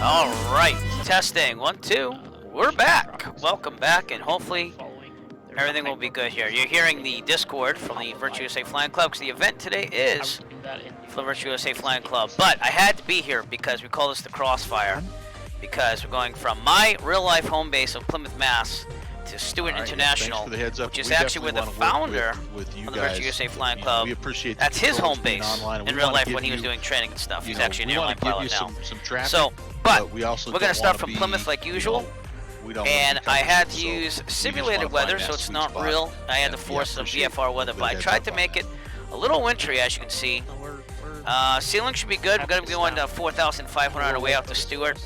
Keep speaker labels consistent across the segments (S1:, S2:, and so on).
S1: All right, testing. 1, 2. We're back. Welcome back, and hopefully everything will be good here. You're hearing the Discord from the Virtual USA Flying Club, because the event today is for the Virtual USA Flying Club. But I had to be here because we call this the Crossfire, because we're going from my real-life home base of Plymouth, Mass, to Stewart International, which is actually where the founder of the Virtual USA Flying Club, that's his home base in real life when he was doing training and stuff. He's actually an airline pilot now. So, but we're going to start from Plymouth like usual. And I had to use simulated weather, so it's not real. I had to force some VFR weather, but I tried to make it a little wintry, as you can see. Ceiling should be good. We're going to be going to 4,500 on our way out to Stewart.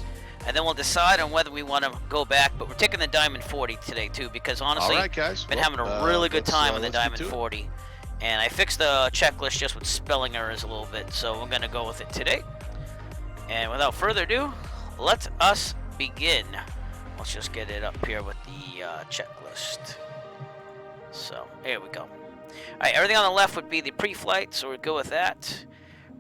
S1: And then we'll decide on whether we want to go back. But we're taking the Diamond 40 today, too, because honestly, I've been having a really good time with the Diamond 40. And I fixed the checklist just with spelling errors a little bit, so we're going to go with it today. And without further ado, let us begin. Let's just get it up here with the checklist. So, here we go. All right, everything on the left would be the pre-flight, so we'll go with that.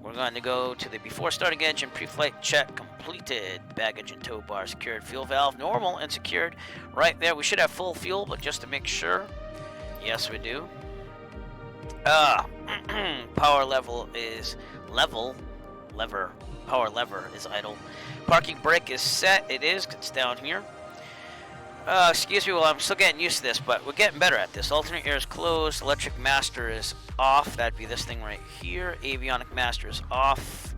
S1: We're going to go to the before starting engine, pre-flight check completed. Baggage and tow bar secured. Fuel valve normal and secured. Right there, we should have full fuel, but just to make sure. Yes, we do. Power level is power lever is idle. Parking brake is set. It is. It's down here. Excuse me, well, I'm still getting used to this, but we're getting better at this. Alternate air is closed. Electric master is off. That'd be this thing right here. Avionic master is off.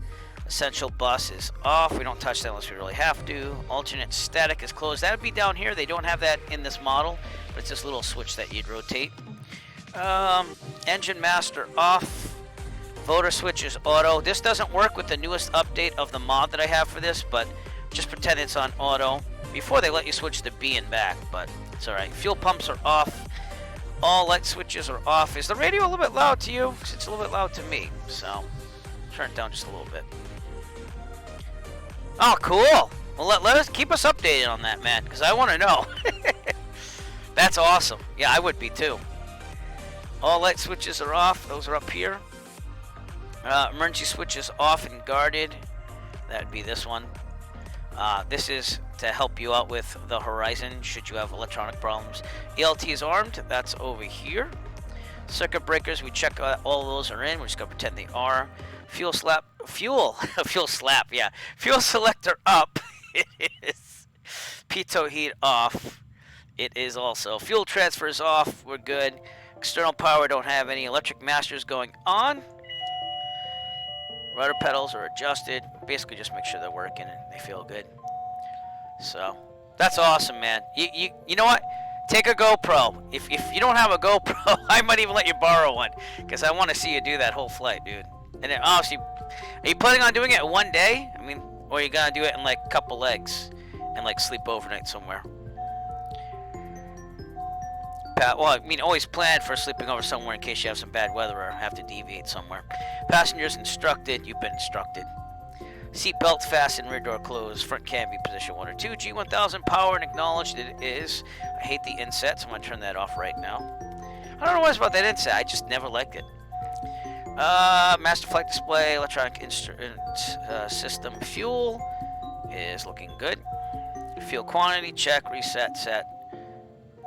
S1: Essential bus is off. We don't touch that unless we really have to. Alternate static is closed. That'd be down here. They don't have that in this model, but it's this little switch that you'd rotate. Engine master off. Voter switch is auto. This doesn't work with the newest update of the mod that I have for this, but just pretend it's on auto before they let you switch to B and back, but it's alright. Fuel pumps are off. All light switches are off. Is the radio a little bit loud to you? Because it's a little bit loud to me, so turn it down just a little bit. Oh, cool. Well, let us keep us updated on that, man, because I want to know. That's awesome. Yeah, I would be too. All light switches are off. Those are up here. Emergency switch is off and guarded. That would be this one. This is to help you out with the horizon should you have electronic problems. ELT is armed. That's over here. Circuit breakers, we check all of those are in. We're just going to pretend they are. Fuel selector up. It is. Pitot heat off. It is also. Fuel transfer is off. We're good. External power, don't have any. Electric masters going on. Rudder pedals are adjusted. Basically, just make sure they're working and they feel good. So, that's awesome, man. You know what? Take a GoPro. If you don't have a GoPro, I might even let you borrow one, because I want to see you do that whole flight, dude. And then, obviously, are you planning on doing it one day? I mean, or are you gonna do it in like a couple legs and like sleep overnight somewhere? Well, I mean, always plan for sleeping over somewhere in case you have some bad weather or have to deviate somewhere. Passengers instructed. You've been instructed. Seat belts fastened, rear door closed. Front canopy position 1 or 2. G1000 power and acknowledged it is. I hate the inset, so I'm going to turn that off right now. I don't know what it's about that inset. I just never liked it. Master flight display, electronic instrument system. Fuel is looking good. Fuel quantity, check, reset, set.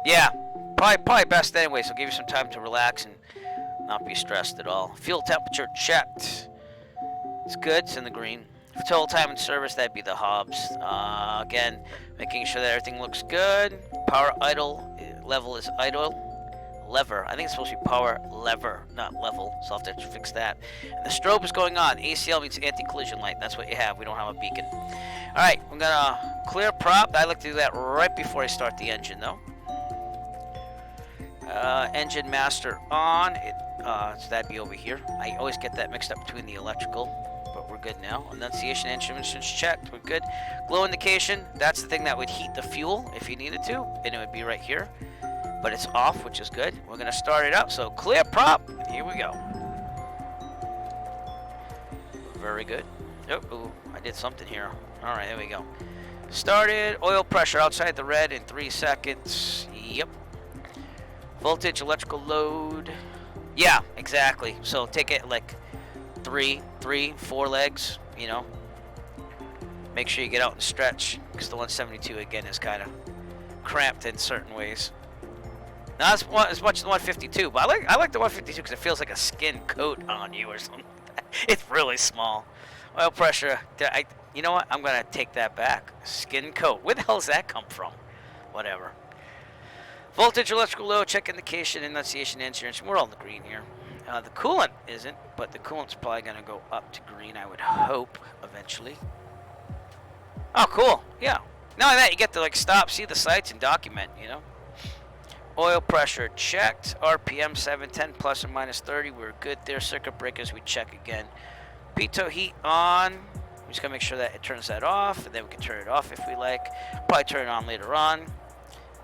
S1: Yeah. Probably best anyway, so give you some time to relax and not be stressed at all. Fuel temperature checked. It's good. It's in the green. For total time in service, that'd be the Hobbs. Again, making sure that everything looks good. Power idle level is idle. Lever. I think it's supposed to be power lever, not level. So I'll have to fix that. And the strobe is going on. ACL means anti-collision light. That's what you have. We don't have a beacon. All right, I'm gonna clear prop. I like to do that right before I start the engine, though. Engine master on. So that'd be over here. I always get that mixed up between the electrical, but we're good now. Enunciation instruments checked. We're good. Glow indication. That's the thing that would heat the fuel if you needed to, and it would be right here. But it's off, which is good. We're gonna start it up. So clear prop. And here we go. Very good. Oh, ooh, I did something here. All right, there we go. Started. Oil pressure outside the red in 3 seconds. Yep. Voltage, electrical load. Yeah, exactly. So take it like 3, 4 legs, you know. Make sure you get out and stretch, because the 172 again is kind of cramped in certain ways. Not as much as the 152, but I like the 152 because it feels like a skin coat on you or something. It's really small. Oil pressure. You know what? I'm gonna take that back. Skin coat. Where the hell does that come from? Whatever. Voltage, electrical load, check indication, enunciation, insurance. We're all in the green here. The coolant isn't, but the coolant's probably gonna go up to green, I would hope, eventually. Oh, cool. Yeah. Not only that, you get to like stop, see the sights, and document, you know. Oil pressure checked. RPM 710 plus or minus 30. We're good there. Circuit breakers, we check again. Pitot heat on. We're just gonna make sure that it turns that off, and then we can turn it off if we like. Probably turn it on later on.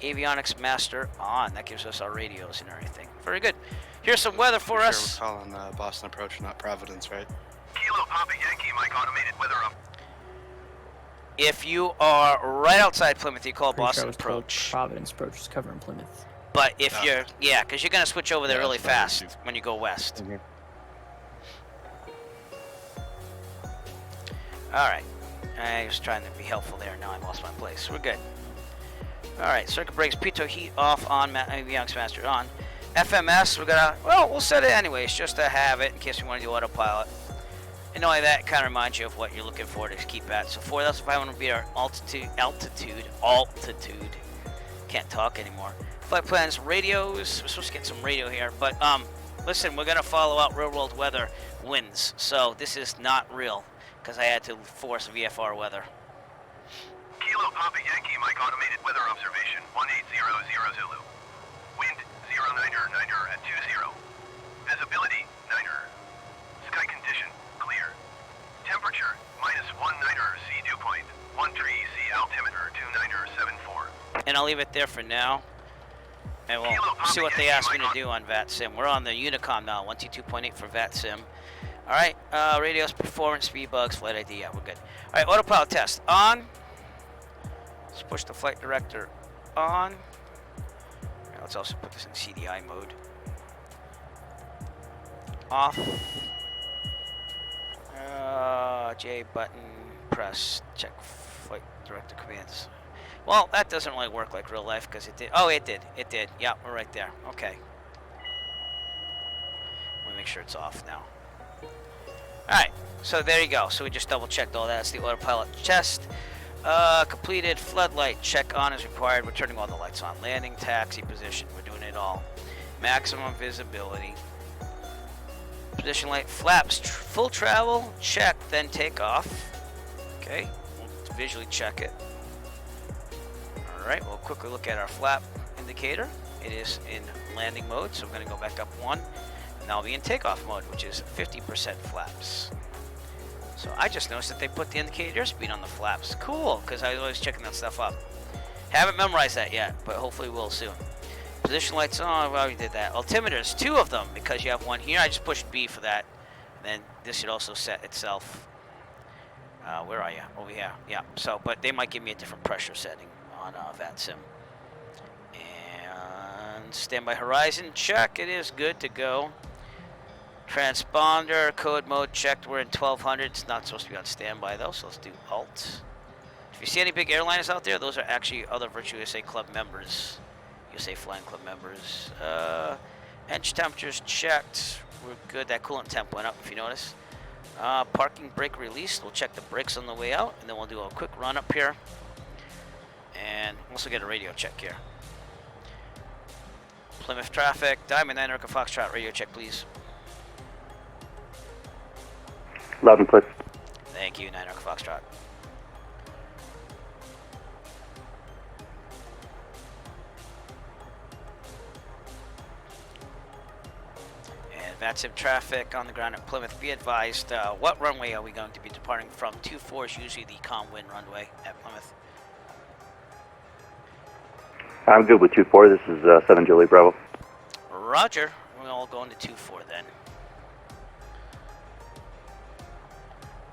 S1: Avionics master on. That gives us our radios and everything. Very good. Here's some weather for us.
S2: We're calling Boston Approach, not Providence, right?
S3: Kilo Papa Yankee, Mike automated weather up.
S1: If you are right outside Plymouth, you call
S4: Pretty
S1: Boston
S4: sure I was told
S1: Approach.
S4: Providence Approach is covering Plymouth.
S1: But if you're, yeah, because you're gonna switch over there really
S2: that's fine,
S1: fast when you go west. All right. I was trying to be helpful there. Now I lost my place. We're good. All right. Circuit breaks. Pitot heat off on. Avionics master on. FMS. We're gonna. Well, we'll set it anyways, just to have it in case we want to do autopilot. And only that kind of reminds you of what you're looking for to keep at. So 4,500 be our altitude. Can't talk anymore. Flight plans, radios. We're supposed to get some radio here, but listen, we're gonna follow out real world weather winds. So this is not real because I had to force VFR weather.
S3: Kilo Papa Yankee, Mike automated weather observation 1800 Zulu. Wind 090 at 20. Visibility 90. Sky condition clear. Temperature -1 C dew point. 13 C altimeter 2974.
S1: And I'll leave it there for now. And we'll see what they ask me to do on VATSIM. We're on the Unicom now, 122.8 for VATSIM. All right, radios, performance, speed bugs, flight ID. Yeah, we're good. All right, autopilot test on. Let's push the flight director on. All right, let's also put this in CDI mode. Off. J button, press, check flight director commands. Well, that doesn't really work like real life because it did. Oh, it did. It did. Yeah, we're right there. Okay. Let me make sure it's off now. Alright, so there you go. So we just double checked all that. That's the autopilot test. Completed. Floodlight check on as required. We're turning all the lights on. Landing, taxi position. We're doing it all. Maximum visibility. Position light. Flaps. Full travel. Check. Then take off. Okay. We'll visually check it. Alright, we'll quickly look at our flap indicator. It is in landing mode, so we're going to go back up one. And I'll be in takeoff mode, which is 50% flaps. So I just noticed that they put the indicated airspeed on the flaps. Cool, because I was always checking that stuff up. Haven't memorized that yet, but hopefully we'll soon. Position lights on, we already did that. Altimeters, 2 of them, because you have one here. I just pushed B for that. And then this should also set itself. Where are you? Over here. Yeah, so, but they might give me a different pressure setting on VATSIM. And standby horizon check. It is good to go. Transponder code mode checked. We're in 1200. It's not supposed to be on standby though, so let's do Alt. If you see any big airliners out there, those are actually other Virtual USA Club members. USA Flying Club members. Engine temperatures checked. We're good. That coolant temp went up if you notice. Parking brake released. We'll check the brakes on the way out, and then we'll do a quick run up here. And also get a radio check here. Plymouth traffic, Diamond 9 Echo Foxtrot, radio check please.
S5: Loud and clear.
S1: Thank you, 9 Echo Foxtrot. And VATSIM traffic on the ground at Plymouth. Be advised, what runway are we going to be departing from? 24 is usually the calm wind runway at Plymouth.
S5: I'm good with 2-4. This is 7 Julie Bravo.
S1: Roger. We're all going to 2-4 then.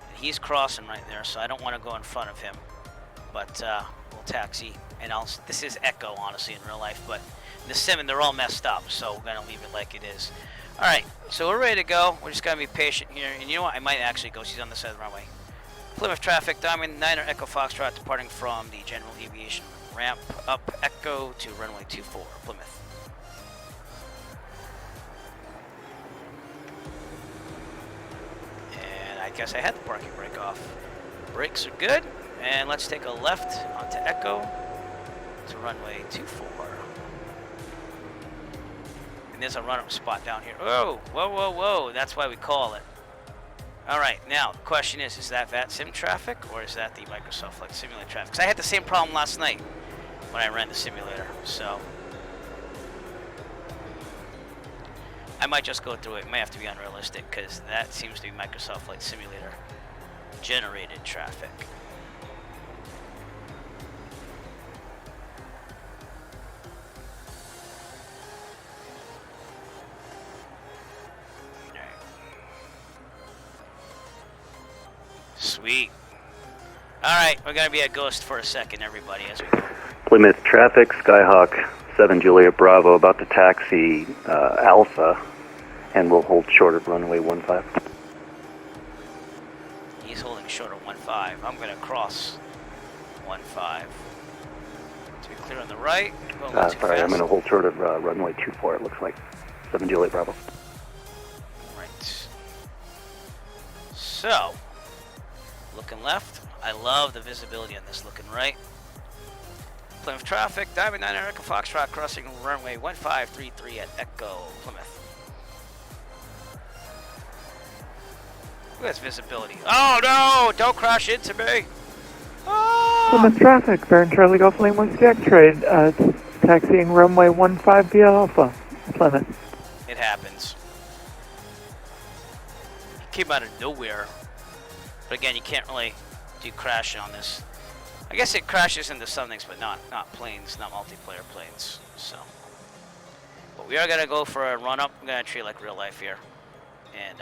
S1: And he's crossing right there, so I don't want to go in front of him. But we'll taxi. And this is Echo, honestly, in real life. But in the sim, they're all messed up, so we're going to leave it like it is. All right, so we're ready to go. We're just going to be patient here. And you know what? I might actually go. She's on the side of the runway. Plymouth traffic, Diamond 9er Echo Foxtrot departing from the general aviation ramp up Echo to runway 24, Plymouth. And I guess I had the parking brake off. Brakes are good, and let's take a left onto Echo to runway 24. And there's a run-up spot down here. Oh, whoa, whoa, whoa, that's why we call it. All right, now the question is that VATSIM traffic or is that the Microsoft Flight Simulator traffic? Because I had the same problem last night when I ran the simulator, so I might just go through it. It may have to be unrealistic because that seems to be Microsoft Flight Simulator generated traffic. Sweet. Alright, we're going to be a ghost for a second, everybody, as we go.
S5: Plymouth traffic, Skyhawk 7 Juliet Bravo, about to taxi Alpha, and we'll hold short at runway 15.
S1: He's holding short of 15. I'm going to cross 15. To be clear on the right. Going a little too
S5: Sorry,
S1: fast.
S5: I'm going to hold short of runway 24, it looks like. 7 Juliet Bravo.
S1: Right. So, looking left. I love the visibility on this. Looking right. Plymouth traffic, Diamond 9 Echo Foxtrot crossing runway 1533 at Echo, Plymouth. Look at this visibility. Oh no! Don't crash into me! Oh!
S6: Plymouth traffic, Baron Charlie Golf Lane 1 Jack Trade, taxiing runway 15 via Alpha, Plymouth.
S1: It happens. It came out of nowhere. But again, you can't really do crashing on this. I guess it crashes into some things, but not planes, not multiplayer planes. So, but we are gonna go for a run up. I'm gonna treat it like real life here, and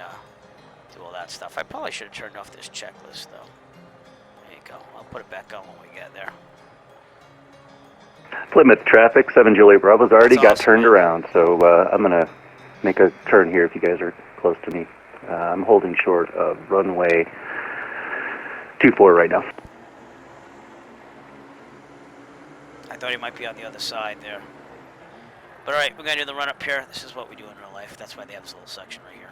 S1: do all that stuff. I probably should have turned off this checklist though. There you go. I'll put it back on when we get there.
S5: Plymouth traffic, 7 Juliet Bravo's already
S1: That's
S5: got
S1: awesome,
S5: turned
S1: man.
S5: around, so I'm going to make a turn here if you guys are close to me. I'm holding short of runway 24 right now.
S1: I thought he might be on the other side there. But alright, we're going to do the run-up here. This is what we do in real life. That's why they have this little section right here.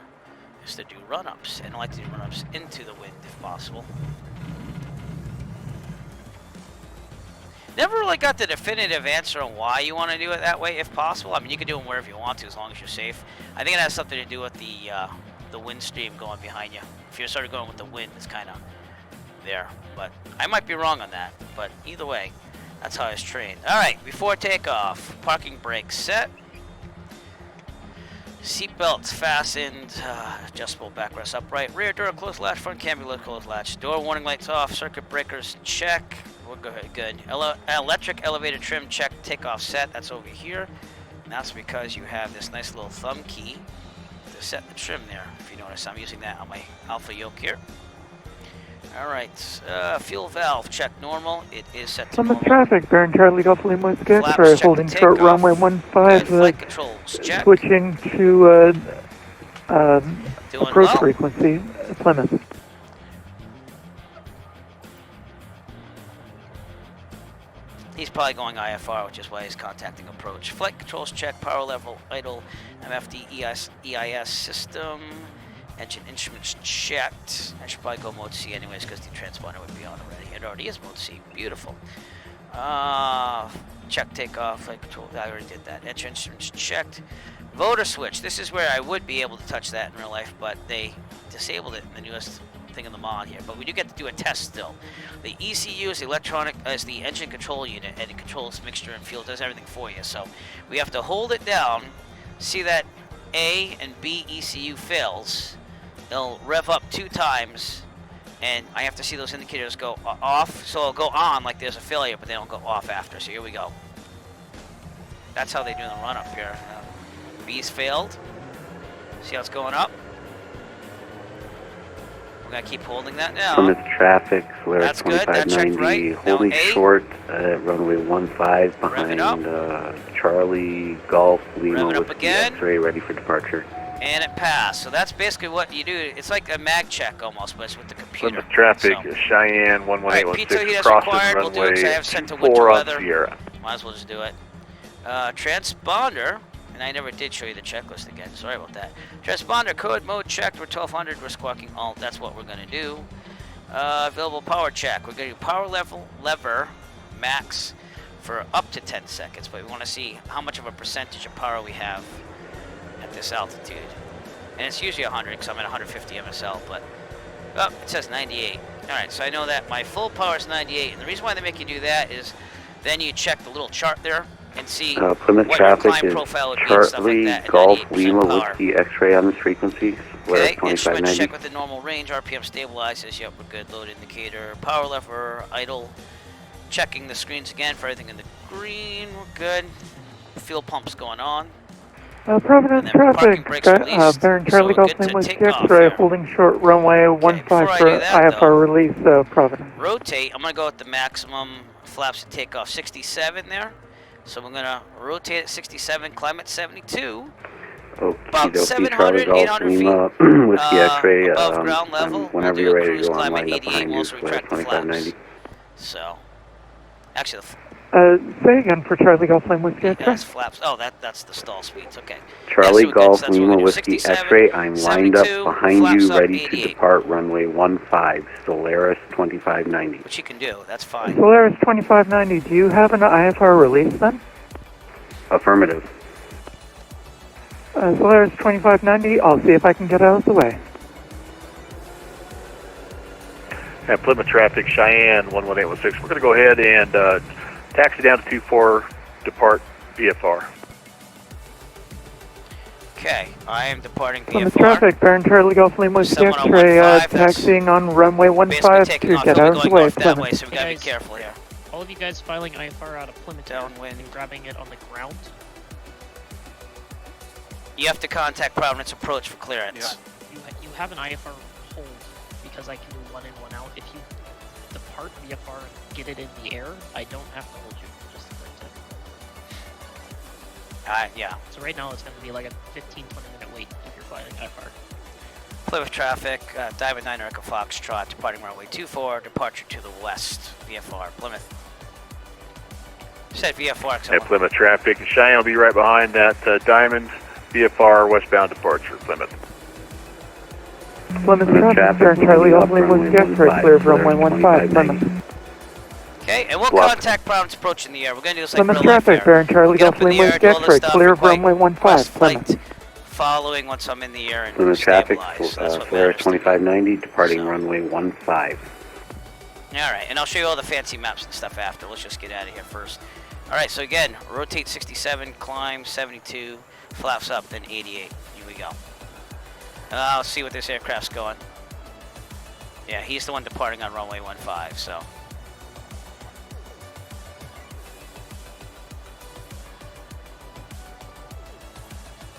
S1: Is to do run-ups. And I like to do run-ups into the wind if possible. Never really got the definitive answer on why you want to do it that way if possible. I mean, you can do them wherever you want to as long as you're safe. I think it has something to do with the wind stream going behind you. If you started going with the wind, it's kind of there. But I might be wrong on that. But either way, that's how I was trained. Alright, before takeoff, parking brake set. Seatbelts fastened, adjustable backrest upright, rear door closed latch, front camera closed latch, door warning lights off, circuit breakers check. We're good. Electric elevator trim check, takeoff set. That's over here. And that's because you have this nice little thumb key to set the trim there. If you notice, I'm using that on my Alpha yoke here. Alright, fuel valve check normal. It is set to
S6: Plymouth
S1: normal.
S6: traffic, Baron Charlie Golf Lane 1 Jack
S1: Flaps
S6: Trade,
S1: check
S6: holding
S1: to
S6: short
S1: takeoff.
S6: runway
S1: Good.
S6: 15,
S1: Flight controls check.
S6: switching to
S1: Doing
S6: approach
S1: well.
S6: frequency, Plymouth.
S1: He's probably going IFR, which is why he's contacting approach. Flight controls check, power level, idle, MFD, EIS system, engine instruments checked. I should probably go mode C anyways because the transponder would be on already. It already is mode C. Beautiful. Check takeoff, flight control. I already did that. Engine instruments checked. Voter switch. This is where I would be able to touch that in real life, but they disabled it in the newest thing in the mod here. But we do get to do a test still. The ECU is electronic, is the engine control unit, and it controls mixture and fuel, does everything for you. So we have to hold it down, see that A and B ECU fails. They'll rev up 2 times, and I have to see those indicators go off. So it'll go on like there's a failure, but they don't go off after. So here we go. That's how they do the run up here. B's failed. See how it's going up? We're going to keep holding that now.
S5: Plymouth traffic, Solaris
S1: That's good. That checked
S5: 2590,
S1: right. Now
S5: holding
S1: A.
S5: short at runway 15
S1: Rev it
S5: behind
S1: up.
S5: Charlie Golf Lima
S1: Rev it up
S5: with
S1: again.
S5: X-ray ready for departure.
S1: And it passed. So that's basically what you do. It's like a mag check almost, but it's with the computer.
S7: Plymouth traffic,
S1: So.
S7: Cheyenne
S1: Alright, pizza heat
S7: 11816
S1: as
S7: crossing
S1: required. We'll do it because I
S7: runway
S1: have sent to
S7: 24
S1: winter
S7: on
S1: weather.
S7: Sierra.
S1: Might as well just do it. Transponder, and I never did show you the checklist again. Sorry about that. Transponder code mode checked. We're 1200. We're squawking alt. That's what we're going to do. Available power check. We're going to do power lever max for up to 10 seconds, but we want to see how much of a percentage of power we have at this altitude. And it's usually 100 because I'm at 150 MSL, but oh, it says 98. Alright, so I know that my full power is 98, and the reason why they make you do that is then you check the little chart there and see
S5: Plymouth
S1: what your
S5: traffic
S1: climb
S5: is
S1: profile would be and stuff like
S5: Charlie
S1: that, and
S5: Golf
S1: 98%
S5: Lima
S1: power.
S5: Whiskey X-ray on this frequency.
S1: Okay, instruments
S5: 2590.
S1: check with the normal range, RPM stabilizes, yep, we're good, load indicator, power lever, idle, checking the screens again for everything in the green, we're good, fuel pumps going on.
S6: Providence
S1: And then parking
S6: traffic,
S1: brakes released,
S6: Baron
S1: so
S6: Charlie
S1: good
S6: Golf
S1: to
S6: Lima
S1: take
S6: Whiskey
S1: off
S6: X-ray,
S1: here.
S6: holding short runway 15
S1: before I
S6: for
S1: do that,
S6: IFR
S1: though,
S6: release, Providence.
S1: Rotate, I'm going to go with the maximum flaps to take off, 67 there. So we're going to rotate at 67, climb at 72. About 700, 800
S5: Lima,
S1: feet
S5: Whiskey X-ray,
S1: above ground level.
S5: whenever
S1: We'll
S5: you're
S1: do a
S5: ready to
S1: cruise
S5: go
S1: climb at
S5: online, up
S1: 88,
S5: behind
S1: we'll
S5: you,
S1: also retract the flaps.
S5: 2590.
S1: So, actually,
S6: Say again for Charlie Golf Lima Whiskey X-ray.
S1: that's flaps. Oh, that's the stall speeds. Okay.
S5: Charlie
S1: Yeah, so
S5: Golf
S1: that's what we're
S5: Lima
S1: gonna do.
S5: Whiskey
S1: 67,
S5: X-ray, I'm lined up
S1: 72,
S5: behind
S1: flaps
S5: you,
S1: up,
S5: ready to
S1: 88.
S5: depart runway 15, Solaris 2590.
S1: Which you can do. That's fine.
S6: Solaris 2590, do you have an IFR release then?
S5: Affirmative.
S6: Solaris 2590, I'll see if I can get out of the way.
S7: And Plymouth traffic, Cheyenne 11816. We're going to go ahead and taxi down to 24, depart VFR.
S1: Okay, I am departing
S6: Plymouth
S1: VFR.
S6: traffic, Baron Charlie Golf Lima Whiskey
S1: Someone on
S6: X-ray,
S1: 15, that's
S6: taxing on runway
S1: Basically
S6: 15
S1: taking
S6: to
S1: off.
S6: get
S1: They'll
S6: out
S1: be
S6: of the
S1: going
S6: way,
S1: off that way,
S6: Plymouth.
S1: so we got to be
S8: Guys,
S1: careful here.
S8: All of you guys filing IFR out of Plymouth
S1: Downwind.
S8: and grabbing it on the ground.
S1: You have to contact Providence Approach for clearance.
S8: You have an IFR hold because I can do one in, one out. If you depart VFR and get it in the air, I don't have to hold you. Just for example.
S1: Yeah.
S8: So right now it's going to be like a 15-20 minute wait if you're flying IFR.
S1: Plymouth traffic, Diamond 9 Echo Foxtrot, departing runway 24, departure to the west, VFR, Plymouth. Said VFR,
S7: And Plymouth traffic, Cheyenne will be right behind that Diamond VFR westbound departure, Plymouth.
S6: Plymouth
S5: Plymouth
S6: traffic,
S5: traffic,
S6: Baron Charlie Golf Lima
S5: runway
S6: Whiskey X-ray,
S5: 15,
S6: clear of runway 15,
S5: 2590.
S6: Plymouth.
S1: Okay, and we'll
S7: Bluff.
S1: contact Providence Approach in the air. We're going to do this like
S6: Plymouth
S1: real life
S6: traffic,
S1: here.
S6: Baron Charlie
S1: We'll get
S6: Golf
S1: up in the
S6: Lima
S1: air,
S6: Whiskey
S1: do all this
S6: X-ray,
S1: stuff,
S6: clear of
S1: request
S6: runway 15,
S1: flight
S6: Plymouth.
S1: following once I'm in the air and
S5: Plymouth traffic,
S1: stabilize. That's what
S5: Solaris
S1: matters to me.
S5: 2590, departing
S1: So.
S5: runway 15.
S1: Alright, and I'll show you all the fancy maps and stuff after. Let's just get out of here first. Alright, so again, rotate 67, climb 72, flaps up, then 88. Here we go. Let's see what this aircraft's going. Yeah, he's the one departing on runway 15, so.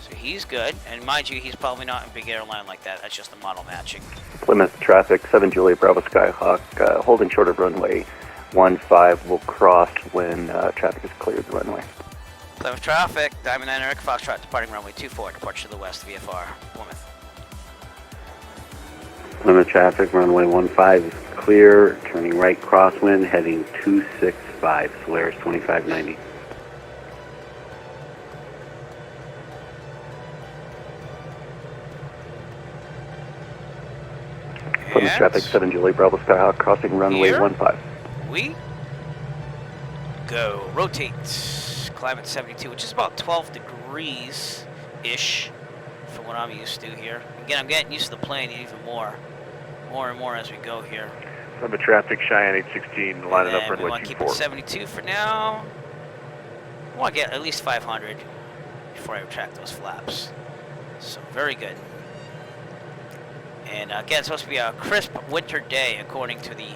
S1: So he's good, and mind you, he's probably not in a big airline like that. That's just the model matching.
S5: Plymouth traffic, 7 Juliet Bravo Skyhawk, holding short of runway 15, will cross when traffic is cleared the runway.
S1: Plymouth traffic, Diamond 9 Echo Foxtrot, departing runway 24, departure to the west, VFR, Plymouth.
S5: Plymouth traffic, runway 15 is clear, turning right crosswind, heading 265, Solaris 2590. Plymouth traffic, 7 Juliet Bravo Skyhawk, crossing runway
S1: Here?
S5: 15.
S1: We go. Rotate. Climb at 72, which is about 12 degrees-ish from what I'm used to here. Again, I'm getting used to the plane even more and more as we go here.
S7: Plymouth traffic, Cheyenne 816, lining up
S1: And we
S7: runway
S1: want to keep it
S7: 24.
S1: 72 for now. I want to get at least 500 before I retract those flaps. So, very good. And again, it's supposed to be a crisp winter day according to the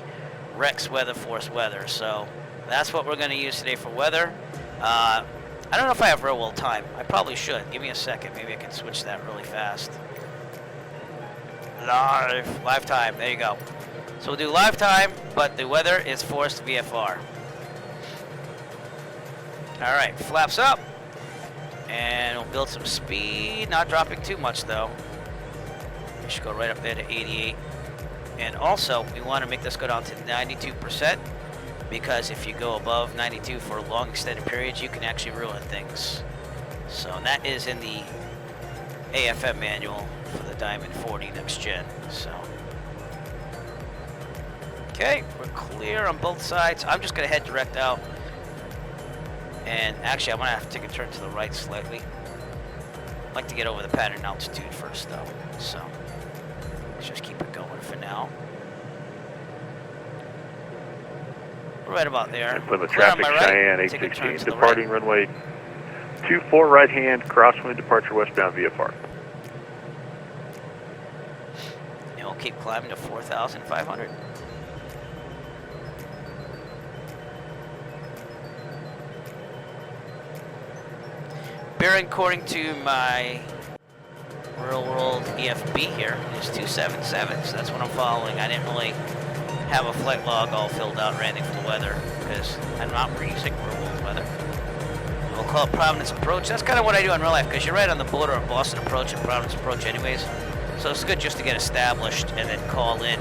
S1: Rex Weather Force weather. So that's what we're going to use today for weather. I don't know if I have real world time. I probably should. Give me a second. Maybe I can switch that really fast. Live time. There you go. So we'll do live time, but the weather is forced VFR. All right, flaps up. And we'll build some speed, not dropping too much though. We should go right up there to 88. And also, we want to make this go down to 92%, because if you go above 92 for long extended periods, you can actually ruin things. So that is in the AFM manual for the Diamond 40 next gen. So, okay, we're clear on both sides. I'm just gonna head direct out. And actually, I'm gonna have to take a turn to the right slightly. I'd like to get over the pattern altitude first though. So, let's just keep it going for now. We're right about there.
S7: And Plymouth
S1: Clear on
S7: traffic,
S1: my right,
S7: Cheyenne,
S1: take a turn
S7: 816,
S1: to the
S7: departing
S1: right.
S7: runway 24 right hand, crosswind departure westbound VFR.
S1: And we'll keep climbing to 4,500. Bearing according to my real world EFB here is 277, so that's what I'm following. I didn't really have a flight log all filled out ready for the weather because I'm not using real world weather. We'll call it Providence Approach. That's kind of what I do in real life because you're right on the border of Boston Approach and Providence Approach anyways. So it's good just to get established and then call in.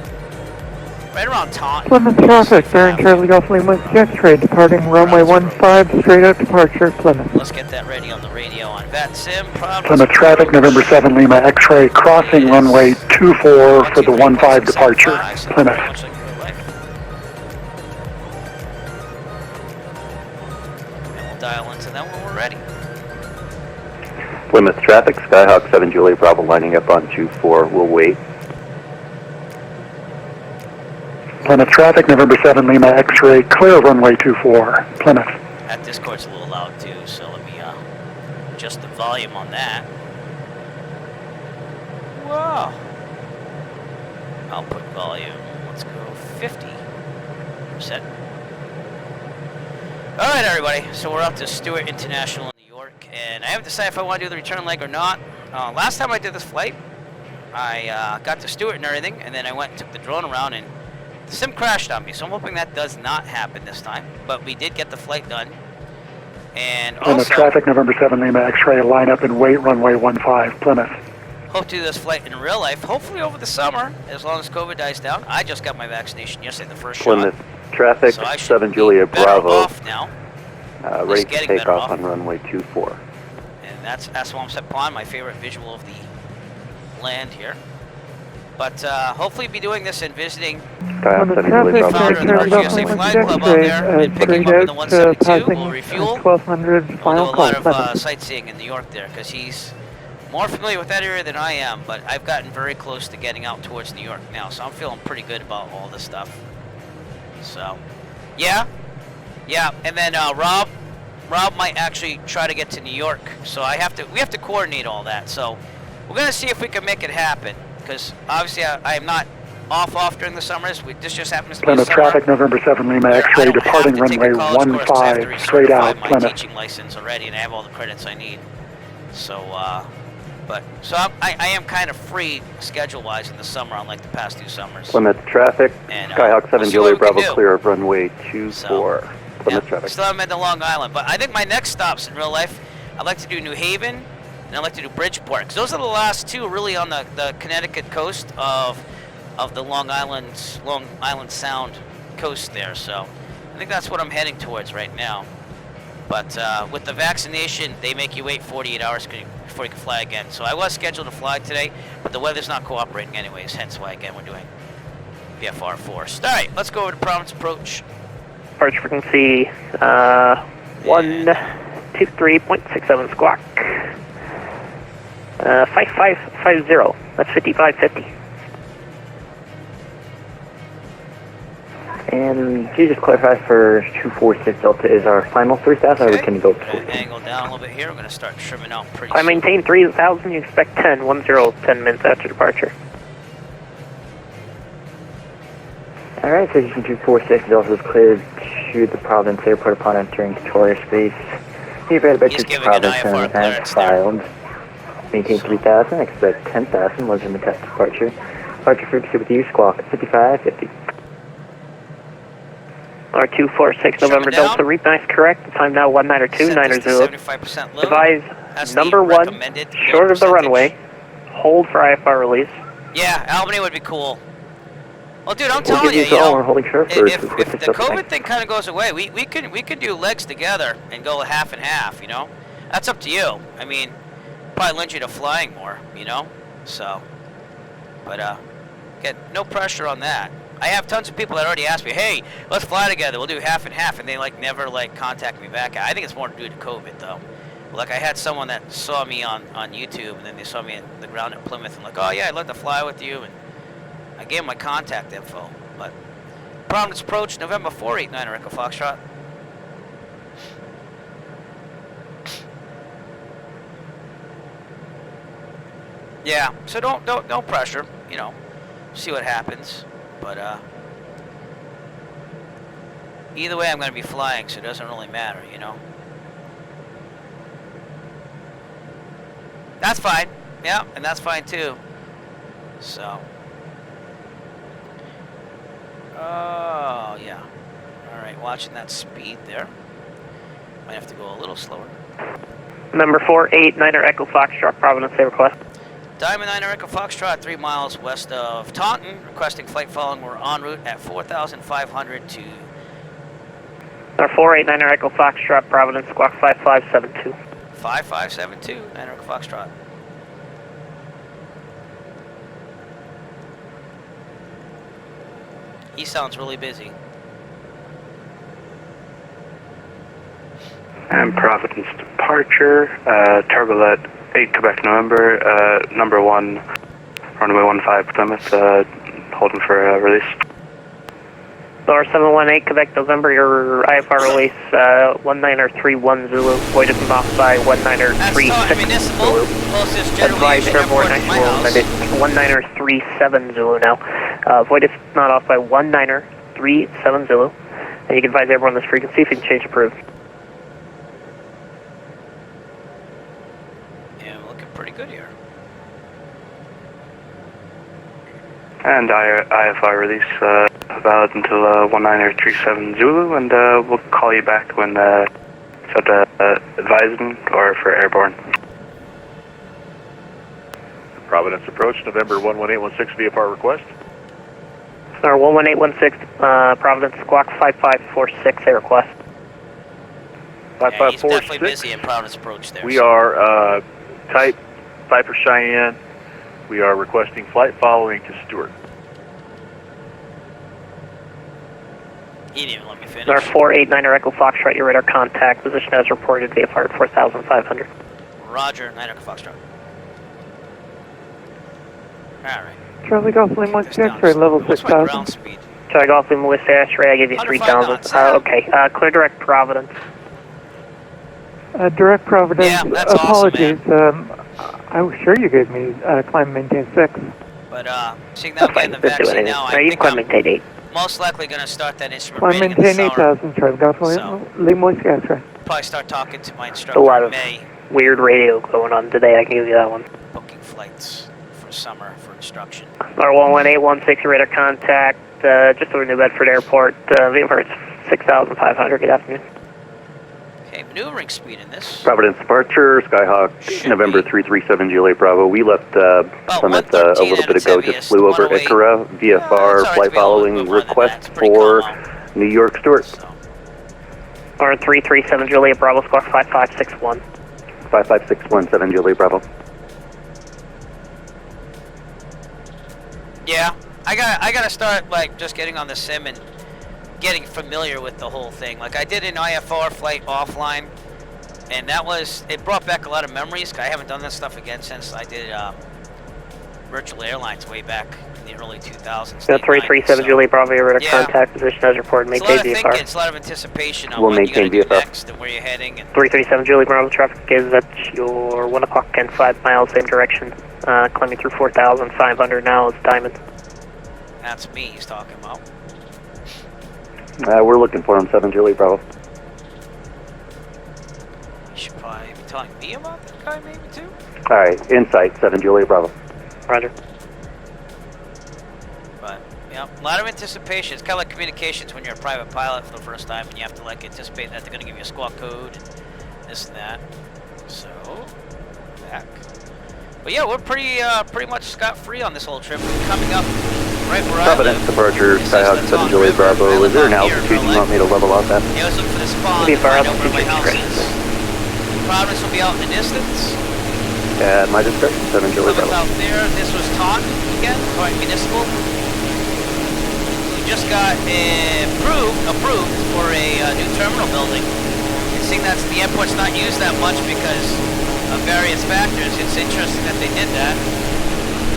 S1: Right around Taunton.
S6: Plymouth traffic, bearing Charlie Golf Lima X-ray, departing runway 15, straight out departure, Plymouth.
S1: Let's get that ready on the radio on VAT Sim.
S9: Plymouth traffic, November 7 Lima X-ray, crossing runway 24 for the 15 departure, Plymouth.
S1: And we'll dial into them when we're ready.
S5: Plymouth traffic, Skyhawk 7 Juliet Bravo lining up on 24. We'll wait.
S9: Plymouth traffic, November 7 Lima X-ray, clear runway 24, Plymouth.
S1: That Discord's a little loud too, so let me adjust the volume on that. Whoa! Output volume, let's go 50%. Alright everybody, so we're up to Stewart International in New York, and I haven't decided if I want to do the return leg or not. Last time I did this flight, I got to Stewart and everything, and then I went and took the drone around and the sim crashed on me, so I'm hoping that does not happen this time. But we did get the flight done. And
S9: Plymouth
S1: also,
S9: traffic, November 7 Lima X-ray, line up and wait, runway 15, Plymouth.
S1: hope to do this flight in real life, hopefully over the summer, as long as COVID dies down. I just got my vaccination yesterday, the first
S5: Plymouth
S1: shot.
S5: traffic,
S1: So I
S5: 7 Juliet Bravo,
S1: off now.
S5: ready to
S1: getting
S5: take
S1: better
S5: off
S1: off.
S5: on runway 24.
S1: And that's Aswamsett Pond, my favorite visual of the land here. But hopefully be doing this and visiting
S5: Skyhawk 7 Juliet
S6: traffic,
S5: Bravo.
S1: founder of the
S6: bearing Charlie
S1: RGSA
S6: Golf
S1: Flying
S6: Lima
S1: Club out
S6: X-ray,
S1: there and picking
S6: straight
S1: him up in the
S6: out,
S1: 172. We'll
S6: passing
S1: refuel.
S6: 1200,
S1: We'll do
S6: final
S1: a
S6: call,
S1: lot of
S6: Plymouth.
S1: sightseeing in New York there because he's more familiar with that area than I am, but I've gotten very close to getting out towards New York now, so I'm feeling pretty good about all this stuff. So, yeah, and then Rob might actually try to get to New York, so we have to coordinate all that. So we're gonna see if we can make it happen because obviously I am not off during the summers. This just happens to be
S9: Plymouth
S1: summer.
S9: traffic, November 7 Lima
S1: where I
S9: X-ray,
S1: don't have
S9: departing
S1: to take a
S9: runway
S1: college course 'cause I have to
S9: 15, straight
S1: recertify
S9: out,
S1: my
S9: Plymouth.
S1: teaching license already, and I have all the credits I need. So, I am kind of free schedule-wise in the summer, unlike the past 2 summers.
S5: Plymouth traffic,
S1: And,
S5: Skyhawk 7
S1: we'll see what
S5: Juliet
S1: we can
S5: Bravo
S1: do.
S5: clear of runway 24. Plymouth
S1: Yeah,
S5: traffic.
S1: still haven't been to Long Island, but I think my next stops in real life, I'd like to do New Haven, and I'd like to do Bridgeport, because those are the last 2 really on the Connecticut coast of the Long Island Sound coast there. So I think that's what I'm heading towards right now. But with the vaccination, they make you wait 48 hours before you can fly again. So I was scheduled to fly today, but the weather's not cooperating anyways, hence why again we're doing VFR forced. All right, let's go over to Providence Approach.
S10: Departure frequency 123.67 squawk. 5550. That's 5550.
S11: And can you just clarify for 246 Delta is our final 3000 or we can go
S1: We're going to angle down a little bit here. We're going to start trimming out pretty
S10: I
S1: soon.
S10: maintain 3000. You expect 10 minutes after departure.
S11: Alright, so Houston 246 Delta is cleared to the Providence Airport upon entering controller space. You've read about
S1: He's
S11: to
S1: giving an
S11: Providence
S1: IFR
S11: and
S1: clearance
S11: as
S1: there.
S11: filed. Maintain 3000, expect 10,000, legitimate test departure. Departure frequency with you, squawk 5550.
S10: Or 246 November
S1: down.
S10: Delta, read nice correct. Time now 192,
S1: Set
S10: Niner
S1: this to
S10: Zulu.
S1: 75% load.
S10: Advise
S1: That's
S10: number
S1: the
S10: 1,
S1: recommended
S10: short
S1: load
S10: of the
S1: percentage.
S10: runway. Hold for IFR release.
S1: Yeah, Albany would be cool. Well, dude, I'm
S11: We'll
S1: telling
S11: give
S1: you,
S11: you all. We're holding short for
S1: if the
S11: 246
S1: COVID thing kind of goes away, we can do legs together and go half and half, you know? That's up to you. I mean, probably lend you to flying more, you know? So, but, get no pressure on that. I have tons of people that already ask me, hey, let's fly together, we'll do half and half, and they, like, never, like, contact me back. I think it's more to do with COVID, though. Like, I had someone that saw me on YouTube, and then they saw me in the ground at Plymouth, and like, oh, yeah, I'd love to fly with you, and I gave him my contact info, but Providence approach November 489 Echo Foxtrot. Yeah, so don't pressure, you know, see what happens, but either way I'm going to be flying, so it doesn't really matter, you know. That's fine, yeah, and that's fine too, so. Oh, yeah. Alright, watching that speed there. Might have to go a little slower.
S10: Number 489 Echo Foxtrot, Providence, say request.
S1: Diamond 9 Echo Foxtrot, 3 miles west of Taunton. Requesting flight following. We're en route at 4,500 to...
S10: Number 489 Echo Foxtrot, Providence, squawk 5572.
S1: 5572, 9 Echo Foxtrot. He sounds really busy.
S2: And Providence departure, turbulent 8 Quebec November, number 1, runway 15 Plymouth, holding for release.
S10: Door 718 Quebec November, your IFR release, 1931 Zulu, voided from off by 1936 Zulu. Advise airborne actual, and it's 1937 Zulu now. Voided not off by 1937 Zulu. And you can advise airborne this frequency if you can change approved.
S1: Yeah, we're looking pretty good here.
S2: And IFR release valid until 1937 Zulu, and we'll call you back when advising or for airborne.
S7: Providence approach, November 11816 VFR request.
S10: Star 11816, Providence, squawk 5546, a request.
S1: Yeah, he's definitely busy in Providence approach there.
S7: We are type Viper Cheyenne. We are requesting flight following to Stewart.
S1: He didn't even let me finish.
S10: Star 489 Echo Foxtrot, your radar contact, position as reported, VFR at 4,500.
S1: Roger, 9 Echo Foxtrot. Alright.
S6: Charlie Golf Lima Whiskey X-ray, level
S1: What's my
S6: 6,000.
S1: ground speed?
S10: Charlie Golf Lima Whiskey X-ray, I gave you 3,000. Okay, clear direct Providence.
S6: Direct Providence,
S1: Yeah, that's
S6: apologies.
S1: awesome,
S6: I was sure you gave me climb maintain 6.
S1: But seeing that getting the vaccine now, I think I'm
S10: maintain 8.
S1: most likely going to start that instrument
S6: Climb
S1: rating in the
S6: maintain
S1: summer.
S6: 8,000, Charlie Golf Lima Whiskey X-ray.
S1: Probably start talking to my instructor
S10: A lot
S1: in
S10: of
S1: May,
S10: weird radio going on today, I can give you that one.
S1: booking flights for summer for instruction.
S10: Star 11816, radar contact, just over New Bedford Airport, VFR at 6,500, good afternoon.
S1: Okay, maneuvering speed in this.
S5: Providence departure, Skyhawk, November 337 Juliet Bravo. We left Plymouth a little bit ago, just flew over Ikara, VFR, flight following, request for New York Stewart.
S1: So,
S10: Star 337 Juliet Bravo, squawk 5561.
S5: 55617 Juliet Bravo.
S1: yeah, I gotta start like just getting on the sim and getting familiar with the whole thing. Like I did an IFR flight offline, and it brought back a lot of memories. I haven't done that stuff again since I did virtual airlines way back in the early 2000s.
S10: Yeah, 337 Juliet Bravo, your radar
S1: Yeah.
S10: contact, position as reported,
S1: It's a lot
S10: maintain
S1: of thinking,
S10: VFR.
S1: it's a lot of anticipation on
S5: We'll
S1: what you gotta
S5: maintain
S1: do
S5: VFR.
S1: next and where you're heading. And
S10: 337 Juliet Bravo, traffic is at your 1 o'clock and 5 miles, same direction, climbing through 4,500 now, it's Diamond.
S1: that's me he's talking about.
S5: We're looking for him, 7 Juliet Bravo.
S1: You should probably be telling me about that guy maybe too.
S5: Alright, insight, 7 Juliet Bravo.
S10: Roger.
S1: But Yep, a lot of anticipation. It's kind of like communications when you're a private pilot for the first time and you have to like anticipate that they're going to give you a squawk code, this and that. So, back. But yeah, we're pretty much scot-free on this whole trip. We're coming up right where
S5: Providence
S1: I live.
S5: departure, Skyhawk 7 Juliet Bravo. Is there an altitude you want me to level out at?
S1: Yeah, let's look for the spawn
S10: Be
S1: and find out
S10: far
S1: where my
S10: up,
S1: house is. Providence will be out in the distance.
S5: At my discretion, 7 Juliet
S1: Plymouth
S5: Bravo.
S1: out there. This was Taunton again, Taunton Municipal. We just got approved for a new terminal building. And seeing that the airport's not used that much because of various factors, it's interesting that they did that.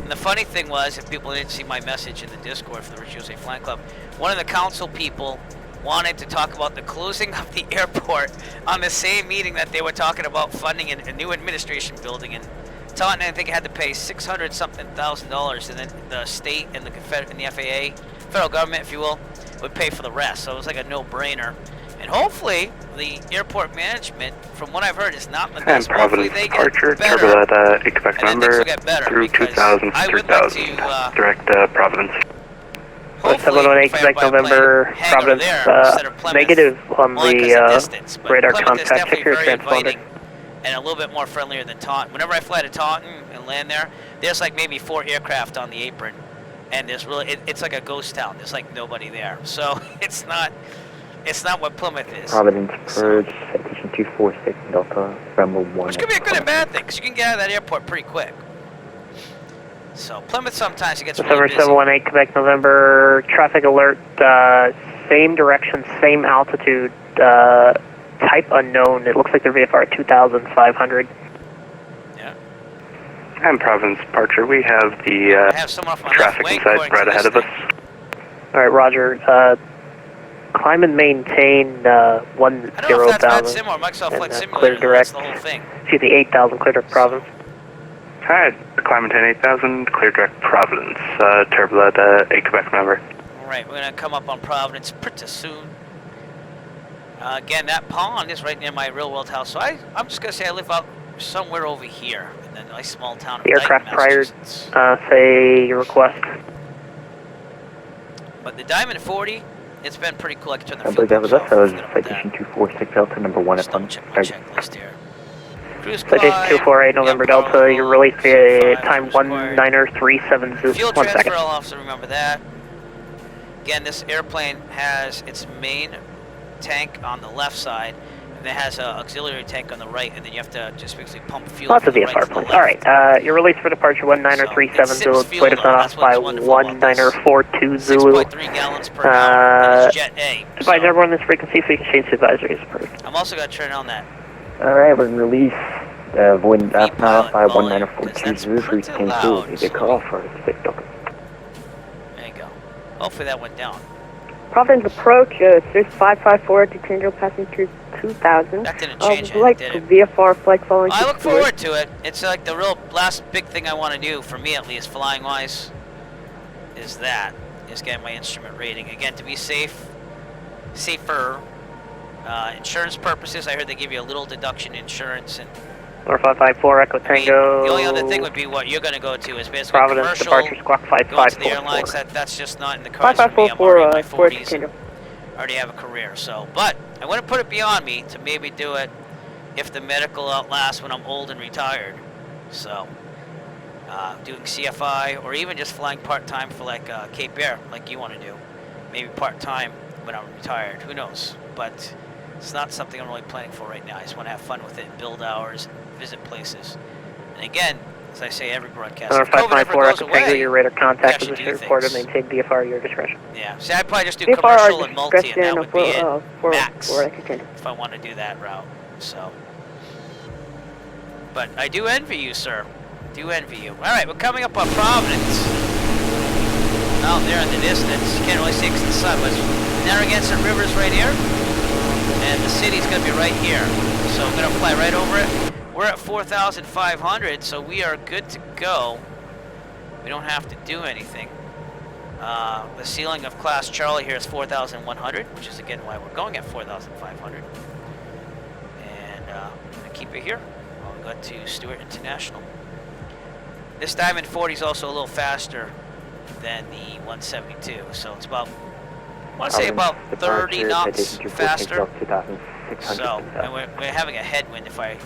S1: And the funny thing was, if people didn't see my message in the Discord for the Rich USA Flying Club, one of the council people wanted to talk about the closing of the airport on the same meeting that they were talking about funding a new administration building. And Taunton, I think, had to pay $600-something thousand, and then the state and the FAA, federal government, if you will, would pay for the rest. So it was like a no-brainer. And hopefully, the airport management, from what I've heard, is not the best.
S2: And
S1: Hopefully
S2: Providence
S1: they get
S2: departure,
S1: better,
S2: Turbulent Quebec
S1: and then things
S2: number
S1: will get better.
S2: through
S1: Because
S2: 2000
S1: I would like to,
S2: direct Providence.
S1: hopefully,
S10: 718 Quebec November, Providence, negative on the radar contact. Check your transponder.
S1: And a little bit more friendlier than Taunton. Whenever I fly to Taunton and land there, there's like maybe 4 aircraft on the apron, and there's really it's like a ghost town. There's like nobody there, so it's not what Plymouth is.
S11: Providence Purge, Citation 246 Delta, Bravo 1.
S1: Which could be a good and bad thing, because you can get out of that airport pretty quick. So Plymouth sometimes it gets really busy.
S10: 718 Quebec November, traffic alert, same direction, same altitude, type unknown. It looks like they're VFR at 2,500.
S1: Yeah.
S2: And Providence departure, we have the traffic inside right ahead of us.
S10: Alright, Roger. Climb and maintain 10,000.
S1: I don't know if that's Bad Sim or Microsoft Flight Simulator.
S10: Clear direct.
S1: That's the whole thing.
S10: Excuse me, 8,000, clear direct Providence.
S2: Alright, climb and 8,000, clear direct Providence, Turbulent 8 Quebec number.
S1: Alright, we're going to come up on Providence pretty soon. Again, that pond is right near my real world house, so I'm just going to say I live out somewhere over here in the nice small town of
S10: The aircraft prior,
S1: Massachusetts.
S10: say your request.
S1: But the Diamond 40, it's been pretty cool. I can turn the
S11: I believe that was
S1: fuel
S11: us.
S1: pumps
S11: That was
S1: off.
S11: Citation 246 Delta, number 1 at
S1: Don't check my checklist here. Cruise
S10: Citation
S1: climb,
S10: 248 November
S1: Bravo,
S10: Delta, your release via
S1: 5,
S10: time
S1: cruise climb.
S10: 1937.
S1: Fuel
S10: 1
S1: transfer,
S10: second.
S1: I'll also remember that. Again, this airplane has its main tank on the left side, and it has an auxiliary tank on the right, and then you have to just basically pump fuel.
S10: Lots
S1: from
S10: of
S1: the
S10: VFR
S1: right to the
S10: planes.
S1: left.
S10: Alright, your release for departure 1937 Zulu, wait us off by 1942 Zulu.
S1: 6.3 gallons per hour. That is Jet A.
S10: Advise everyone this frequency so you can change the advisory as approved.
S1: I'm also going to turn on that.
S11: Alright, we're going to release Void
S1: Pilot
S11: Alpha by
S1: volume,
S11: 1942 Zulu,
S1: pretty
S11: 310
S1: loud,
S11: Zulu. You call for 6 Delta.
S1: There you go. Hopefully that went down.
S12: Providence approach, 6554 to Tango passing through 2000.
S1: That didn't change
S12: would like
S1: did
S12: to
S1: it?
S12: VFR flight following
S1: I
S12: to
S1: look
S12: Stewart.
S1: forward to it. It's like the real last big thing I want to do, for me at least, flying wise, is getting my instrument rating. Again, to be safer, insurance purposes, I heard they give you a little deduction in insurance. And
S10: 4554 Echo Tango.
S1: the only other thing would be what you're going to go to is basically
S10: Providence
S1: commercial,
S10: departure squawk
S1: going to the
S10: 5544.
S1: airlines. That's just not in the cards for me. I'm already in my 40s.
S12: Tango.
S1: I already have a career, so. But I want to put it beyond me to maybe do it if the medical outlasts when I'm old and retired. So, doing CFI or even just flying part-time for like Cape Air, like you want to do. Maybe part-time when I'm retired, who knows? But it's not something I'm really planning for right now. I just want to have fun with it, build hours, visit places. And again, as I say every broadcast, if COVID ever
S10: 554
S1: goes
S10: Echo Tango,
S1: away,
S10: your radar contact
S1: we actually
S10: position
S1: do
S10: reported,
S1: things.
S10: maintain VFR at your discretion.
S1: Yeah, see, I'd probably just do
S12: VFR
S1: commercial and multi, and that
S12: discretion
S1: would be it,
S12: for
S1: max,
S12: Echo Tango.
S1: if I want to do that route, so. But I do envy you, sir. Do envy you. All right, we're coming up on Providence. Out there in the distance, can't really see because of the sun, but Narragansett River's right here, and the city's gonna be right here. So I'm gonna fly right over it. We're at 4,500, so we are good to go. We don't have to do anything. The ceiling of Class Charlie here is 4,100, which is again why we're going at 4,500. And I'm gonna keep it here. I'll go to Stewart International. This Diamond 40 is also a little faster than the 172. So it's about, I want to say about 30 knots faster. So, and we're having a headwind if I...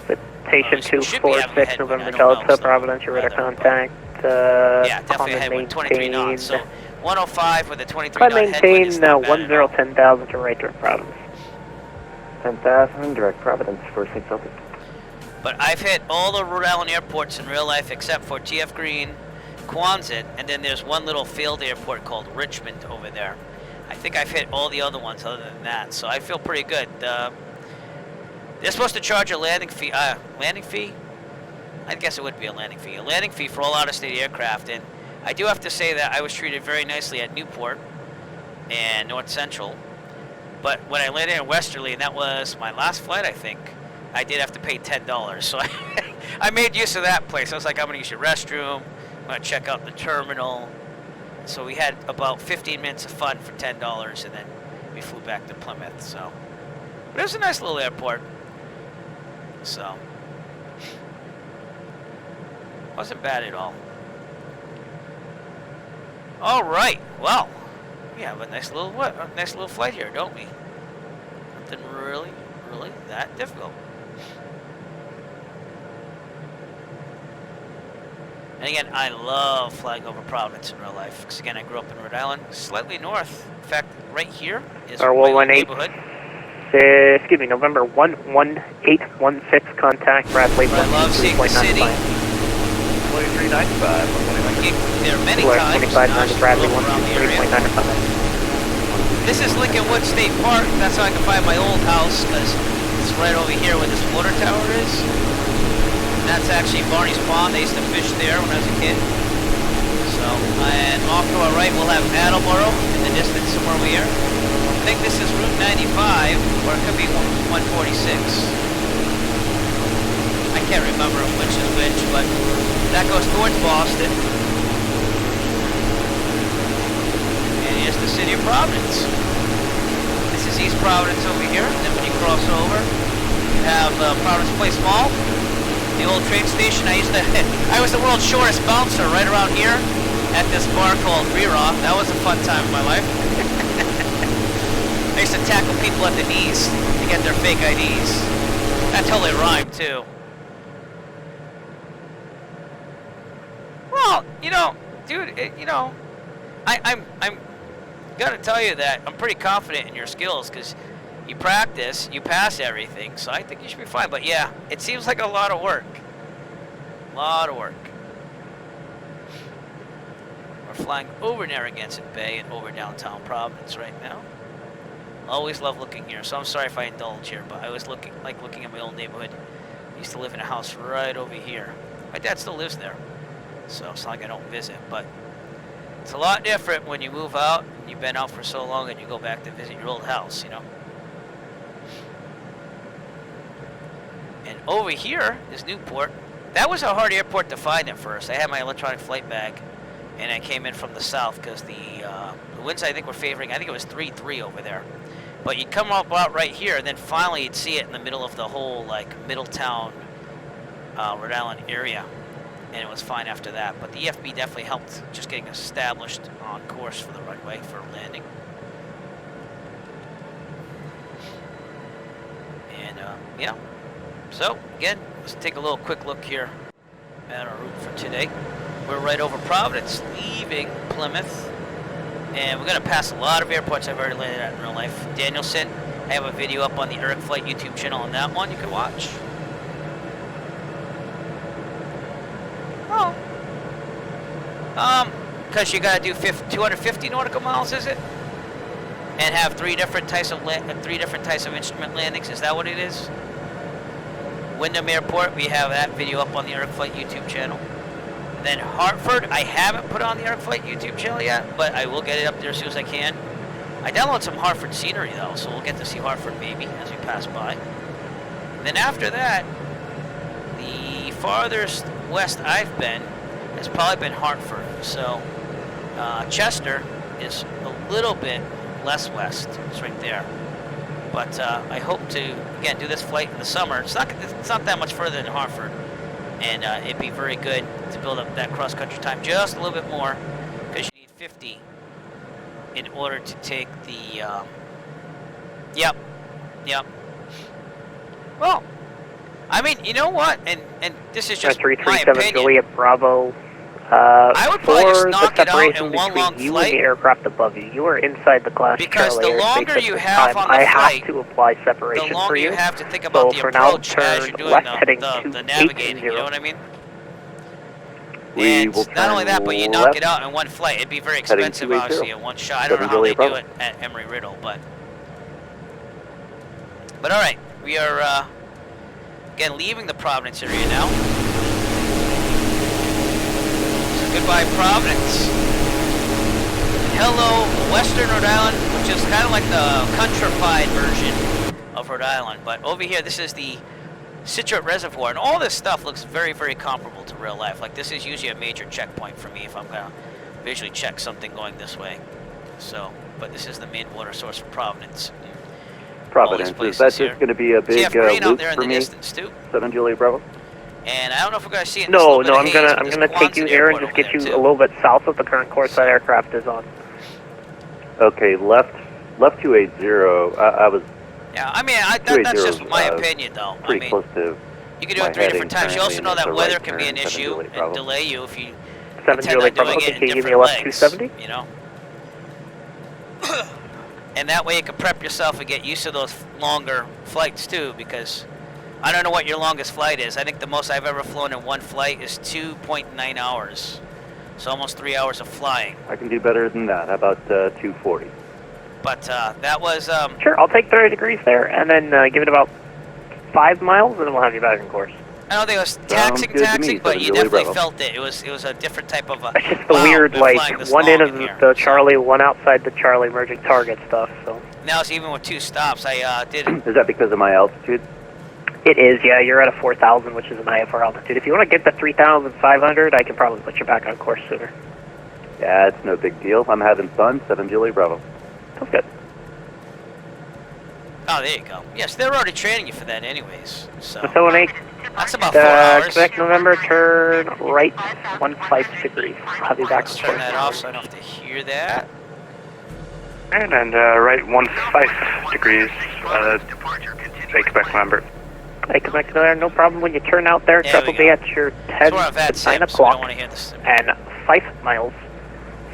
S10: Citation 246, November Delta, Providence, your radar contact.
S1: Yeah, definitely a headwind, 23 knots. So 105 with a 23 knot headwind is not bad at all.
S10: 10,000 to right direct Providence.
S11: 10,000 direct Providence for 6 Celtic.
S1: But I've hit all the Rhode Island airports in real life except for GF Green, Quonset, and then there's one little field airport called Richmond over there. I think I've hit all the other ones other than that, so I feel pretty good. They're supposed to charge a landing fee. Landing fee? I guess it would be a landing fee. A landing fee for all out-of-state aircraft, and I do have to say that I was treated very nicely at Newport and North Central. But when I landed in Westerly, and that was my last flight, I think, I did have to pay $10. So I made use of that place. I was like, I'm going to use your restroom. I'm going to check out the terminal. So we had about 15 minutes of fun for $10, and then we flew back to Plymouth. So, but it was a nice little airport. So, wasn't bad at all. All right. Well, we have a nice little flight here, don't we? Nothing really that difficult. And again, I love flying over Providence in real life. Because again, I grew up in Rhode Island, slightly north. In fact, right here is my neighborhood.
S10: Excuse me, November 11816, contact Bradley.
S1: I love seeing the city.
S7: 2395.
S1: There are many times
S10: Bradley,
S1: around the area. This is Lincoln Woods State Park. That's how I can find my old house, because it's right over here where this water tower is. And that's actually Barney's Pond. They used to fish there when I was a kid. So, and off to our right, we'll have Attleboro in the distance somewhere over here. I think this is Route 95, or it could be 146. I can't remember which is which, but that goes towards Boston. And here's the city of Providence. This is East Providence over here. And then when you cross over, you have Providence Place Mall, the old train station. I was the world's shortest bouncer right around here at this bar called Rera. That was a fun time in my life. I used to tackle people at the knees to get their fake IDs. That totally rhymed too. Well, you know, dude, I'm gotta tell you that I'm pretty confident in your skills because you practice, you pass everything, so I think you should be fine. But yeah, it seems like a lot of work. We're flying over Narragansett Bay and over downtown Providence right now. Always love looking here, so I'm sorry if I indulge here, but I always looking at my old neighborhood. I used to live in a house right over here. My dad still lives there, so it's not like I don't visit, but it's a lot different when you move out, and you've been out for so long, and you go back to visit your old house, you know? And over here is Newport. That was a hard airport to find at first. I had my electronic flight bag, and I came in from the south because the winds I think were favoring, I think it was 3-3 over there. But you'd come up out right here, and then finally you'd see it in the middle of the whole, like, Middletown, Rhode Island area. And it was fine after that. But the EFB definitely helped just getting established on course for the runway for landing. And, yeah. So, again, let's take a little quick look here at our route for today. We're right over Providence, leaving Plymouth. And we're going to pass a lot of airports I've already landed at in real life. Danielson, I have a video up on the Eric Flight YouTube channel on that one you can watch. Oh. Because you got to do 250 nautical miles, is it? And have three different types of instrument landings. Is that what it is? Wyndham Airport, we have that video up on the Eric Flight YouTube channel. Then Hartford, I haven't put on the Eric Flight YouTube channel yet, but I will get it up there as soon as I can. I downloaded some Hartford scenery though, so we'll get to see Hartford maybe as we pass by. And then after that, the farthest west I've been has probably been Hartford. So Chester is a little bit less west. It's right there. But I hope to again do this flight in the summer. It's not that much further than Hartford. And it'd be very good to build up that cross-country time just a little bit more, because you need 150 in order to take the, yep. Well, I mean, you know what? And this is just my
S10: 337
S1: opinion.
S10: Juliet Bravo.
S1: I would probably just
S10: for
S1: knock
S10: the
S1: it out
S10: separation
S1: in one long
S10: between you
S1: flight.
S10: and the aircraft above you. You are inside the Class
S1: Because
S10: Charlie
S1: the
S10: airspace
S1: longer
S10: at
S1: you
S10: this
S1: have
S10: time.
S1: on the
S10: I
S1: flight,
S10: have to apply separation
S1: the longer
S10: for
S1: you
S10: you.
S1: have to think about the
S10: for now,
S1: approach as you're
S10: turn
S1: doing
S10: left heading
S1: the
S10: to
S1: navigating, you know
S10: 880.
S1: what I mean?
S5: We
S1: And
S5: will
S1: not only
S5: turn
S1: that, but you knock
S5: left,
S1: it out in one flight. It'd be very
S5: heading
S1: expensive,
S5: 280.
S1: obviously, in one shot. I don't know how they do it at Embry-Riddle, but all right, we are again leaving the Providence area now. So goodbye, Providence. Hello, Western Rhode Island, which is kind of like the countrified version of Rhode Island. But over here, this is the Stewart Reservoir, and all this stuff looks very, very comparable to real life. Like, this is usually a major checkpoint for me if I'm going to visually check something going this way. So, but this is the main water source for Providence.
S5: Providence. Is that just going to be a big
S1: green out
S5: loop
S1: there in
S5: for
S1: the
S5: me?
S1: distance too.
S5: 7 Juliet Bravo.
S1: And I don't know if we're going to see it in
S10: No,
S1: this little bit of haze,
S10: I'm
S1: but
S10: gonna
S1: there's
S10: take you
S1: Quonset
S10: here and
S1: Airport
S10: just
S1: over
S10: get you
S1: there,
S10: a
S1: too.
S10: little bit south of the current course that aircraft is on.
S5: Okay, left 280. I was
S1: Yeah, I mean, that's just my opinion, though.
S5: pretty close to.
S1: You can do it 3 different times. You also know that weather can be an issue and delay you if you
S10: 7 Juliet Bravo, can you give me a left 270?
S1: You know? And that way you can prep yourself and get used to those longer flights, too, because I don't know what your longest flight is. I think the most I've ever flown in one flight is 2.9 hours. So almost 3 hours of flying.
S5: I can do better than that. How about 240?
S1: But that was...
S10: Sure, I'll take 30 degrees there, and then give it about 5 miles, and then we'll have you back in course.
S1: I don't think it was taxing, but you definitely felt it. It was a different type of...
S10: It's just the weird, like, one in of the Charlie, one outside the Charlie merging target stuff, so...
S1: Now it's even with 2 stops. I did...
S5: Is that because of my altitude?
S10: It is, yeah. You're at a 4,000, which is an IFR altitude. If you want to get the 3,500, I can probably put you back on course sooner.
S5: Yeah, it's no big deal. I'm having fun. 7 Juliet Bravo.
S10: That's good.
S1: Oh, there you go. Yes, they're already training you for that anyways. So that's about 4 hours.
S10: Quebec November, turn right 15 degrees. I'll be back on
S1: turn that off so I don't have to hear that.
S2: And right 15 degrees, 8 Quebec November.
S10: 8 Quebec November, no problem. When you turn out there, truck will be at your 10 to 9 o'clock, and 5 miles.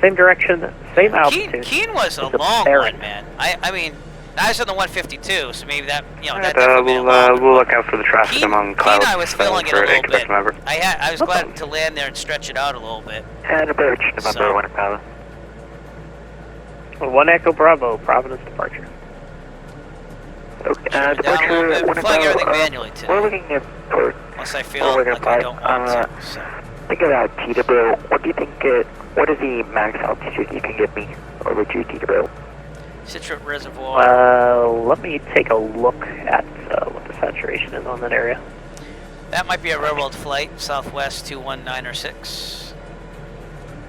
S10: Same direction, same altitude.
S1: Keene was a long one, man. I mean, I was on the 152, so maybe that, you know, that
S2: we'll look out for the traffic among clouds.
S1: Keene, I was feeling it a little bit.
S2: November.
S1: I was glad to land there and stretch it out a little bit.
S11: And approach November 1 Bravo.
S10: 1 Echo Bravo, Providence departure.
S11: Okay, departure 1
S1: flying
S11: Bravo.
S1: everything manually today.
S11: We're looking at port.
S1: Unless I feel like I don't want to. So.
S11: Think about TW. What do you think? What is the max altitude you can get me over to TW?
S1: Stewart Reservoir.
S10: Let me take a look at what the saturation is on that area.
S1: That might be a railroad flight, Southwest 219 or 6.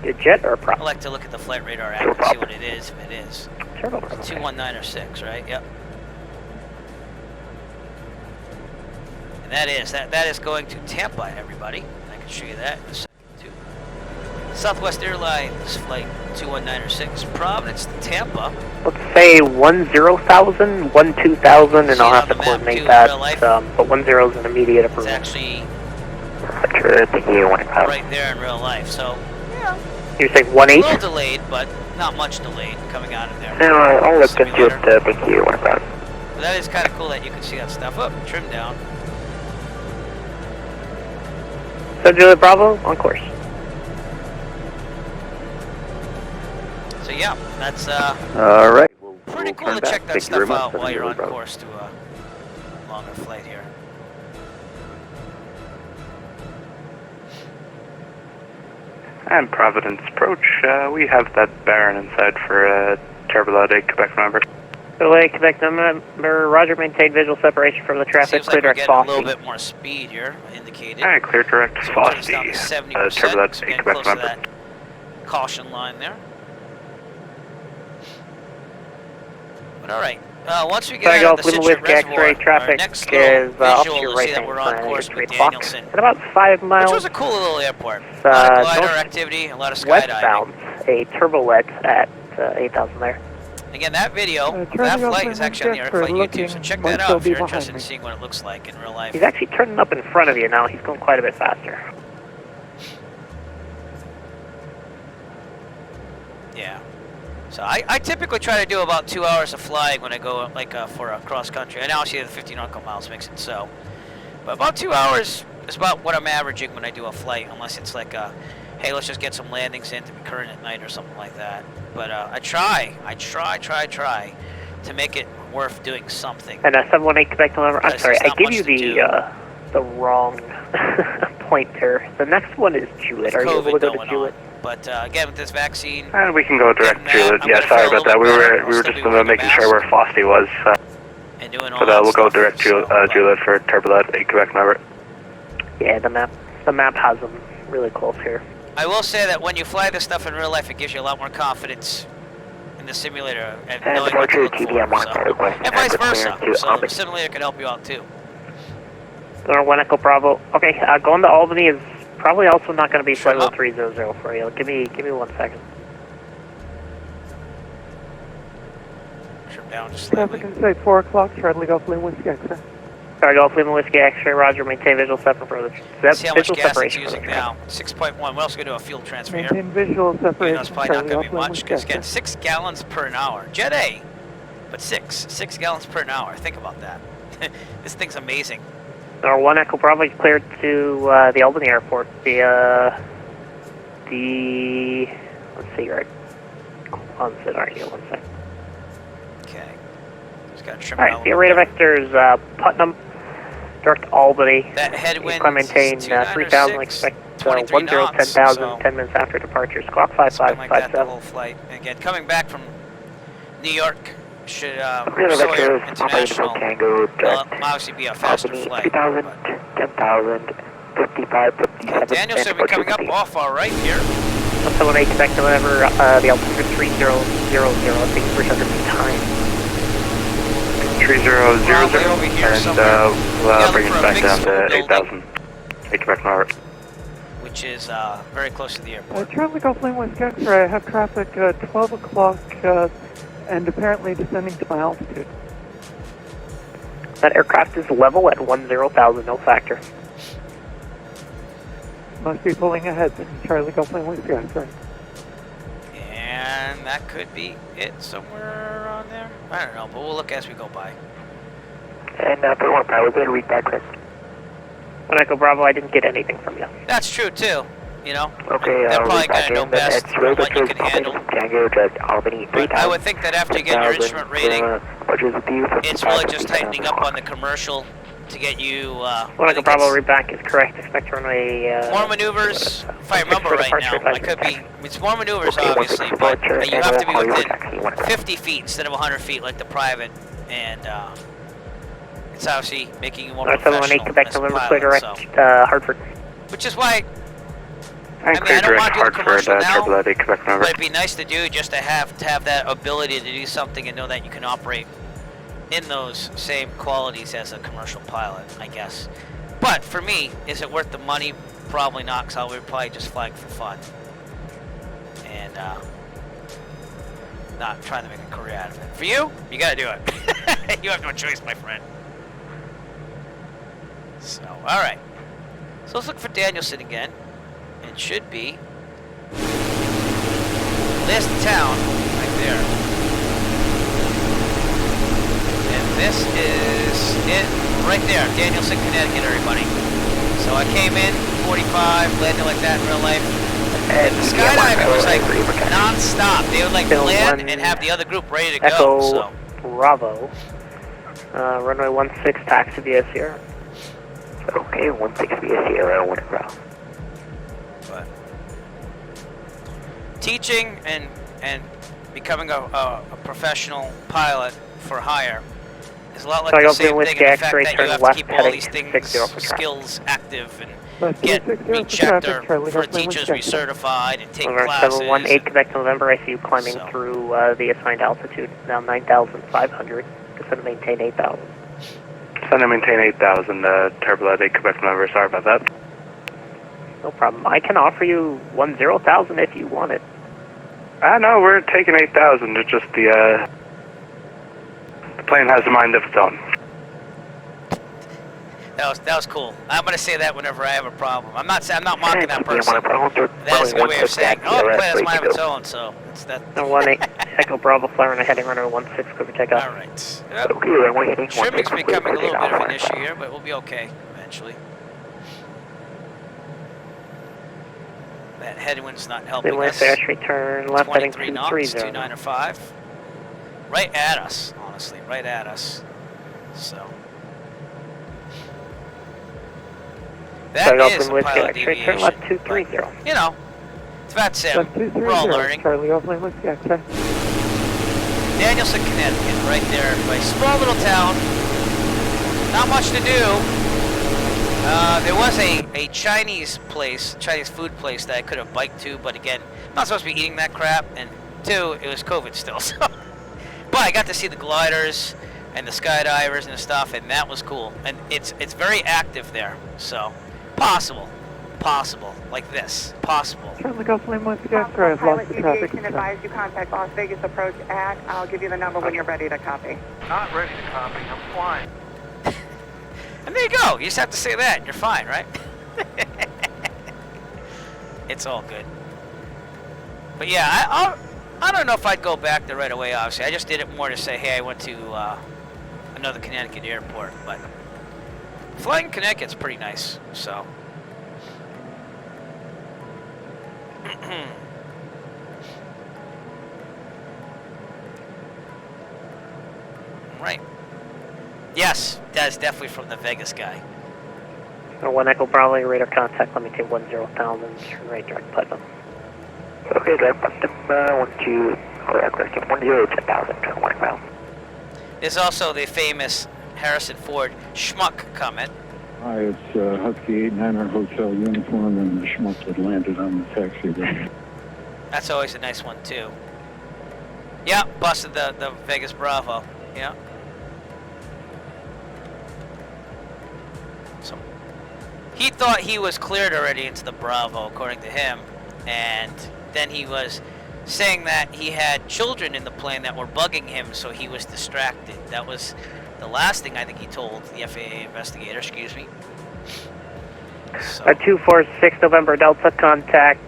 S10: A jet or a prop?
S1: I like to look at the flight radar app and see what it is, if it is. 219 or 6, right? Yep. And that is going to Tampa, everybody. I can show you that in a second, too. Southwest Airlines flight 219 or 6, Providence to Tampa.
S10: Let's say 10,000, 12,000, and I'll have to coordinate that. But 10 is an immediate approval.
S1: It's actually
S11: right
S1: there in real life, so yeah.
S10: You're saying 1.8?
S1: A little delayed, but not much delayed coming out of there.
S11: No, I'll look into it. Thank you. But
S1: that is kind of cool that you can see that stuff. Up, trim down.
S10: So Juliet Bravo, on course.
S1: So yeah, that's
S5: all right.
S1: Pretty cool to check that stuff out while you're on course to a longer flight here.
S2: And Providence approach, we have that Baron inside for Turbulent 8 Quebec November.
S10: Turbulent Quebec November, Roger, maintain visual separation from the traffic.
S1: Seems like we're getting a little bit more speed here, indicated.
S2: Alright, clear direct Fossey, Turbulent 8 Quebec November.
S1: That caution line there. But alright, Once we get out of the Stewart Reservoir,
S10: traffic
S1: our next
S10: is
S1: little
S10: off
S1: visual
S10: to your
S1: will see
S10: right
S1: that
S10: hand
S1: we're on
S10: side
S1: course
S10: at
S1: with
S10: 3 o'clock.
S1: Danielson.
S10: At about 5 miles.
S1: Which was a cool little airport. A lot of glider activity, a lot of skydiving.
S10: Westbound, a turbolet at 8,000 there.
S1: Again, that video, that flight is actually on the Airflight YouTube, so check that out if you're interested in seeing what it looks like in real life.
S10: He's actually turning up in front of you now. He's going quite a bit faster.
S1: Yeah. So I typically try to do about 2 hours of flying when I go like for a cross country. And obviously the 50 nautical miles makes it so. But about 2 hours is about what I'm averaging when I do a flight, unless it's like hey, let's just get some landings in to be current at night or something like that. But I try to make it worth doing something.
S10: And 718 Quebec November, I'm sorry, I gave you the wrong pointer. The next one is Jewett. Are you able to go to Jewett?
S1: But again, with this vaccine,
S2: we can go direct to yeah, sorry about that. We were just making sure where Frosty was.
S1: And doing all
S2: but we'll go direct to Juliet for Turbolet 8 Quebec November.
S10: Yeah, the map has them really close here.
S1: I will say that when you fly this stuff in real life, it gives you a lot more confidence in the simulator and knowing what to look for. So, and vice versa. So the simulator can help you out too.
S10: Or 1 Echo Bravo. Okay, going to Albany is probably also not going to be flight level 300 for you. Give me 1 second.
S1: Trip down just
S6: Traffic inside 4 o'clock, Charlie Golf Lima Whiskey X-ray.
S10: Charlie Golf Lima Whiskey X-ray, roger, maintain visual separate for the
S1: see how much gas it's using now. 6.1. We're also going to do a fuel transfer here.
S6: Maintain visual separation.
S1: You know, it's probably not going to be much because again, 6 gallons per hour. Jet A, but 6 gallons per hour. Think about that. This thing's amazing.
S10: Our 1 Echo Bravo cleared to the Albany Airport via the. Let's see, right. Quonset, aren't you? 1 second.
S1: Okay. Just got to trim
S10: Alright, the radar vector's Putnam. Direct Albany.
S1: That headwind
S10: maintain 3,000, expect 10,000, so 10 minutes after departure. Squawk 5557.
S1: The whole flight. Again, coming back from New York should Sawyer International will obviously be a faster flight.
S11: 3,000, 10,000, 55, 57.
S1: Danielson will be coming up off our right here.
S10: 718 Quebec November, the altitude 3000. I think we're under time.
S2: 3000, and we'll bring it back down to 8,000. 8 Quebec November.
S1: Which is very close to the airport.
S6: Charlie Golf Lima Whiskey X-ray, I have traffic 12 o'clock and apparently descending to my altitude.
S10: That aircraft is level at 10,000, no factor.
S6: Must be pulling ahead then, Charlie Golf Lima Whiskey X-ray.
S1: And that could be it somewhere around there. I don't know, but we'll look as we go by.
S11: And for 1 pilot, we're going to read that, Chris.
S10: 1 Echo Bravo, I didn't get anything from you.
S1: That's true too, you know.
S11: Okay,
S1: they're probably going to know best what you can handle. But I would think that after you get your instrument rating, it's really just tightening up on the commercial to get you.
S10: 1 Echo Bravo, read back is correct. Expect runway.
S1: More maneuvers, if I remember right now. I could be. It's more maneuvers, obviously, but you have to be within 50 feet instead of 100 feet like the private, and it's obviously making you more professional.
S10: 718 Quebec November, clear direct Hartford.
S1: Which is why.
S2: I mean, I don't want to do the commercial now, but
S1: it'd be nice to do just to have that ability to do something and know that you can operate in those same qualities as a commercial pilot, I guess. But for me, is it worth the money? Probably not, because I would probably just fly for fun. And not trying to make a career out of it. For you, you gotta do it. You have no choice, my friend. So, alright. So let's look for Danielson again. It should be this town right there. And this is it right there, Danielson, Connecticut, everybody. So I came in 45, landed like that in real life. And the skydiving was like non-stop. They would like land and have the other group ready to go.
S10: Echo
S1: so.
S10: Bravo. Runway 16, taxi via Sierra.
S11: Okay, 16 via Sierra, 1 Bravo.
S1: But teaching and becoming a professional pilot for hire is a lot like the same thing in the fact that you have to keep all these things, skills active and get rechecked or for teachers recertified and take classes.
S10: 718 Quebec November, I see you climbing through the assigned altitude, now 9,500. Descend and maintain 8,000.
S2: Descend and maintain 8,000, Turbulent 8 Quebec November, sorry about that.
S10: No problem. I can offer you 10,000 if you want it.
S2: No, we're taking 8,000, it's just the plane has a mind of its own.
S1: That was cool. I'm gonna say that whenever I have a problem. I'm not mocking that person. That is a good way of saying, oh, the plane has a mind of its own, so it's that.
S10: 18 Echo Bravo, flyer on a heading runner 16, clear for takeoff.
S1: Alright. Trimming's becoming a little bit of an issue here, but we'll be okay eventually. That headwind's not helping us.
S10: Turn left heading
S1: 23 knots, 295. Right at us, honestly, right at us. So. That is a pilot deviation.
S10: Turn left 230.
S1: But, you know, it's about sim. We're all learning.
S6: Charlie Golf Lane Whiskey X-ray.
S1: Danielson, Connecticut, right there. A small little town. Not much to do. There was a Chinese place, Chinese food place that I could have biked to, but again, I'm not supposed to be eating that crap. And two, it was COVID still. So. But I got to see the gliders and the skydivers and stuff, and that was cool. And it's very active there, so. Possible, like this, possible.
S6: Charlie Golf Lane Whiskey X-ray, I've lost the traffic.
S12: Advise you contact Las Vegas approach at, I'll give you the number when you're ready to copy.
S3: Not ready to copy, I'm flying.
S1: And there you go, you just have to say that, you're fine, right? It's all good. But yeah, I don't know if I'd go back there right away, obviously. I just did it more to say, hey, I went to another Connecticut airport, but flying Connecticut's pretty nice, so. Right. Yes, that's definitely from the Vegas guy.
S10: 1 Echo Bravo, radar contact, let me take 10,000, turn right direct Plymouth.
S11: Okay, direct Plymouth, 12, or aircraft 10,000, turn 1 mile.
S1: There's also the famous Harrison Ford schmuck comment.
S9: Hi, it's Husky 89er Hotel uniform, and the schmuck that landed on the taxi range.
S1: That's always a nice one too. Yeah, busted the Vegas Bravo. Yeah. So he thought he was cleared already into the Bravo, according to him, and then he was saying that he had children in the plane that were bugging him, so he was distracted. That was the last thing I think he told the FAA investigator, excuse me. So.
S10: 246 November Delta, contact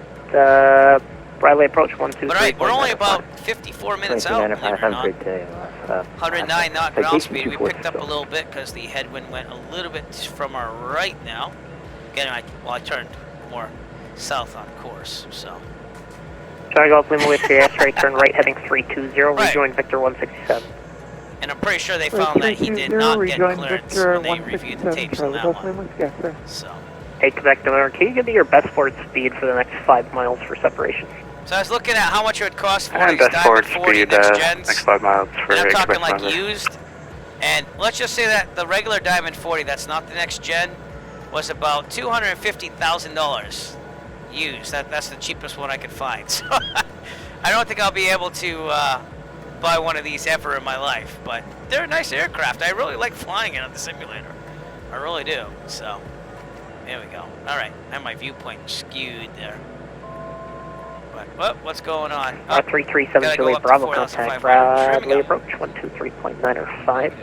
S10: Riley approach 123.
S1: But right, we're only about 54 minutes out, believe it or not. 109 knot ground speed. We picked up a little bit because the headwind went a little bit from our right now. Again, I turned more south on course, so.
S10: Charlie Golf Lima with your X-ray, turn right heading 320, rejoin Victor 167.
S1: And I'm pretty sure they found that he did not get clearance when they reviewed the tapes on that one. So.
S10: Hey, Quebec November, can you give me your best forward speed for the next 5 miles for separation?
S1: So I was looking at how much it would cost for
S2: and
S1: these
S2: best forward
S1: Diamond 40
S2: speed,
S1: next gens.
S2: next 5 miles for
S1: and I'm talking
S2: Quebec
S1: like
S2: November.
S1: used. And let's just say that the regular Diamond 40, that's not the next gen, was about $250,000 used. That's the cheapest one I could find. So I don't think I'll be able to buy one of these ever in my life, but they're a nice aircraft. I really like flying it on the simulator. I really do. So there we go. All right, I have my viewpoint skewed there. But what's going on?
S10: 337 Juliet Bravo, contact Bradley approach 123.905.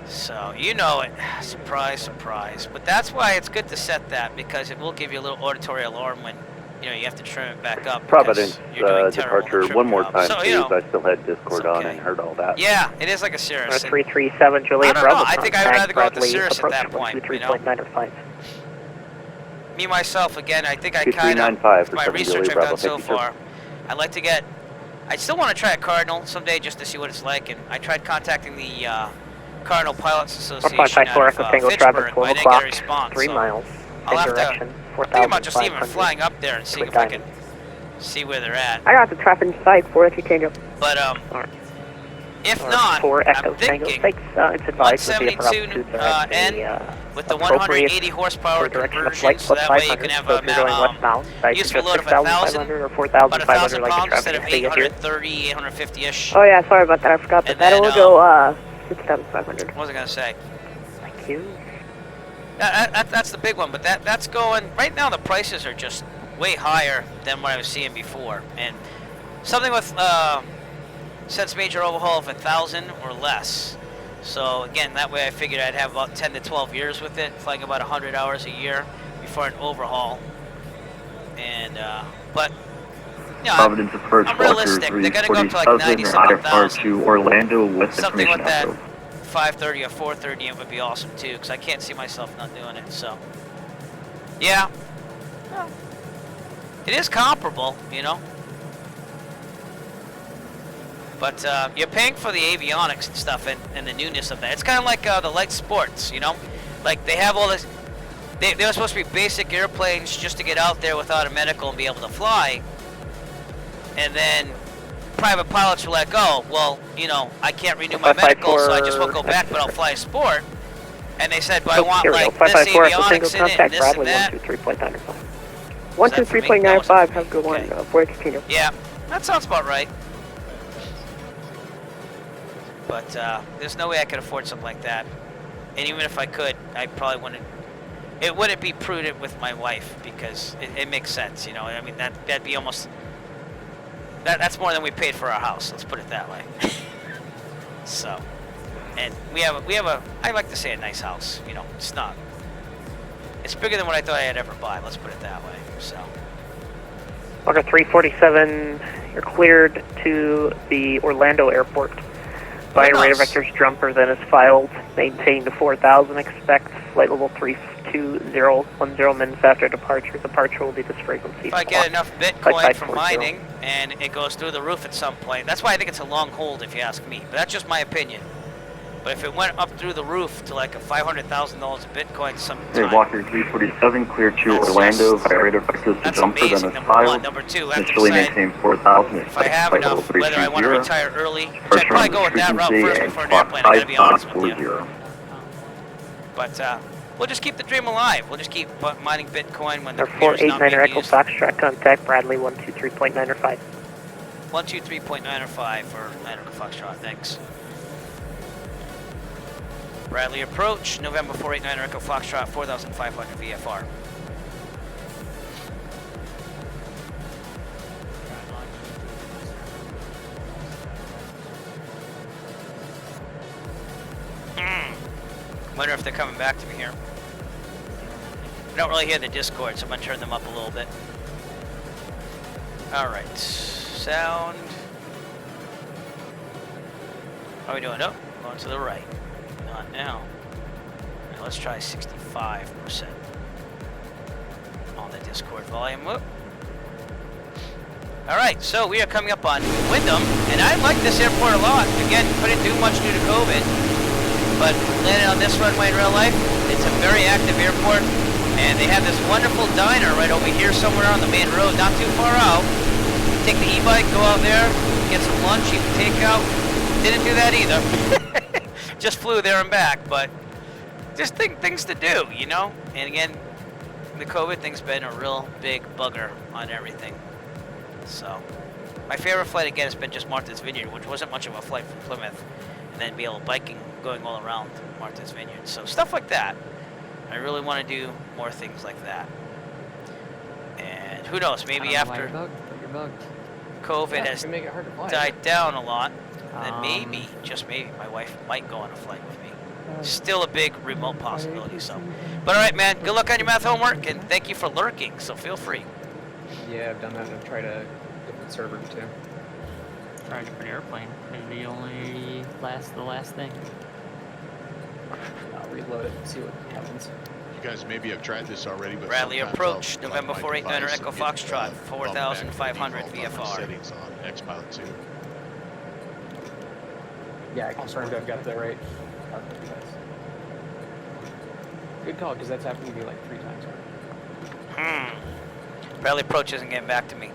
S1: So, you know it. Surprise, surprise. But that's why it's good to set that, because it will give you a little auditory alarm when, you know, you have to trim it back up.
S5: Providence departure one more time,
S1: so,
S5: please.
S1: you know,
S5: I still had Discord on and heard all that.
S1: Yeah, it is like a Cirrus.
S10: 337 Juliet Bravo,
S1: I think I'd rather go with the Cirrus at that point, you know?
S10: 123.905.
S1: Me, myself, again, I think I kind of, my research I've done so far, I'd like to get, I still want to try a Cardinal someday just to see what it's like, and I tried contacting the Cardinal Pilots Association out of Fitchburg, but I didn't get a response.
S10: 3 miles.
S1: I'll have to think about just even flying up there and seeing if I can see where they're at.
S12: I got the traffic in sight for it, you change up.
S1: But if not, I'm thinking 172N
S10: Appropriate
S1: the 180 horsepower
S10: for direction of
S1: conversion,
S10: flight
S1: so
S10: plus
S1: that way you
S10: 500.
S1: can have
S10: So if you're going westbound, I
S1: useful
S10: suggest
S1: load of 1,000,
S10: 6,500 or
S1: about
S10: 4,500 like
S1: 1,000
S10: the
S1: pounds instead
S10: traffic
S1: of
S10: is saying here.
S1: 830, 850-ish.
S12: Oh yeah, sorry about that. I forgot that.
S1: And
S12: That
S1: then,
S12: will go 6,500.
S1: What was I gonna say?
S10: Thank you.
S1: That's the big one, but that's going right now. The prices are just way higher than what I was seeing before, and something with since major overhaul of 1,000 or less. So again, that way I figured I'd have about 10 to 12 years with it, flying about 100 hours a year before an overhaul. And but you know,
S5: Providence approach
S1: I'm realistic. They're gonna go up to like 97,000.
S5: to Orlando with
S1: Something with that 530 or 430 it would be awesome too, because I can't see myself not doing it. So yeah, well, it is comparable, you know. But you're paying for the avionics and stuff and the newness of that. It's kind of like the light sports, you know? Like they have all this, they were supposed to be basic airplanes just to get out there without a medical and be able to fly. And then private pilots were like, oh, well, you know, I can't renew my medical, so I just won't go back, but I'll fly a sport. And they said, but I want like this avionics in it and this and that.
S12: 123.95, have a good one. Before I continue.
S1: Yeah, that sounds about right. But there's no way I could afford something like that. And even if I could, I probably wouldn't. It wouldn't be prudent with my wife because it makes sense, you know. I mean, that'd be almost. That's more than we paid for our house. Let's put it that way. So, and we have a. I like to say a nice house. You know, it's not. It's bigger than what I thought I'd ever buy. Let's put it that way. So.
S10: Order 347, you're cleared to the Orlando airport. By radar vectors jumper that is filed, maintain to 4,000, expect flight level 32010 minutes after departure. Departure will be this frequency.
S1: If I get enough Bitcoin from mining and it goes through the roof at some point, that's why I think it's a long hold if you ask me, but that's just my opinion. But if it went up through the roof to like a $500,000 of Bitcoin sometime.
S5: Hey, Walker 347, clear to Orlando via radar vectors to jumper, then is filed.
S1: Number two, I have to
S5: initially
S1: decide
S5: maintain 4,000.
S1: if I have enough, whether I want to retire early, which I'd probably go with that route first before an airplane, I gotta be honest with you. But we'll just keep the dream alive. We'll just keep mining Bitcoin when the computer's not being
S10: 489 Echo
S1: used.
S10: Foxtrot, contact Bradley 123.905.
S1: 123.905 for Echo Foxtrot, thanks. Bradley approach, November 489 Echo Foxtrot, 4,500 VFR. Wonder if they're coming back to me here. I don't really hear the Discord, so I'm gonna turn them up a little bit. Alright, sound. How are we doing? Oh, going to the right. Not now. Now let's try 65% on the Discord volume. Whoop. Alright, so we are coming up on Wyndham, and I like this airport a lot. Again, couldn't do much due to COVID, but landing on this runway in real life, it's a very active airport, and they have this wonderful diner right over here somewhere on the main road, not too far out. Take the e-bike, go out there, get some lunch, you can take out. Didn't do that either. Just flew there and back, but just things to do, you know? And again, the COVID thing's been a real big bugger on everything. So, my favorite flight again has been just Martha's Vineyard, which wasn't much of a flight from Plymouth, and then be able to biking, going all around Martha's Vineyard. So stuff like that. I really want to do more things like that. And who knows, maybe after COVID has died down a lot, then maybe, just maybe, my wife might go on a flight with me. Still a big remote possibility, so. But alright, man, good luck on your math homework, and thank you for lurking, so feel free.
S4: Yeah, I've done that. I've tried a different server too.
S8: Try a different airplane. Maybe only the last thing.
S4: I'll reload it and see what happens.
S13: You guys maybe have tried this already, but
S1: Bradley approach,
S13: I'll
S1: November 489 Echo Foxtrot, 4,500 VFR.
S13: Settings on Xpilot 2.
S4: Yeah, I confirmed I've got the right. Good call, because that's happened to me like 3 times.
S1: Bradley approach isn't getting back to me.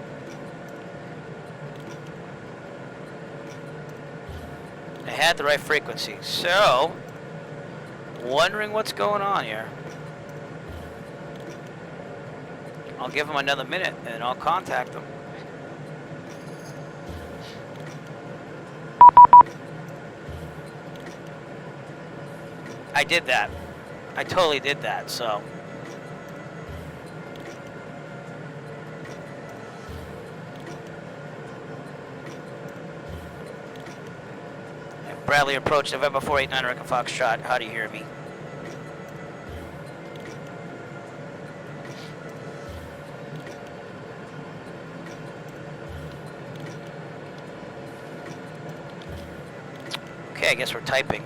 S1: I had the right frequency, so wondering what's going on here. I'll give them another minute and I'll contact them. I did that. I totally did that, so. Bradley approach, November 489 American Foxtrot. How do you hear me? Okay, I guess we're typing.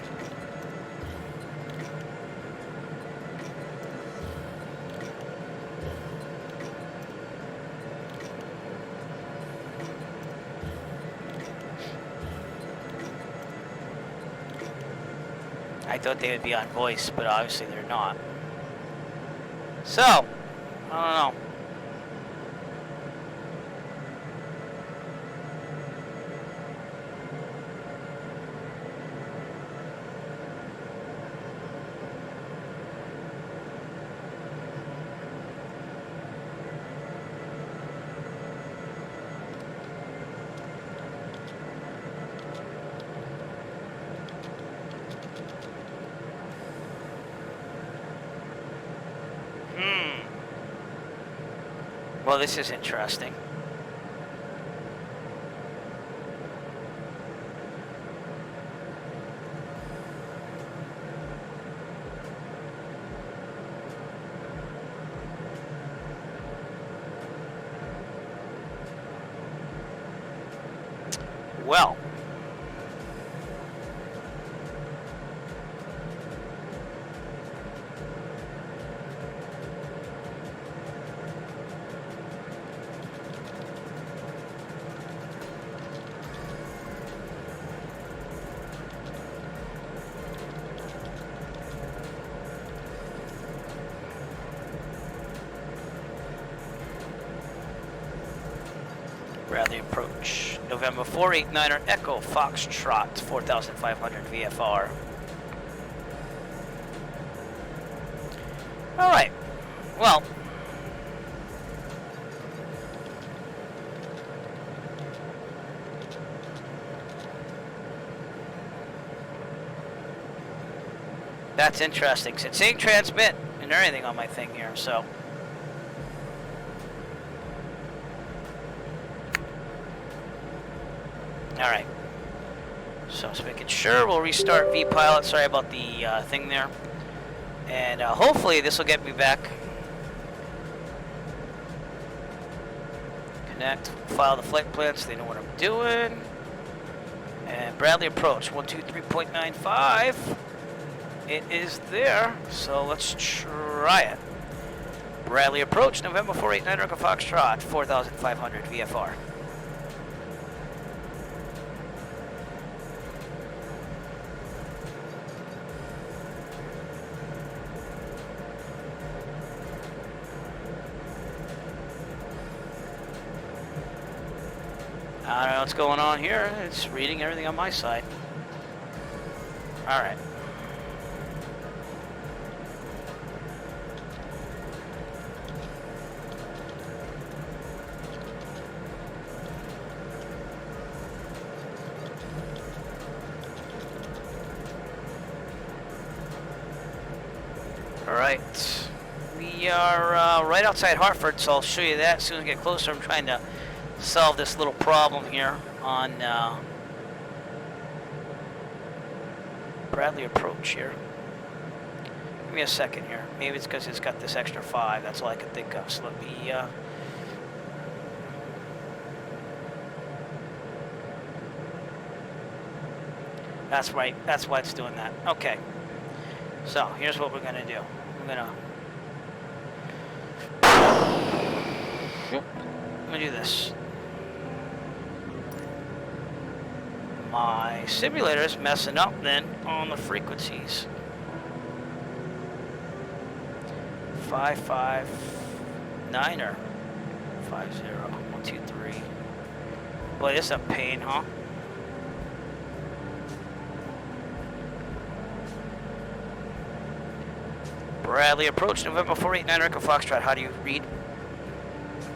S1: I thought they would be on voice, but obviously they're not. So, I don't know. Well, this is interesting. Well, Bradley approach. November 489er Echo Foxtrot 4500 VFR. Alright. Well. That's interesting. It's saying transmit and everything on my thing here, so. Alright, so just making sure we'll restart vPilot. Sorry about the thing there. And hopefully this will get me back. Connect, file the flight plan so they know what I'm doing. And Bradley approach, 123.95. It is there, so let's try it. Bradley approach, November 489 Echo Foxtrot, 4500 VFR. I don't know what's going on here. It's reading everything on my side. All right. All right. We are right outside Hartford, so I'll show you that as soon as I get closer. I'm trying to solve this little problem here on Bradley approach here. Give me a second here. Maybe it's because it's got this extra 5. That's all I can think of. So let me that's right. That's why it's doing that. Okay. So here's what we're gonna do. I'm gonna do this. My simulator is messing up then on the frequencies. 559er 50 123. Boy, this is a pain, huh? Bradley approach, November 489 Echo Foxtrot. How do you read?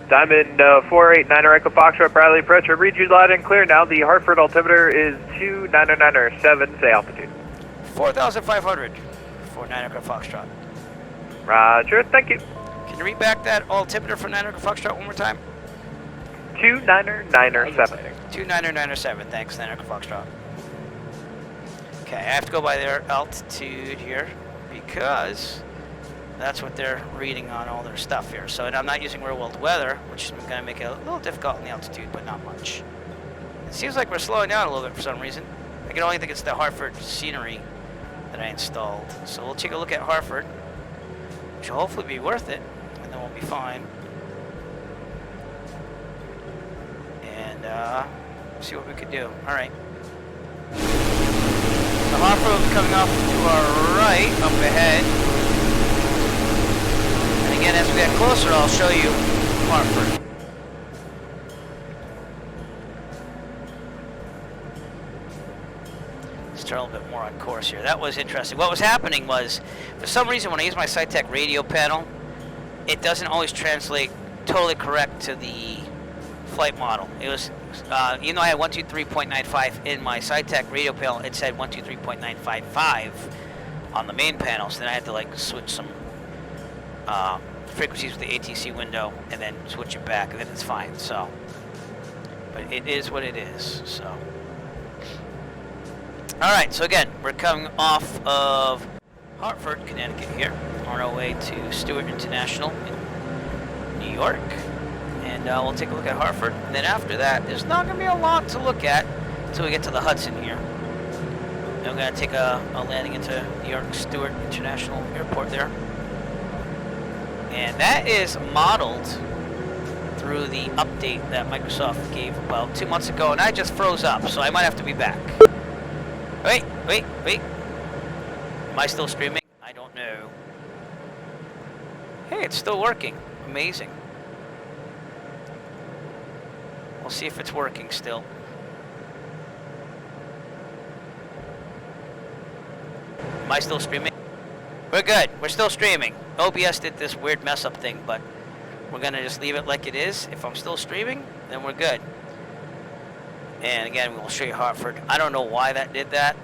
S14: Diamond 489 Echo Foxtrot, Bradley approach. I read you loud and clear now. The Hartford altimeter is 299.7, say altitude.
S1: 4,500 for 9 Echo Foxtrot.
S14: Roger, thank you.
S1: Can you read back that altimeter for 9 Echo Foxtrot one more time?
S14: 299.7.
S1: 299.7, thanks, 9 Echo Foxtrot. Okay, I have to go by their altitude here because that's what they're reading on all their stuff here. So I'm not using real world weather, which is going to make it a little difficult in the altitude, but not much. It seems like we're slowing down a little bit for some reason. I can only think it's the Hartford scenery that I installed. So we'll take a look at Hartford, which will hopefully be worth it, and then we'll be fine. And see what we could do. All right. The Hartford will be coming off to our right, up ahead. And again, as we get closer, I'll show you Hartford. Let's turn a little bit more on course here. That was interesting. What was happening was, for some reason, when I use my SciTech radio panel, it doesn't always translate totally correct to the flight model. It was, even though I had 123.95 in my SciTech radio panel, it said 123.955 on the main panel. So then I had to like switch some frequencies with the ATC window and then switch it back, and then it's fine. So, but it is what it is. So, all right. So again, we're coming off of Hartford, Connecticut here, on our way to Stewart International in New York. And we'll take a look at Hartford. And then after that, there's not going to be a lot to look at until we get to the Hudson here. And we're going to take a landing into New York Stewart International Airport there. And that is modeled through the update that Microsoft gave about 2 months ago. And I just froze up, so I might have to be back. Wait. Am I still streaming? I don't know. Hey, it's still working. Amazing. We'll see if it's working still. Am I still streaming? We're good. We're still streaming. OBS did this weird mess up thing, but we're going to just leave it like it is. If I'm still streaming, then we're good. And again, we'll show you Hartford. I don't know why that did that.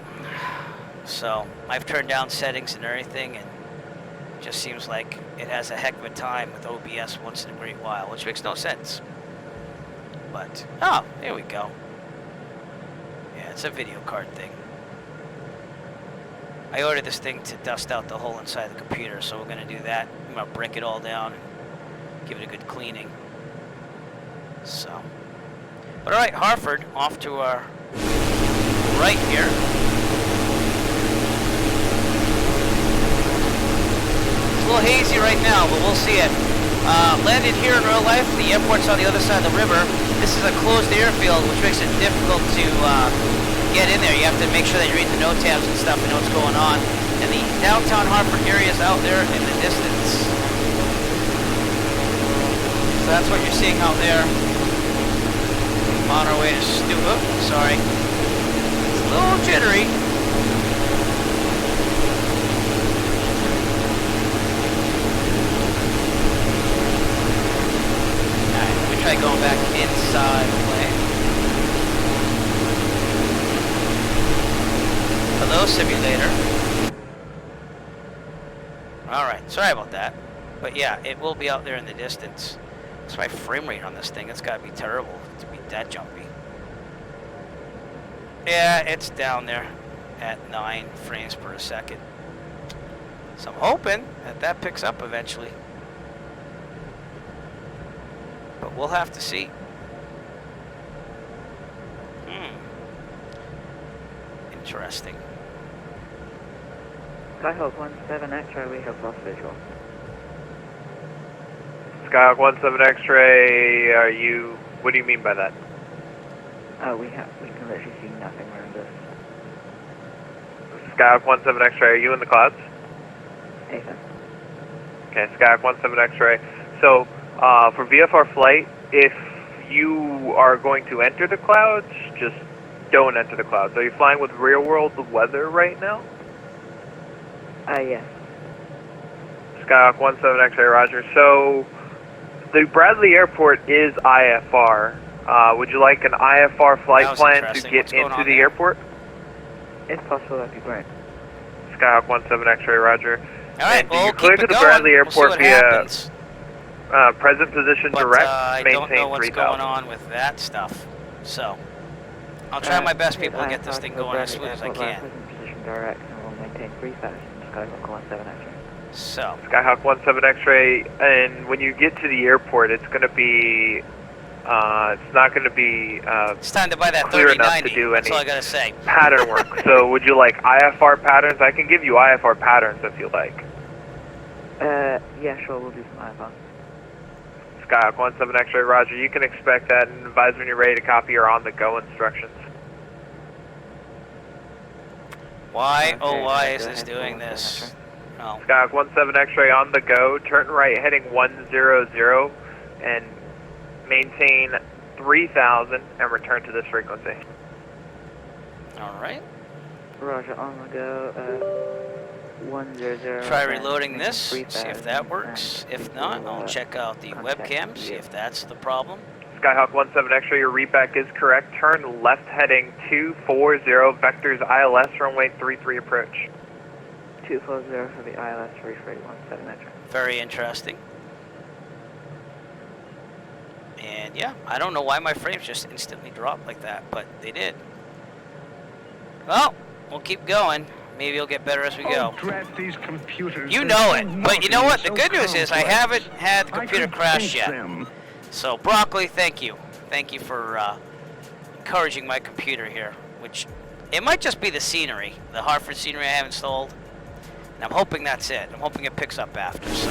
S1: So I've turned down settings and everything, and it just seems like it has a heck of a time with OBS once in a great while, which makes no sense. But, oh, there we go. Yeah, it's a video card thing. I ordered this thing to dust out the hole inside the computer, so we're going to do that. I'm going to break it all down and give it a good cleaning. So, but all right, Hartford, off to our right here. It's a little hazy right now, but we'll see it. Landed here in real life. The airport's on the other side of the river. This is a closed airfield, which makes it difficult to get in there. You have to make sure that you read the note tabs and stuff and know what's going on. And the downtown Hartford area is out there in the distance. So that's what you're seeing out there. On our way to Stewart. Sorry. It's a little jittery. Try going back inside the way. Hello, simulator. Alright, sorry about that. But yeah, it will be out there in the distance. What's my frame rate on this thing? It's gotta be terrible to be that jumpy. Yeah, it's down there at 9 frames per second. So I'm hoping that that picks up eventually. But we'll have to see. Interesting.
S11: Skyhawk 17 X-ray, we have lost visual.
S14: Skyhawk 17 X-ray, are you, what do you mean by that?
S11: We can literally see nothing around us.
S14: Skyhawk 17 X-ray, are you in the clouds?
S11: Ethan.
S14: Okay, Skyhawk 17 X-ray. So, for VFR flight, if you are going to enter the clouds, just don't enter the clouds. Are you flying with real-world weather right now?
S11: Yes.
S14: Skyhawk 17 X-ray, roger. So, the Bradley Airport is IFR. Would you like an IFR flight plan to get into the airport?
S11: If possible, that'd be great.
S14: Skyhawk 17 X-ray, roger.
S1: Alright,
S14: and you clear to the Bradley Airport via present position direct,
S1: I
S14: maintain
S1: don't know what's
S14: 3000.
S1: going on with that stuff. So, I'll try my best, people, to get this thing going as smooth as I can.
S11: Present position direct, and we'll maintain 3000. Skyhawk 17 X-ray.
S1: So,
S14: Skyhawk 17 X-ray, and when you get to the airport, it's going to be, it's not going to be
S1: it's time to buy that
S14: clear enough
S1: 3090.
S14: to do
S1: That's
S14: any
S1: all I gotta say.
S14: pattern work. So would you like IFR patterns? I can give you IFR patterns if you like.
S11: Yeah, sure, we'll do some IFR.
S14: Skyhawk 17 X-ray, roger. You can expect that and advise when you're ready to copy your on-the-go instructions.
S1: Why, oh why is this doing this? No.
S14: Skyhawk 17 X-ray on the go, turn right heading 100 and maintain 3000 and return to this frequency.
S1: Alright.
S11: Roger, on the go, 100.
S1: Try reloading this, see if that works. If not, I'll check out the webcam, see if that's the problem.
S14: Skyhawk 17 X-ray, your readback is correct. Turn left heading 240, vectors ILS, runway 33 approach.
S11: 240 for the ILS 3317 X-ray.
S1: Very interesting. And yeah, I don't know why my frames just instantly dropped like that, but they did. Well, we'll keep going. Maybe it'll get better as we go.
S15: These computers.
S1: You know it, but you know what? The good news is I haven't had the computer crash yet. So, Broccoli, thank you. Thank you for encouraging my computer here, which it might just be the scenery, the Hartford scenery I have installed. And I'm hoping that's it. I'm hoping it picks up after, so.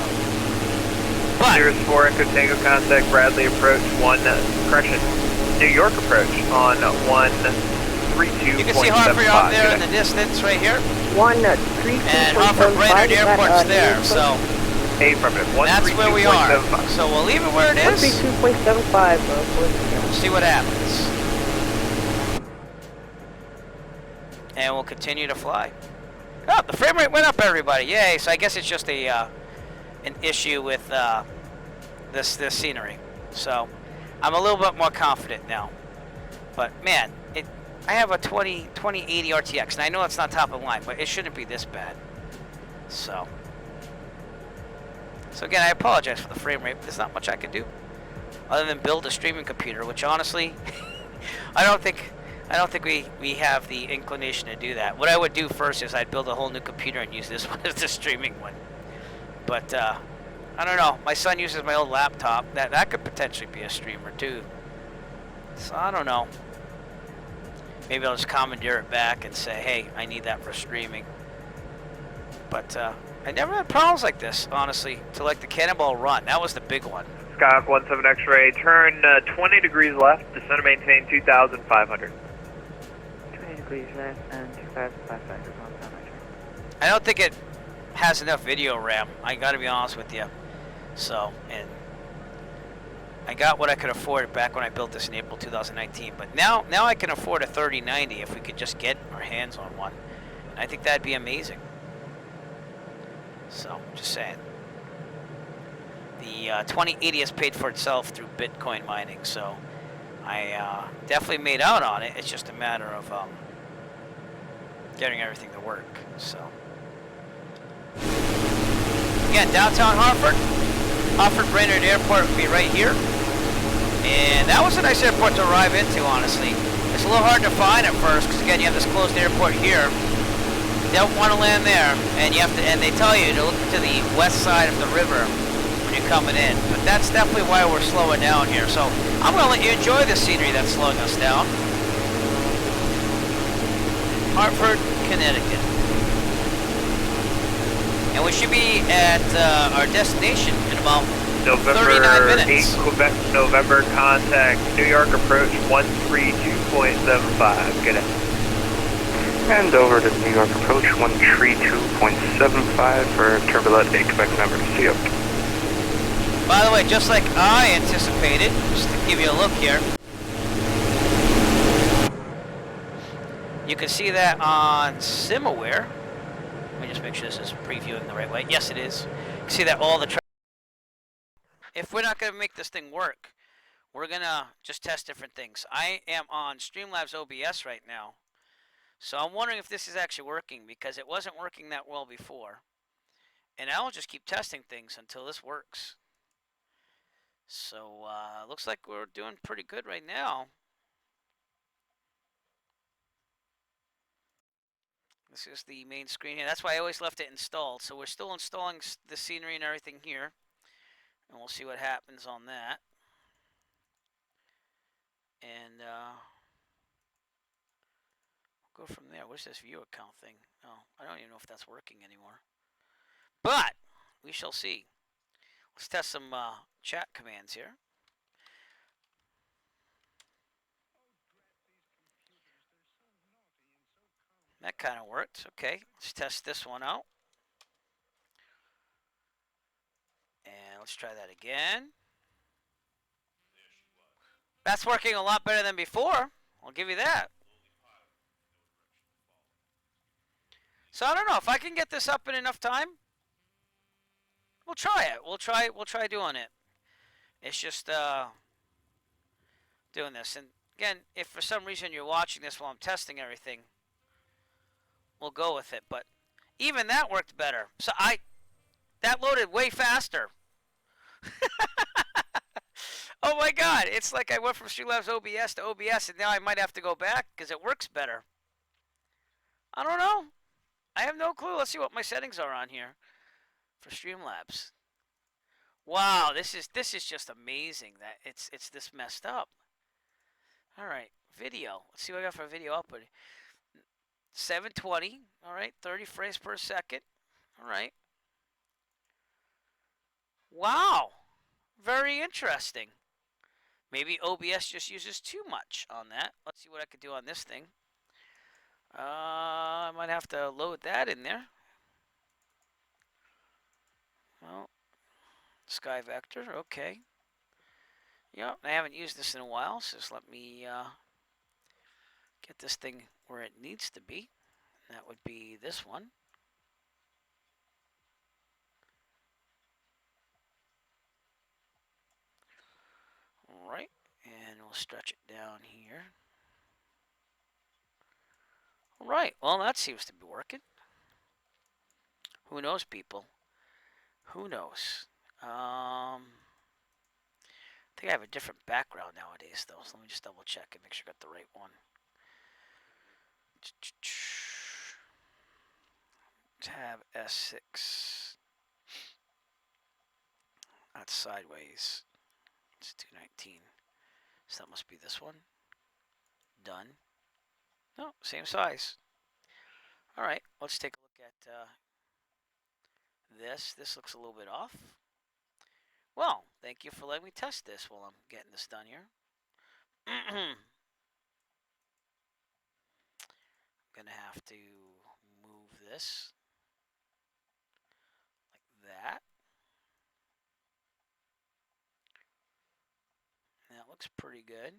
S1: But,
S14: Cirrus 4 Echo Tango contact, Bradley approach, New York approach on 132.75.
S1: you can see Hartford out there in the distance right here.
S12: 132.75.
S1: And Hartford Brainerd Airport's there, so.
S14: Affirmative.
S1: That's where we are. So we'll leave it where it is.
S12: 132.75.
S1: We'll see what happens. And we'll continue to fly. Oh, the frame rate went up, everybody. Yay. So I guess it's just a an issue with this scenery. So I'm a little bit more confident now. But man, I have a 2080 RTX, and I know it's not top of the line, but it shouldn't be this bad. So again, I apologize for the frame rate, but there's not much I can do other than build a streaming computer, which honestly, I don't think we have the inclination to do that. What I would do first is I'd build a whole new computer and use this one as the streaming one. But I don't know. My son uses my old laptop. That could potentially be a streamer too. So I don't know. Maybe I'll just commandeer it back and say, hey, I need that for streaming. But I never had problems like this, honestly, to like the Cannonball Run. That was the big one.
S14: Skyhawk 17 X-ray, turn 20 degrees left, descend and maintain 2,500.
S11: 20 degrees left and 2,500.
S1: I don't think it has enough video RAM. I gotta be honest with you. So, and I got what I could afford back when I built this in April 2019. But now I can afford a 3090 if we could just get our hands on one. And I think that'd be amazing. So, just saying. The 2080 has paid for itself through Bitcoin mining, so I definitely made out on it. It's just a matter of getting everything to work. So, again, downtown Hartford Brainerd Airport will be right here, and that was a nice airport to arrive into. Honestly, it's a little hard to find at first because again, you have this closed airport here. You don't want to land there, and you have to. And they tell you to look to the west side of the river when you're coming in. But that's definitely why we're slowing down here. So I'm gonna let you enjoy the scenery that's slowing us down. Hartford, Connecticut, and we should be at our destination in about
S14: November
S1: 39 minutes.
S14: 8 Quebec, November contact, New York approach 132.75. Get it.
S2: And over to New York approach 132.75 for turbulent 8 Quebec November. See you.
S1: By the way, just like I anticipated, just to give you a look here, you can see that on SimAware. Let me just make sure this is previewing the right way. Yes, it is. See that all the if we're not going to make this thing work, we're going to just test different things. I am on Streamlabs OBS right now. So I'm wondering if this is actually working, because it wasn't working that well before. And I'll just keep testing things until this works. So looks like we're doing pretty good right now. This is the main screen here. That's why I always left it installed. So we're still installing the scenery and everything here. And we'll see what happens on that. And go from there. What's this view account thing? Oh, I don't even know if that's working anymore. But we shall see. Let's test some chat commands here. That kind of worked. Okay, let's test this one out. And let's try that again. That's working a lot better than before. I'll give you that. So I don't know if I can get this up in enough time. We'll try it. We'll try doing it. It's just doing this. And again, if for some reason you're watching this while I'm testing everything, we'll go with it. But even that worked better. So that loaded way faster. Oh my God! It's like I went from Streamlabs OBS to OBS, and now I might have to go back because it works better. I don't know. I have no clue. Let's see what my settings are on here for Streamlabs. Wow, this is just amazing that it's this messed up. All right, video. Let's see what I got for video output. 720. All right, 30 frames per second. All right. Wow, very interesting. Maybe OBS just uses too much on that. Let's see what I could do on this thing. I might have to load that in there. Well, Sky Vector, okay. Yep, I haven't used this in a while, so just let me get this thing where it needs to be. That would be this one. All right, and we'll stretch it down here. All right, well, that seems to be working. Who knows, people? Who knows? I think I have a different background nowadays, though, so let me just double check and make sure I got the right one. Tab S6. That's sideways. It's 219. So that must be this one. Done. No, same size. All right, let's take a look at this. This looks a little bit off. Well, thank you for letting me test this while I'm getting this done here. I'm going to have to move this like that. That looks pretty good.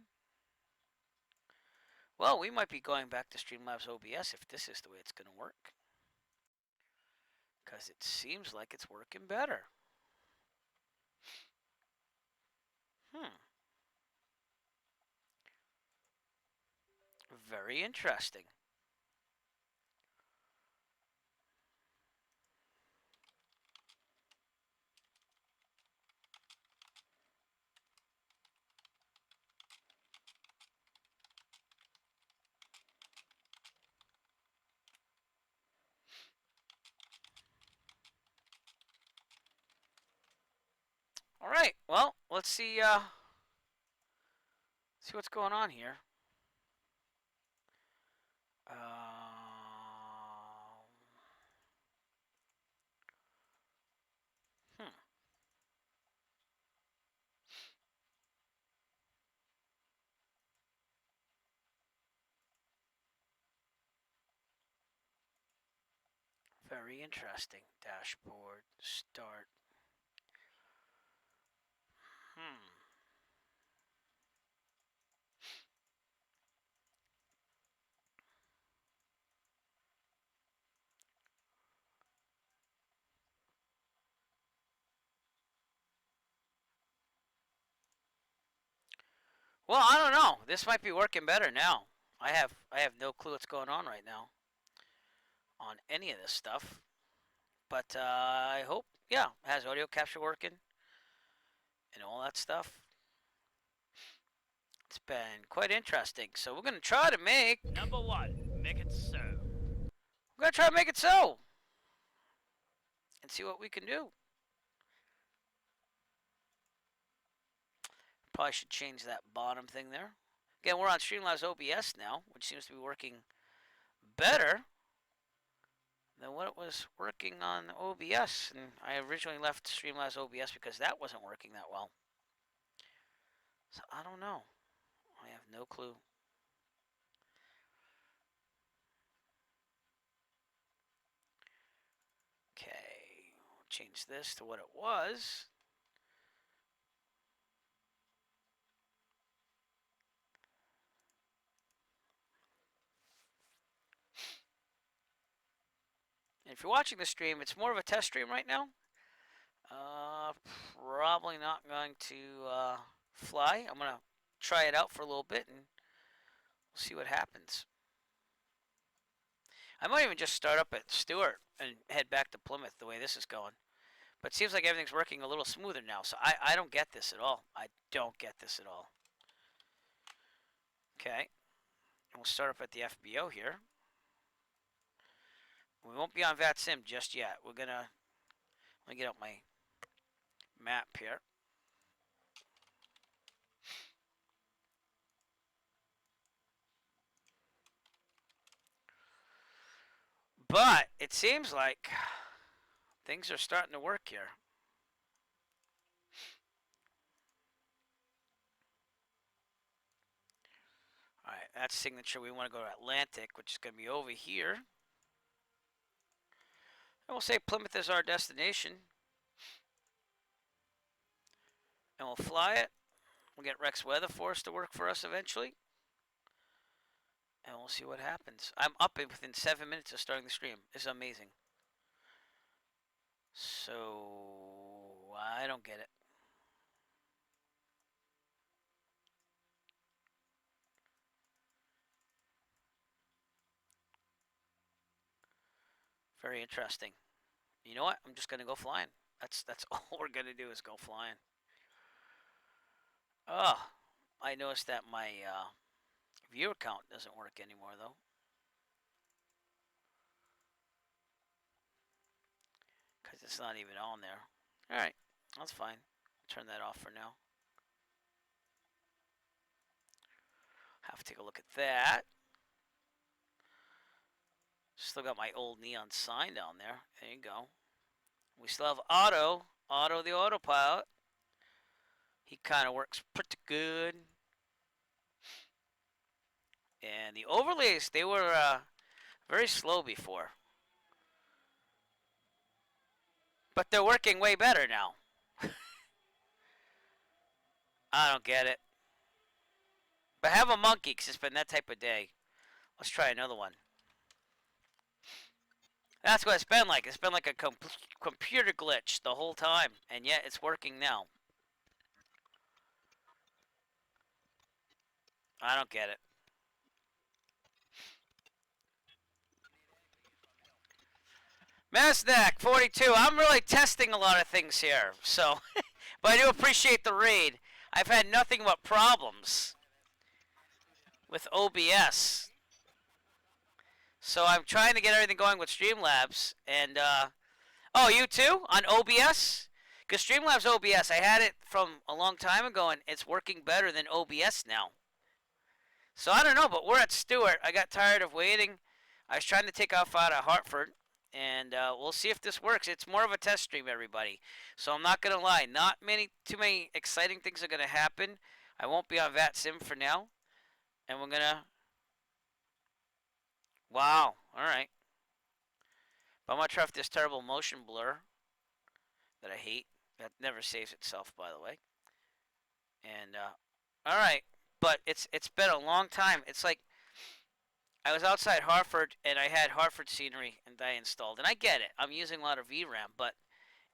S1: Well, we might be going back to Streamlabs OBS if this is the way it's going to work. Because it seems like it's working better. Very interesting. All right, well, let's see what's going on here. Very interesting. Dashboard, start. Well, I don't know. This might be working better now. I have no clue what's going on right now on any of this stuff. But I hope, yeah, it has audio capture working and all that stuff. It's been quite interesting. So we're going to try to make...
S8: Number 1, make it so.
S1: We're going to try to make it so. And see what we can do. Probably should change that bottom thing there. Again, we're on Streamlabs OBS now, which seems to be working better than what it was working on OBS. And I originally left Streamlabs OBS because that wasn't working that well. So I don't know. I have no clue. Okay, we'll change this to what it was. And if you're watching the stream, it's more of a test stream right now. Probably not going to fly. I'm going to try it out for a little bit and we'll see what happens. I might even just start up at Stewart and head back to Plymouth the way this is going. But it seems like everything's working a little smoother now, so I don't get this at all. I don't get this at all. Okay. And we'll start up at the FBO here. We won't be on VATSIM just yet. We're going to... Let me get out my map here. But it seems like things are starting to work here. Alright, that's signature. We want to go to Atlantic, which is going to be over here. And we'll say Plymouth is our destination. And we'll fly it. We'll get Rex Weather Force to work for us eventually. And we'll see what happens. I'm up within 7 minutes of starting the stream. This is amazing. So, I don't get it. Very interesting. You know what? I'm just going to go flying. That's all we're going to do is go flying. Oh, I noticed that my viewer count doesn't work anymore, though. Because it's not even on there. Alright, that's fine. Turn that off for now. Have to take a look at that. Still got my old neon sign down there. There you go. We still have Otto the autopilot. He kind of works pretty good. And the overlays, they were very slow before. But they're working way better now. I don't get it. But have a monkey, because it's been that type of day. Let's try another one. That's what it's been like. It's been like a computer glitch the whole time. And yet it's working now. I don't get it. Masnack 42. I'm really testing a lot of things here. So, but I do appreciate the raid. I've had nothing but problems with OBS. So I'm trying to get everything going with Streamlabs. And, oh, you too? On OBS? Because Streamlabs OBS, I had it from a long time ago, and it's working better than OBS now. So I don't know, but we're at Stewart. I got tired of waiting. I was trying to take off out of Hartford. And we'll see if this works. It's more of a test stream, everybody. So I'm not going to lie. Not too many exciting things are going to happen. I won't be on VATSIM for now. And we're going to... Wow. All right. But I'm going to try this terrible motion blur that I hate. That never saves itself, by the way. And, all right. But it's been a long time. It's like... I was outside Hartford, and I had Hartford scenery and I installed. And I get it. I'm using a lot of VRAM, but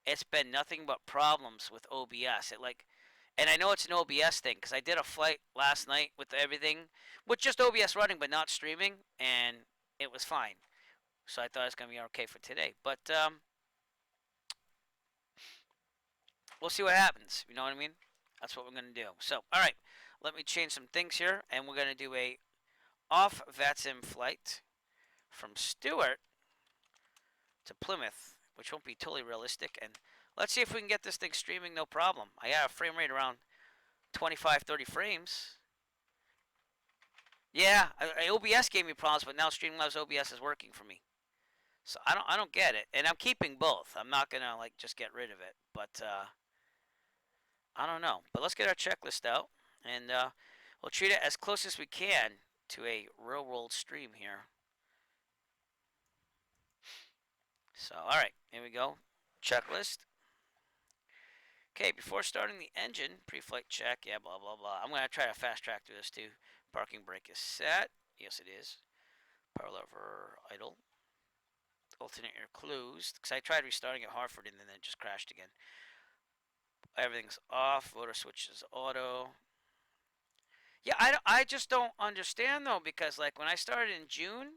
S1: it's been nothing but problems with OBS. And I know it's an OBS thing because I did a flight last night with everything, with just OBS running but not streaming, and it was fine. So I thought it was going to be okay for today. But we'll see what happens. You know what I mean? That's what we're going to do. So, all right. Let me change some things here, and we're going to do a off VATSIM flight from Stewart to Plymouth, which won't be totally realistic. And let's see if we can get this thing streaming, no problem. I got a frame rate around 25, 30 frames. Yeah, OBS gave me problems, but now Streamlabs OBS is working for me. So I don't get it, and I'm keeping both. I'm not gonna like just get rid of it, but I don't know. But let's get our checklist out, and we'll treat it as close as we can to a real world stream here. So all right, here we go. Checklist. Okay, before starting the engine, pre-flight check, yeah, blah, blah, blah. I'm going to try to fast track through this too. Parking brake is set. Yes, it is. Power lever idle. Alternator closed. Because I tried restarting at Hartford and then it just crashed again. Everything's off. Motor switch is auto. Yeah, I just don't understand though, because like when I started in June,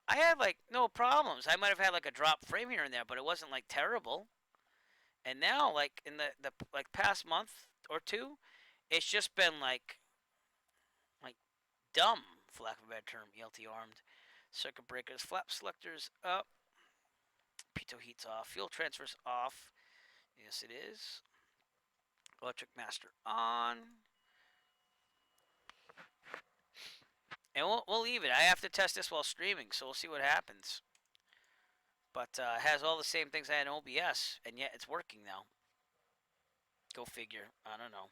S1: I had like no problems. I might have had like a drop frame here and there, but it wasn't like terrible. And now, like in the like past month or two, it's just been like dumb, for lack of a better term. ELT armed, circuit breakers, flap selectors up, pitot heat's off, fuel transfers off. Yes, it is. Electric master on, and we'll leave it. I have to test this while streaming, so we'll see what happens. But it has all the same things I had in OBS, and yet it's working now. Go figure. I don't know.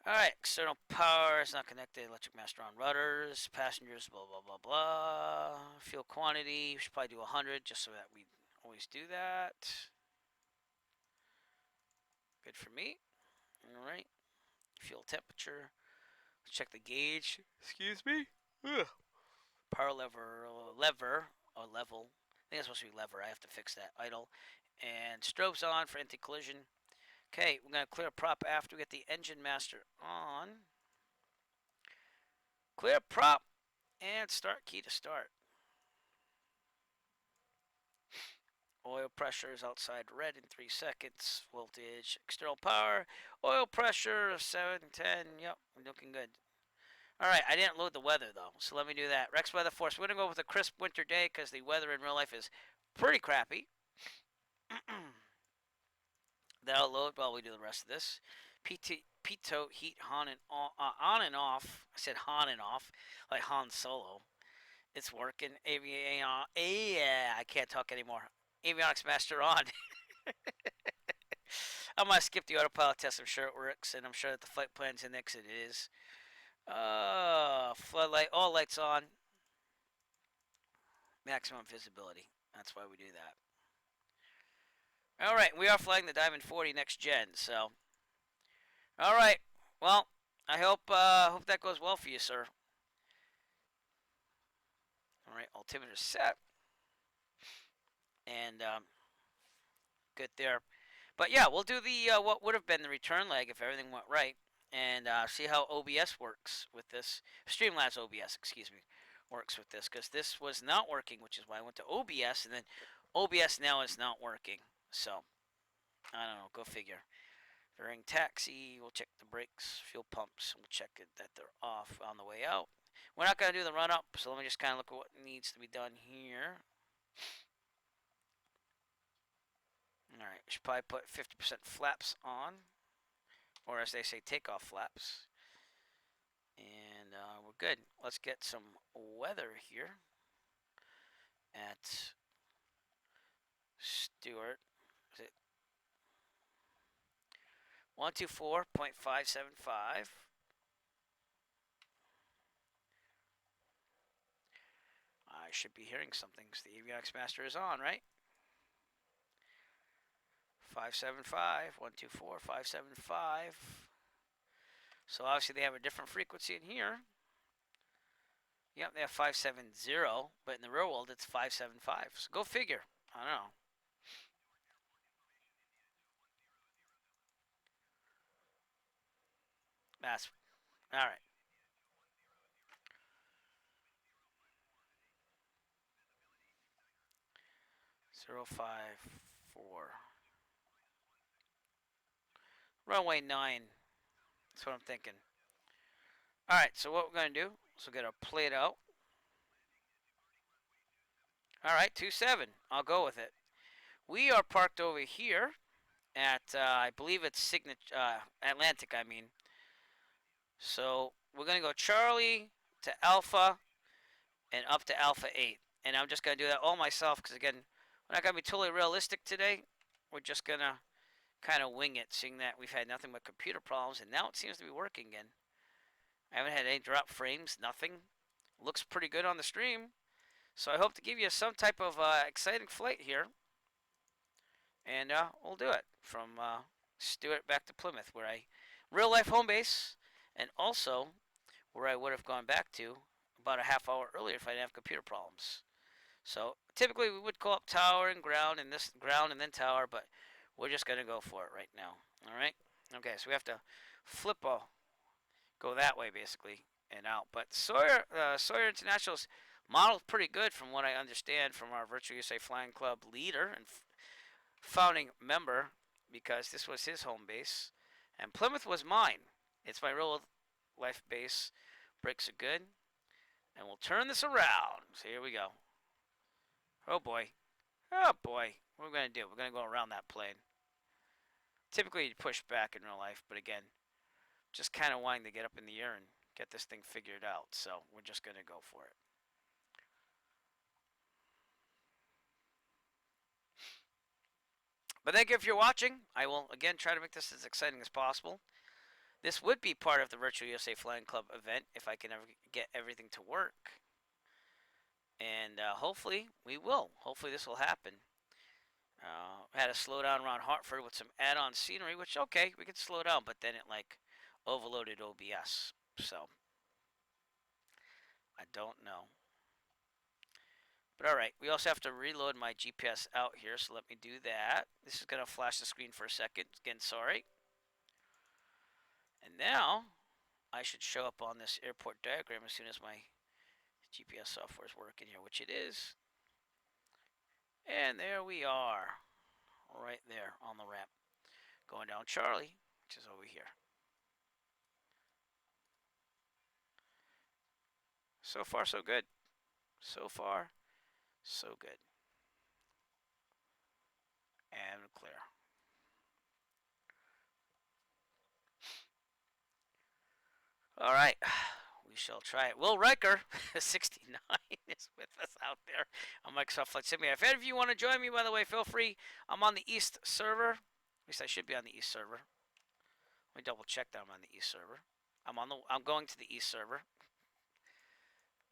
S1: Alright, external power is not connected. Electric master on rudders. Passengers, blah, blah, blah, blah. Fuel quantity, we should probably do 100 just so that we always do that. Good for me. Alright. Fuel temperature. Let's check the gauge. Excuse me. Ugh. Power level. I think it's supposed to be lever. I have to fix that. Idle. And strobes on for anti-collision. Okay, we're going to clear prop after we get the engine master on. Clear prop and start key to start. Oil pressure is outside red in 3 seconds. Voltage, external power, oil pressure 710. Yep, we're looking good. Alright, I didn't load the weather though, so let me do that. Rex Weather Force, we're going to go with a crisp winter day because the weather in real life is pretty crappy. That'll load while we do the rest of this. Pitot heat on and off. I said on and off, like Han Solo. It's working. I can't talk anymore. Avionics master on. I'm gonna skip the autopilot test. I'm sure it works, and I'm sure that the flight plan's in next. It is. Floodlight, all lights on. Maximum visibility. That's why we do that. Alright, we are flying the Diamond 40 next gen, so. Alright, well, I hope that goes well for you, sir. Alright, altimeter set. And, good there. But yeah, we'll do the, what would have been the return leg if everything went right. And see how OBS works with this. Streamlabs OBS, excuse me, works with this. Because this was not working, which is why I went to OBS. And then OBS now is not working. So, I don't know. Go figure. During taxi, we'll check the brakes, fuel pumps. We'll check it that they're off on the way out. We're not going to do the run-up, so let me just kind of look at what needs to be done here. Alright, we should probably put 50% flaps on. Or as they say, takeoff flaps. And we're good. Let's get some weather here at Stewart. Is it 124.575? I should be hearing something because the avionics master is on, right? 575, 124, 575. So obviously they have a different frequency in here. Yep, they have 570, but in the real world it's 575. So go figure. I don't know. That's all right. Zero 054. Runway 9. That's what I'm thinking. All right. So what we're gonna do? So get our plate out. All right. 27. I'll go with it. We are parked over here at I believe it's Atlantic. I mean. So we're gonna go Charlie to Alpha and up to Alpha 8. And I'm just going to do that all myself because, again, we're not going to be totally realistic today. We're just going to kind of wing it, seeing that we've had nothing but computer problems, and now it seems to be working again. I haven't had any drop frames, nothing. Looks pretty good on the stream. So I hope to give you some type of exciting flight here. And we'll do it from Stewart back to Plymouth, where real-life home base, and also where I would have gone back to about a half hour earlier if I didn't have computer problems. So typically we would call up tower and ground and this ground and then tower, but we're just going to go for it right now. All right? Okay, so we have to go that way basically and out. But Sawyer International's model's pretty good from what I understand from our Virtual USA Flying Club leader and founding member, because this was his home base. And Plymouth was mine. It's my real life base. Brakes are good. And we'll turn this around. So here we go. Oh boy. Oh boy. What are we going to do? We're going to go around that plane. Typically you'd push back in real life, but again, just kind of wanting to get up in the air and get this thing figured out. So we're just going to go for it. But thank you if you're watching. I will again try to make this as exciting as possible. This would be part of the Virtual USA Flying Club event if I can ever get everything to work. And hopefully we will. Hopefully this will happen. Had to slow down around Hartford with some add-on scenery, which, okay, we could slow down, but then it, like, overloaded OBS. So, I don't know. But alright, we also have to reload my GPS out here, so let me do that. This is going to flash the screen for a second. Again, sorry. And now, I should show up on this airport diagram as soon as my GPS software is working here, which it is. And there we are. Right there on the ramp. Going down Charlie, which is over here. So far, so good. So far, so good. And clear. All right, we shall try it. Will Riker, 69, is with us out there on Microsoft Flight Simulator. If any of you want to join me, by the way, feel free. I'm on the East server. At least I should be on the East server. Let me double check that I'm on the East server. I'm going to the East server.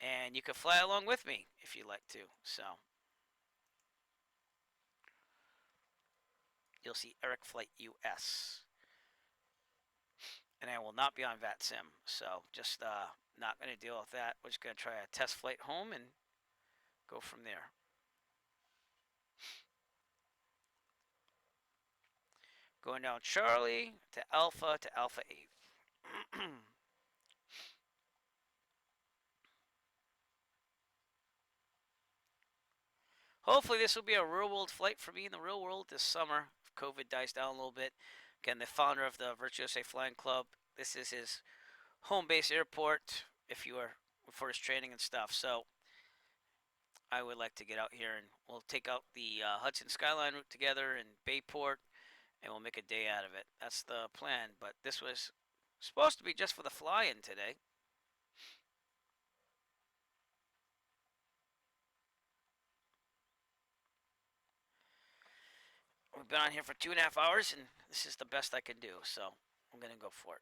S1: And you can fly along with me if you like to. So you'll see Eric Flight US. And I will not be on VATSIM, so just not going to deal with that. We're just going to try a test flight home and go from there. Going down Charlie to Alpha 8. Hopefully this will be a real-world flight for me in the real world this summer, if COVID dies down a little bit. Again, the founder of the Virtual USA Flying Club, this is his home base airport if you are for his training and stuff. So I would like to get out here and we'll take out the Hudson Skyline route together in Bayport and we'll make a day out of it. That's the plan, but this was supposed to be just for the fly-in today. We've been on here for 2.5 hours, and this is the best I can do, so I'm going to go for it.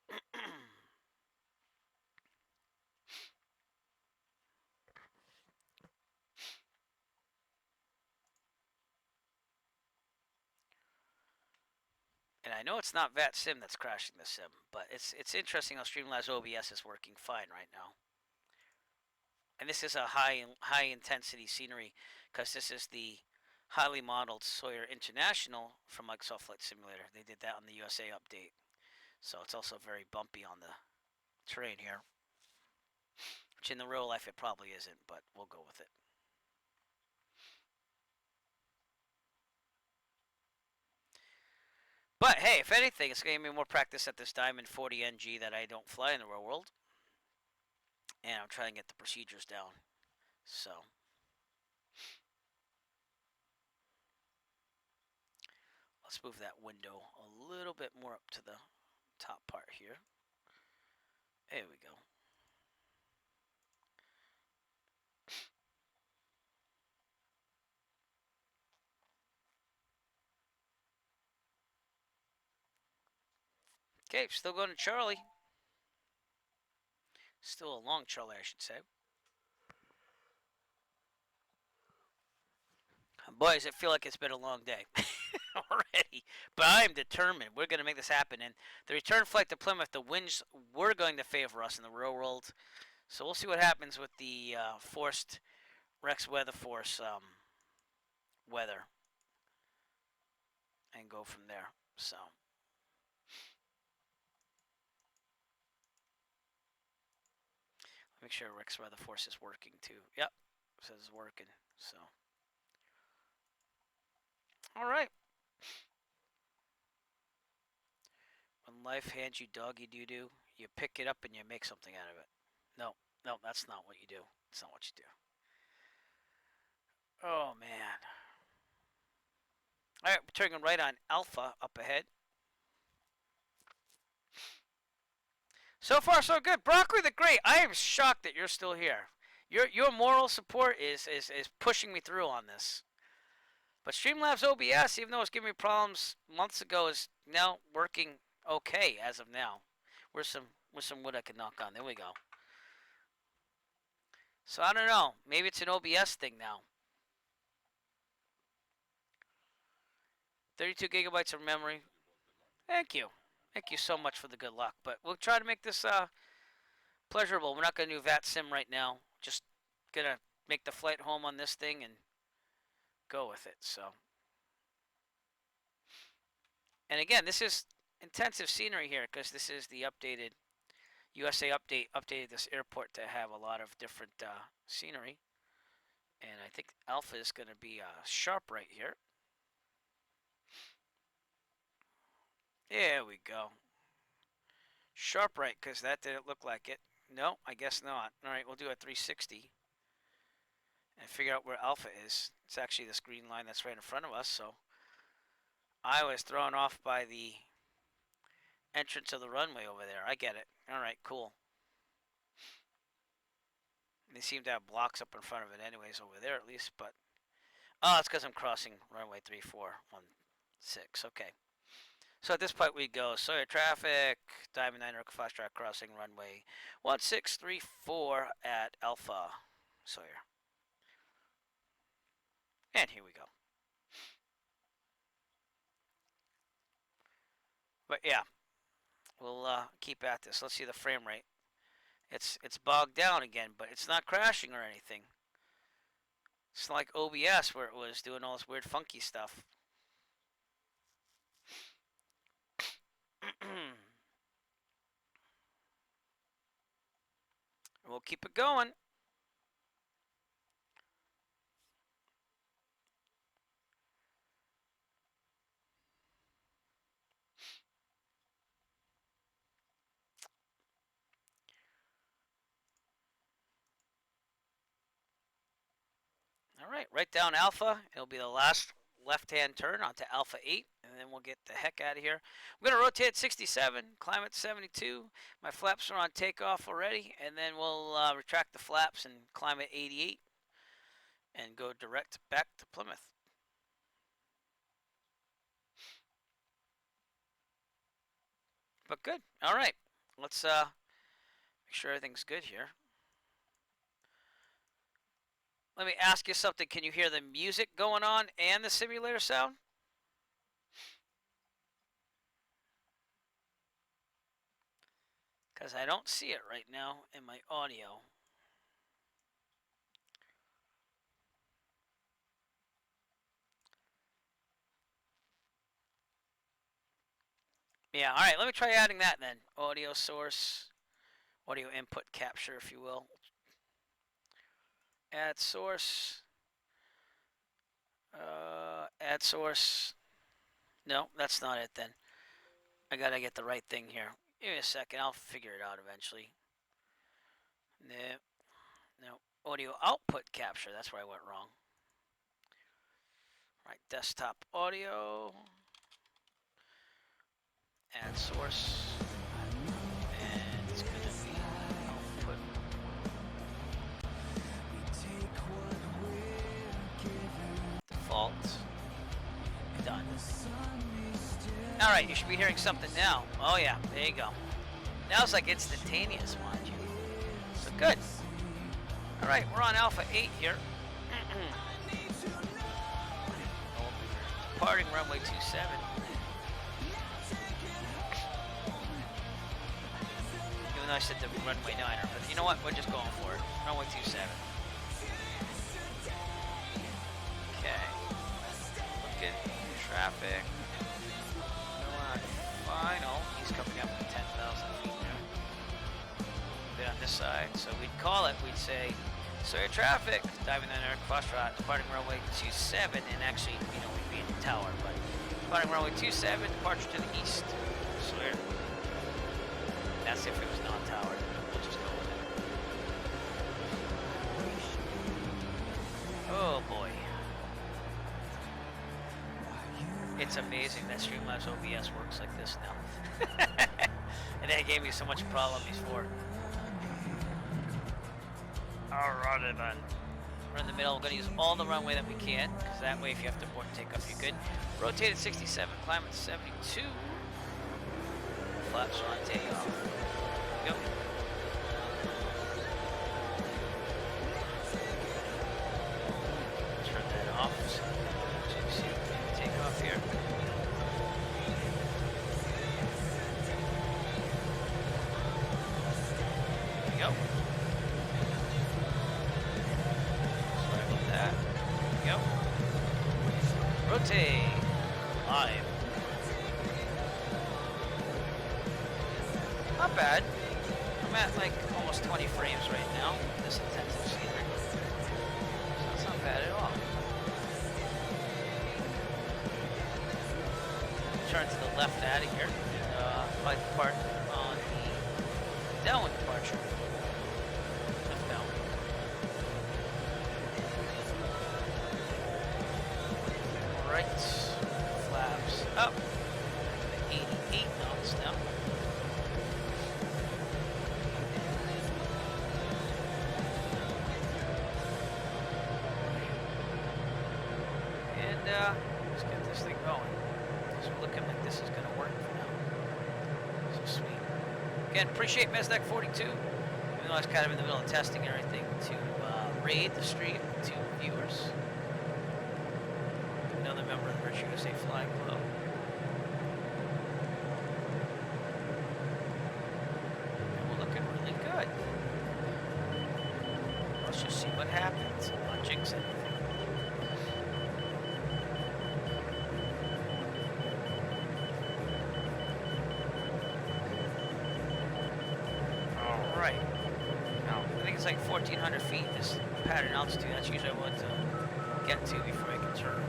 S1: And I know it's not VATSIM that's crashing the sim, but it's interesting how Streamlabs OBS is working fine right now. And this is a high intensity scenery, because this is the highly modeled Sawyer International from Microsoft Flight Simulator. They did that on the USA update. So it's also very bumpy on the terrain here. Which in the real life it probably isn't, but we'll go with it. But hey, if anything, it's going to give me more practice at this Diamond 40 NG that I don't fly in the real world. And I'm trying to get the procedures down. So let's move that window a little bit more up to the top part here. There we go. Okay, still going to Charlie. Still a long Charlie, I should say. Boys, I feel like it's been a long day already. But I am determined. We're going to make this happen. And the return flight to Plymouth, the winds were going to favor us in the real world. So we'll see what happens with the forced Rex Weather Force weather. And go from there. So make sure Rex Weather Force is working too. Yep, it says it's working. So all right. When life hands you doggy doo-doo, you pick it up and you make something out of it. No, that's not what you do. It's not what you do. Oh, man. All right, we're turning right on Alpha up ahead. So far, so good. Broccoli the Great, I am shocked that you're still here. Your moral support is pushing me through on this. But Streamlabs OBS, even though it's giving me problems months ago, is now working okay as of now. Where's some wood I can knock on? There we go. So I don't know. Maybe it's an OBS thing now. 32 gigabytes of memory. Thank you. Thank you so much for the good luck. But we'll try to make this pleasurable. We're not going to do VAT sim right now. Just going to make the flight home on this thing and go with it. So, and again, this is intensive scenery here because this is the updated USA updated this airport to have a lot of different scenery. And I think Alpha is going to be sharp right here. There we go. Sharp right, because that didn't look like it. No, I guess not. All right, we'll do a 360 and figure out where Alpha is. It's actually this green line that's right in front of us, so I was thrown off by the entrance of the runway over there. I get it. All right, cool. They seem to have blocks up in front of it anyways over there at least, but oh, it's because I'm crossing runway 3416. Okay. So at this point we go Sawyer traffic, Diamond 9 fast track crossing runway 1634 at Alpha Sawyer. And here we go. But yeah, we'll keep at this. Let's see the frame rate. It's bogged down again, but it's not crashing or anything. It's not like OBS where it was doing all this weird funky stuff. We'll keep it going. All right down Alpha. It'll be the last left-hand turn onto Alpha 8, and then we'll get the heck out of here. I'm going to rotate at 67, climb at 72. My flaps are on takeoff already, and then we'll retract the flaps and climb at 88 and go direct back to Plymouth. But good. All right. Let's make sure everything's good here. Let me ask you something. Can you hear the music going on and the simulator sound? Because I don't see it right now in my audio. Yeah, all right. Let me try adding that then. Audio source. audio input capture, if you will. Add source. Add source. No, that's not it then. I gotta get the right thing here. Give me a second, I'll figure it out eventually. No, no. Audio output capture, that's where I went wrong. Right, desktop audio. Add source. And it's gonna be output. Default. Done. Alright, you should be hearing something now. Oh yeah, there you go. Now it's like instantaneous, mind you. So good. Alright, we're on Alpha 8 here. Departing runway 27. Even though I said the runway 9er, but you know what? We're just going for it. Runway 27. Okay. Looking. Traffic. Final. He's coming up to 10,000 feet now. Then on this side, so we'd call it, we'd say, Sawyer traffic, diving in our crossfire, departing runway 27, and actually, you know, we'd be in the tower, but departing runway 27, departure to the east. Sawyer. That's if it was non-tower, we'll just go with it. Oh boy. It's amazing that Streamlabs OBS works like this now. And they gave me so much problem before. Alright then. We're in the middle. We're going to use all the runway that we can, because that way if you have to abort and take off, you're good. Rotated 67, climb at 72. Flaps are on takeoff. Yep. Turn that off. So you see, take off here. There we go. Sorry about that. There we go. Rotate. Live. Not bad. I'm at like almost 20 frames right now. This intensive scenery. So that's not bad at all. Turn to the left out of here. Flight depart on the downwind departure. Left downwind. Alright. Flaps up. 88 knots now. And let's get this thing going. It's looking like this is going to work for now. So sweet. Again, appreciate Mesdac42, even though I was kind of in the middle of testing everything, to raid the stream to viewers. Another member of the Virtue USA Flying Club. And we're looking really good. Let's just see what happens. I'm not jinxing anything. Alright. Now, I think it's like 1,400 feet, this pattern altitude. That's usually what I want to get to before I can turn.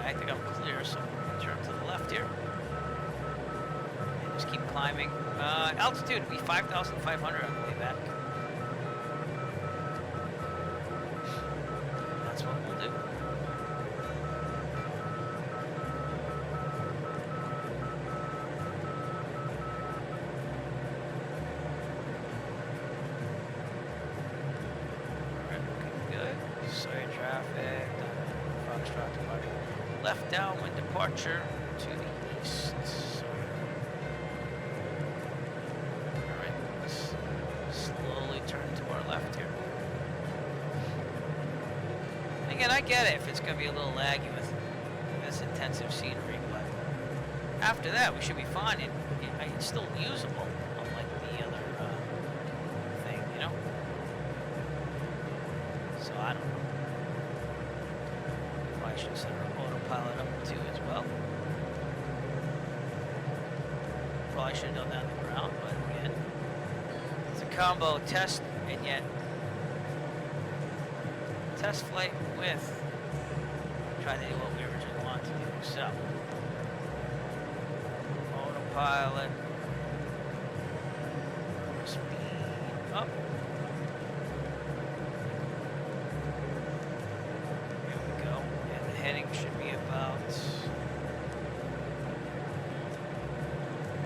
S1: I think I'm clear, so I'm going to turn to the left here. And just keep climbing. Altitude would be 5,500 on the way back. That's what we'll do. Traffic, Foxtrot departing left downwind departure to the east. Alright, let's slowly turn to our left here. And again, I get it if it's going to be a little laggy with this intensive scenery, but after that we should be fine. It's still usable, unlike the other thing, you know? So I don't know. I should set our autopilot up too as well. Probably should have done that on the ground, but again, combo test and yet test flight with trying to do what we originally wanted to do. So autopilot, speed up. Here we go, and the heading should be about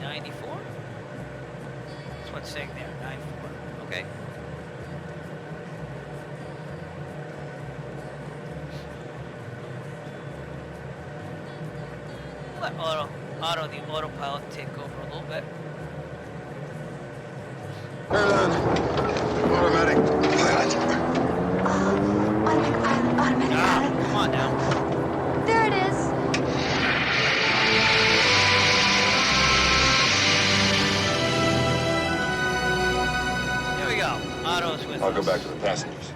S1: 94. That's what's saying there, 94. Okay. Let the autopilot take over a little bit.
S15: Automatic pilot.
S16: Automatic pilot.
S1: Come on now.
S16: There it is.
S1: Here we go. Auto's with
S15: I'll
S1: us.
S15: go back to the passengers.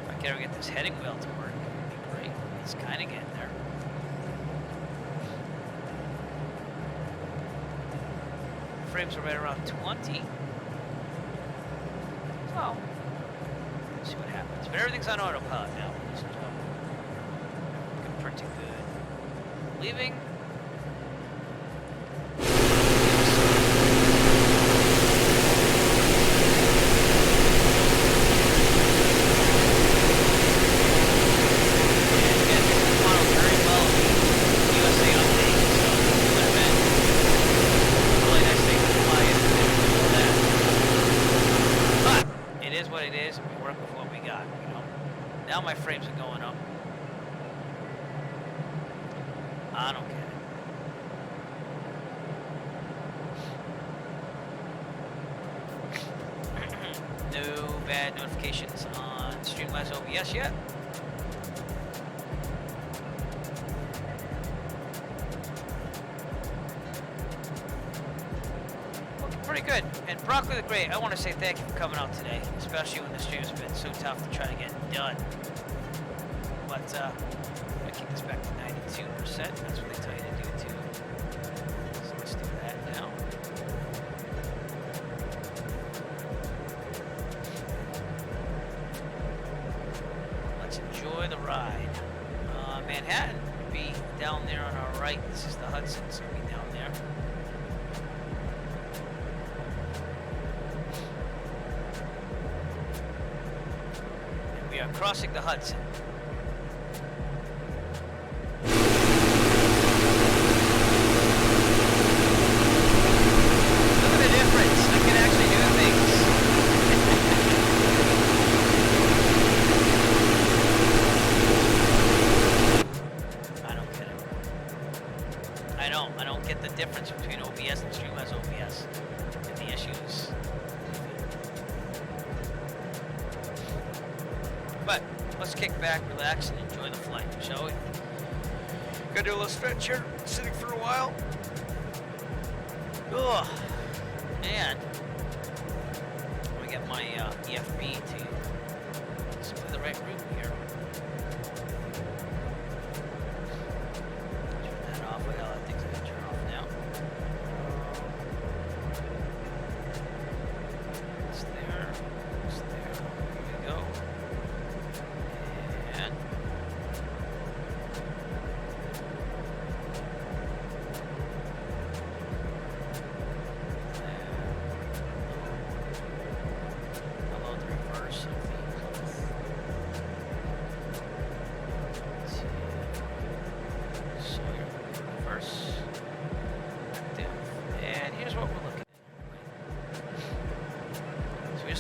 S1: If I can ever get this heading wheel to work, it'd be great. It's kind of getting there. Frames are right around 20. So, let's see what happens. But everything's on autopilot now, ladies and gentlemen. Looking pretty good. Leaving. It is, and we work with what we got, you know. Now my frames are going up. I don't get it. No bad notifications on Streamlabs OBS yet. Pretty good. And Broccoli the Great, I want to say thank you for coming out today, especially when the stream's been so tough to try to get it done. But I'm going to keep this back to 92%. That's what they tell you to do too. So let's do that now. Let's enjoy the ride. Manhattan would be down there on our right. This is the Hudson, so it'll be down there. We are crossing the Hudson. Look at the difference. I can actually do things. I don't get it. I don't get the difference between OBS and Streamlabs OBS and the issues. But let's kick back, relax, and enjoy the flight, shall we? Gonna do a little stretch here, sitting for a while. Ugh. And let me get my EFB to split the right route here. Turn that off. I got a lot of things I gotta turn off now. It's there. It's there. Here we go.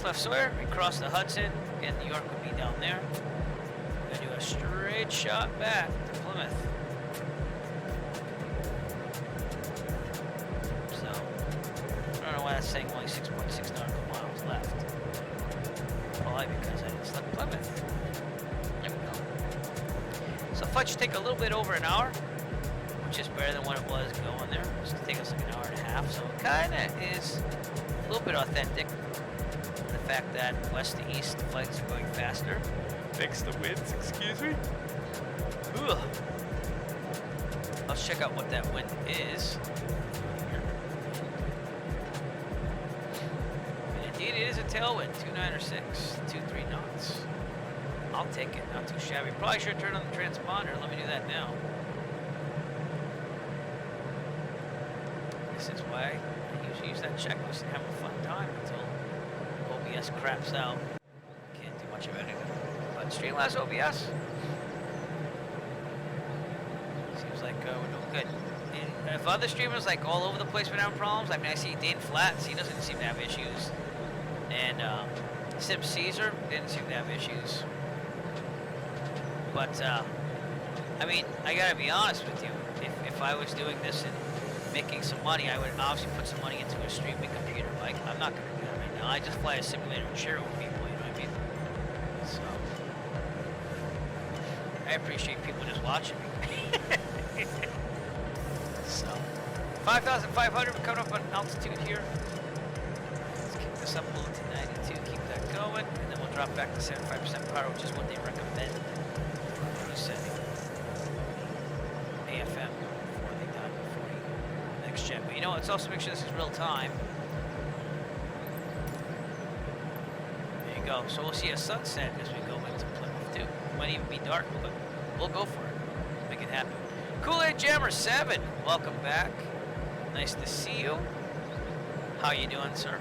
S1: Left Sawyer, we cross the Hudson, and New York would be down there. We're gonna do a straight shot back to Plymouth. So, I don't know why that's saying only 6.6 nautical miles left. Probably because I didn't select Plymouth. There we go. So flight should take a little bit over an hour, which is better than what it was going there. It's gonna take us like an hour and a half, so it kinda is a little bit authentic. The fact that west to east the flights are going faster. Fix the winds, excuse me. Ugh. Let's check out what that wind is. And indeed, it is a tailwind, 2.9 or 6, 2.3 knots. I'll take it, not too shabby. Probably should turn on the transponder. Let me do that now. This is why I usually use that checklist and have a fun time until OBS craps out. Can't do much of anything. But Streamlabs OBS. Seems like we're doing good. And if other streamers like all over the place been having problems, I mean, I see Dane Flats, he doesn't seem to have issues. And Sim Caesar didn't seem to have issues. But, I mean, I gotta be honest with you. If I was doing this and making some money, I would obviously put some money into a streaming computer. Like, I'm not gonna do that right now. I just fly a simulator and share it with people, you know what I mean? So, I appreciate people just watching me. So, 5,500, we're coming up on altitude here. Let's kick this up a little to 92, keep that going, and then we'll drop back to 75% power, which is what they recommend. Setting AFM before they die before the next jet. But you know, let's also make sure this is real time. There you go. So we'll see a sunset as we go into Plymouth too. It might even be dark, but we'll go for it. Make it happen. Kool-Aid Jammer 7, welcome back. Nice to see you. How you doing, sir?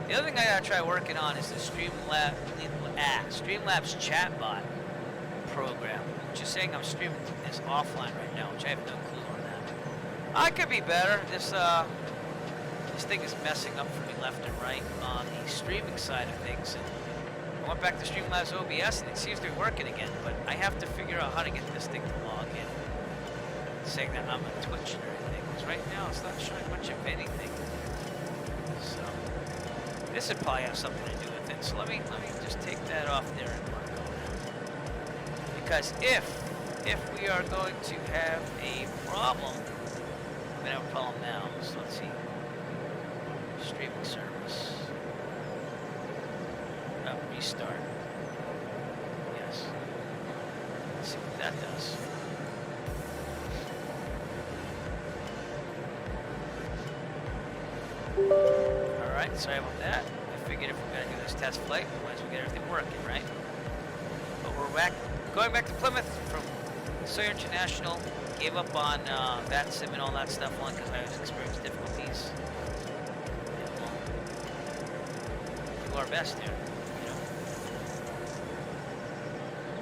S1: The other thing I gotta try working on is the Streamlabs chatbot program, which is saying I'm streaming this offline right now, which I have no clue on that. I could be better. This thing is messing up for me left and right on the streaming side of things. And I went back to Streamlabs OBS and it seems to be working again, but I have to figure out how to get this thing to log in, saying that I'm on Twitch and everything. Because right now it's not showing much of anything. So this would probably have something to do with it. So let me just take that off there and work on that. Because if we are going to have a problem, we're gonna have a problem now. So let's see. Streaming service. Restart. Yes. Let's see what that does. Alright, sorry about that. I figured if we're going to do this test flight, we might as well get everything working, right? But we're going back to Plymouth from Sawyer International. Gave up on that sim and all that stuff, one, because I was experiencing difficulties. And we'll do our best there, you know?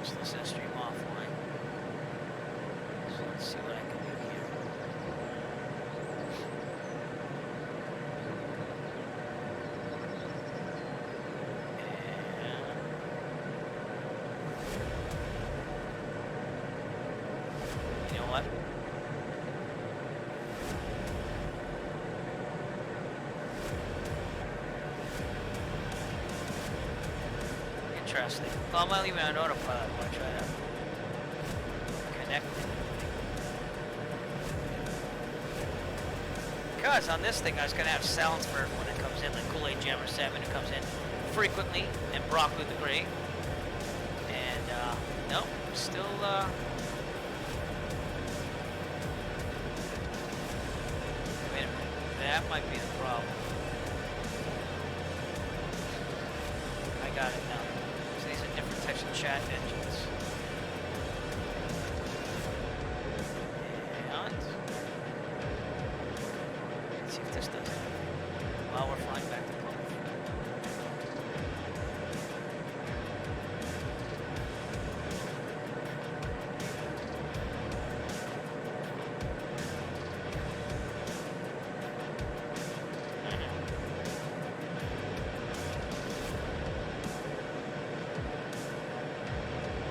S1: Just listen to stream offline. So let's see what I can do here. Interesting. Well, I'm gonna leave it on autopilot while I try to connect it. Because on this thing I was gonna have sounds for when it comes in, like Kool-Aid Jammer 7, it comes in frequently, and Broccoli the Great. And nope, still wait a minute. That might be the problem. I got it now. So these are different types of chat engines. And let's see if this does anything while we're flying back to Plymouth.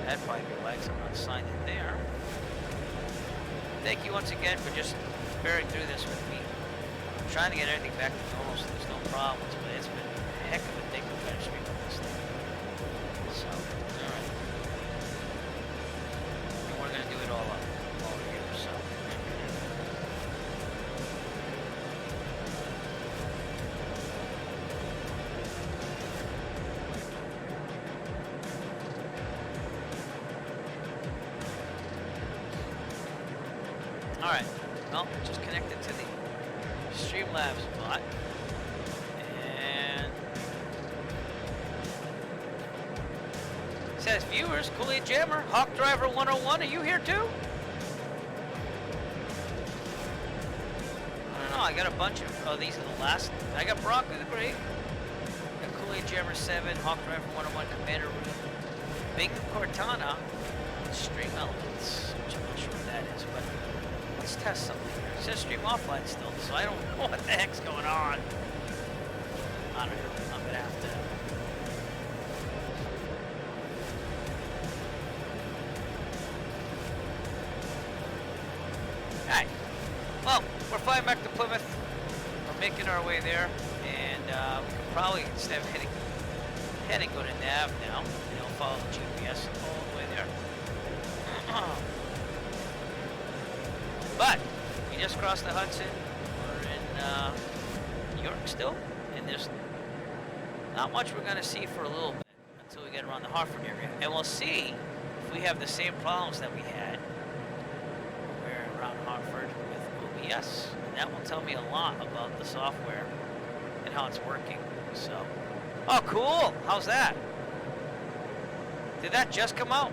S1: That'd probably be why I'm not signed in there. Thank you once again for just bearing through this with me. I'm trying to get everything back to normal so there's no problems, but it's been a heck of a thing to try to stream on this thing. So, alright. And we're gonna do it all up while we're here, so. Alright, well, just connected to the Streamlabs bot. And it says viewers, Kool-Aid Jammer, Hawk Driver 101, are you here too? I don't know, I got a bunch of, oh, these are the last. I got Brock, great. Got Kool-Aid Jammer 7, Hawk Driver 101, Commander Room, Bing Cortana, Stream Elements, which I'm not sure what that is, but let's test something here. It says stream offline still, so I don't know what the heck's going on. I don't know, I'm gonna have to. Alright, well, we're flying back to Plymouth. We're making our way there, and we can probably, instead of heading, go to nav now, you know, follow the GPS all the way there. But we just crossed the Hudson. We're in New York still, and there's not much we're going to see for a little bit until we get around the Hartford area. And we'll see if we have the same problems that we had when we were around Hartford with OBS. And that will tell me a lot about the software and how it's working. So, oh, cool. How's that? Did that just come out?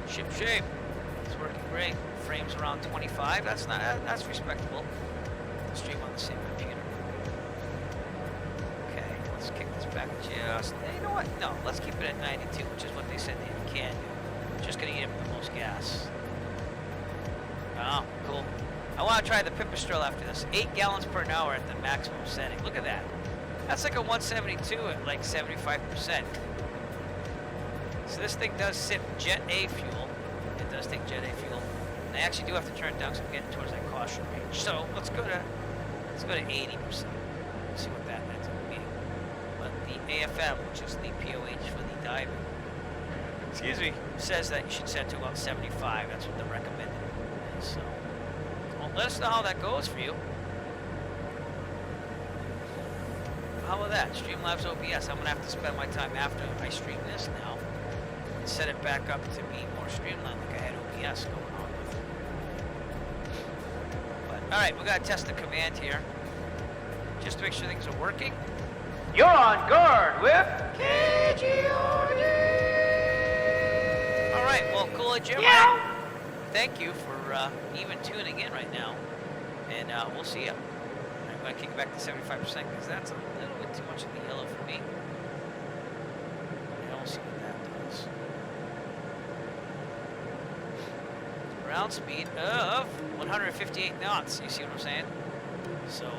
S1: Ship shape. It's working great. Frames around 25. That's respectable. Stream on the same computer. Okay, let's kick this back just. You know what? No, let's keep it at 92, which is what they said they can do. Just gonna eat up the most gas. Oh, cool. I want to try the Pipistrel after this. 8 gallons per hour at the maximum setting. Look at that. That's like a 172 at like 75%. So this thing does sip Jet A fuel. It does take Jet A fuel. And I actually do have to turn it down because I'm getting towards that caution range. So let's go to 80%. See what that ends up being. But the AFM, which is the POH for the diving, excuse me, says that you should set to about 75. That's what the recommended is. So, well, let us know how that goes for you. How about that? Streamlabs OBS. I'm gonna have to spend my time after I stream this now and set it back up to be more streamlined, like I had OBS going on with. But all right, we gotta test the command here, just to make sure things are working. You're on guard with KGOD. All right, well, cool, Jim. Yeah. Thank you for even tuning in right now, and we'll see you. I'm going to kick it back to 75% because that's a little bit too much in the yellow for me. And we'll see what that does. Ground speed of 158 knots. You see what I'm saying? So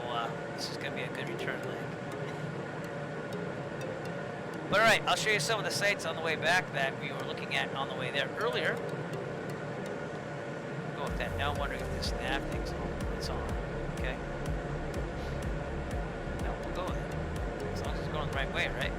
S1: this is going to be a good return leg. But alright, I'll show you some of the sites on the way back that we were looking at on the way there earlier. Go with that. Now I'm wondering if this nav thing's on. It's on. Okay. Now we'll go with it. As long as it's going the right way, right?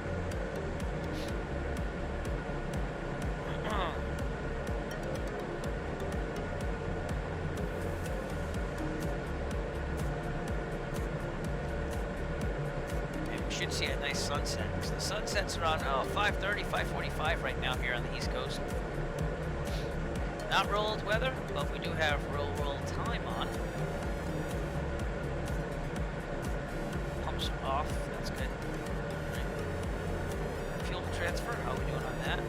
S1: Should see a nice sunset. So the sunset's around 5:30, 5:45 right now here on the East Coast. Not real world weather, but we do have real world time on. Pumps are off. That's good. Right. Fuel transfer. How are we doing on that?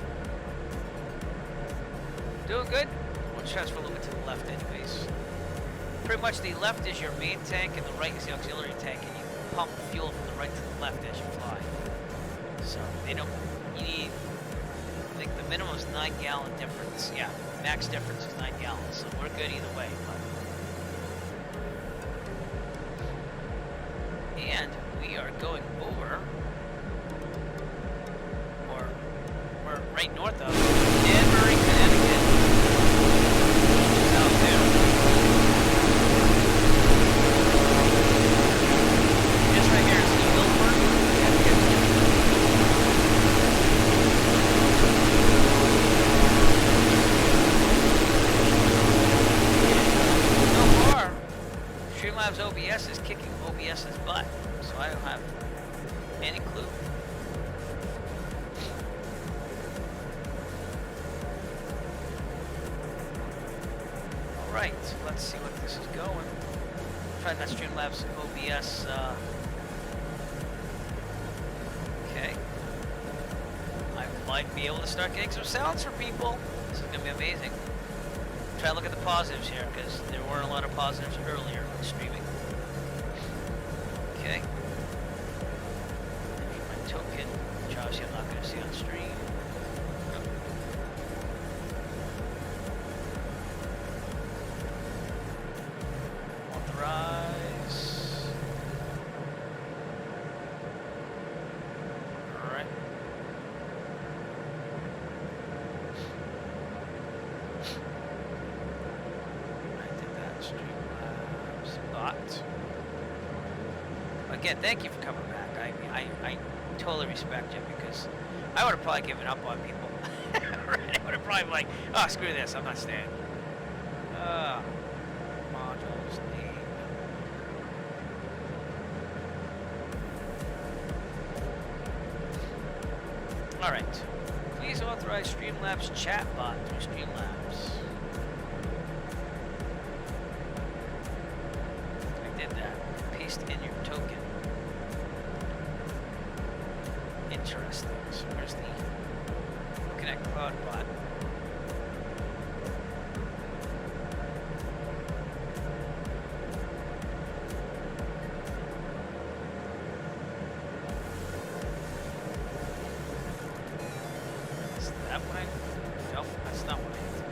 S1: Doing good. We'll transfer a little bit to the left, anyways. Pretty much the left is your main tank, and the right is the auxiliary tank, and you pump fuel from the right to the left as you fly. So they don't. You need. I think the minimum is 9 gallon difference. Yeah, max difference is 9 gallons. So we're good either way. And we are going over, or we're right north of Danbury, Connecticut. Out there. So far, Streamlabs OBS is kicking OBS's butt, so I don't have any clue. Alright, let's see what this is going. Try that Streamlabs OBS. Okay. I might be able to start getting some sounds for people. This is going to be amazing. Try to look at the positives here, because there weren't a lot of positives earlier when streaming. Okay. There's my token, which obviously I'm not going to see on stream. Authorize. Alright. Streamlabs bot. Again, thank you for coming back. I totally respect you, because I would have probably given up on people. Right? I would have probably been like, oh, screw this, I'm not staying. Modules name. Alright. Please authorize Streamlabs chatbot through Streamlabs. Paste in your token. Interesting. So where's the Connect Cloud bot? Is that what I... Nope, that's not what I need to do.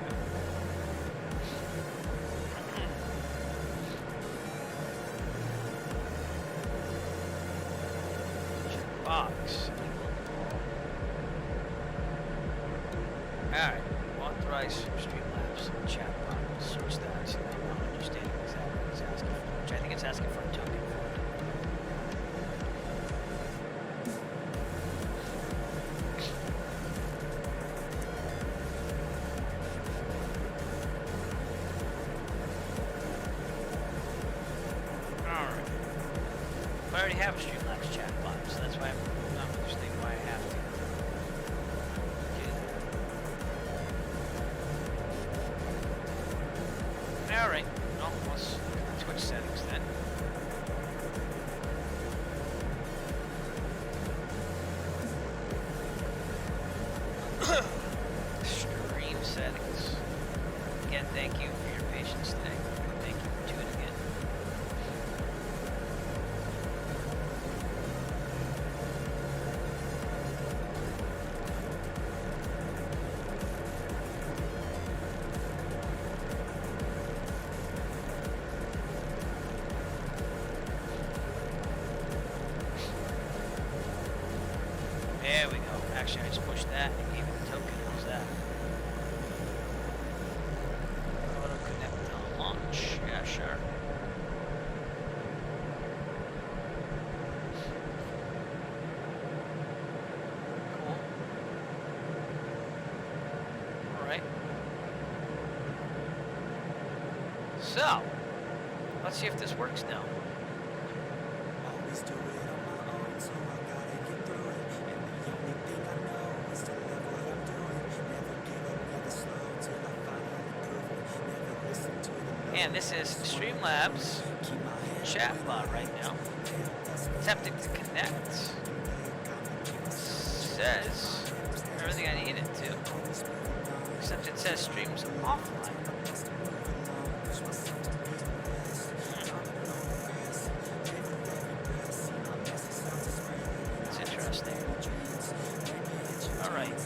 S1: Box. Alright, authorize Streamlabs chatbot. Search that, so I'm not understanding exactly what it's asking for. Which I think it's asking for a token. Alright. But I already have a Streamlabs chatbot, so that's why I'm not understanding why I have to do that. Alright, well, let's Twitch settings then. Stream settings. Again, thank you for your patience today. Thank you for tuning in. There we go. Actually, I just pushed that and gave it the token. How's that? Auto connect on launch. Yeah, sure. Cool. Alright. So, let's see if this works now. And this is Streamlabs chatbot right now. Attempting to connect. Says everything I need it to. Except it says streams offline. That's interesting. Alright.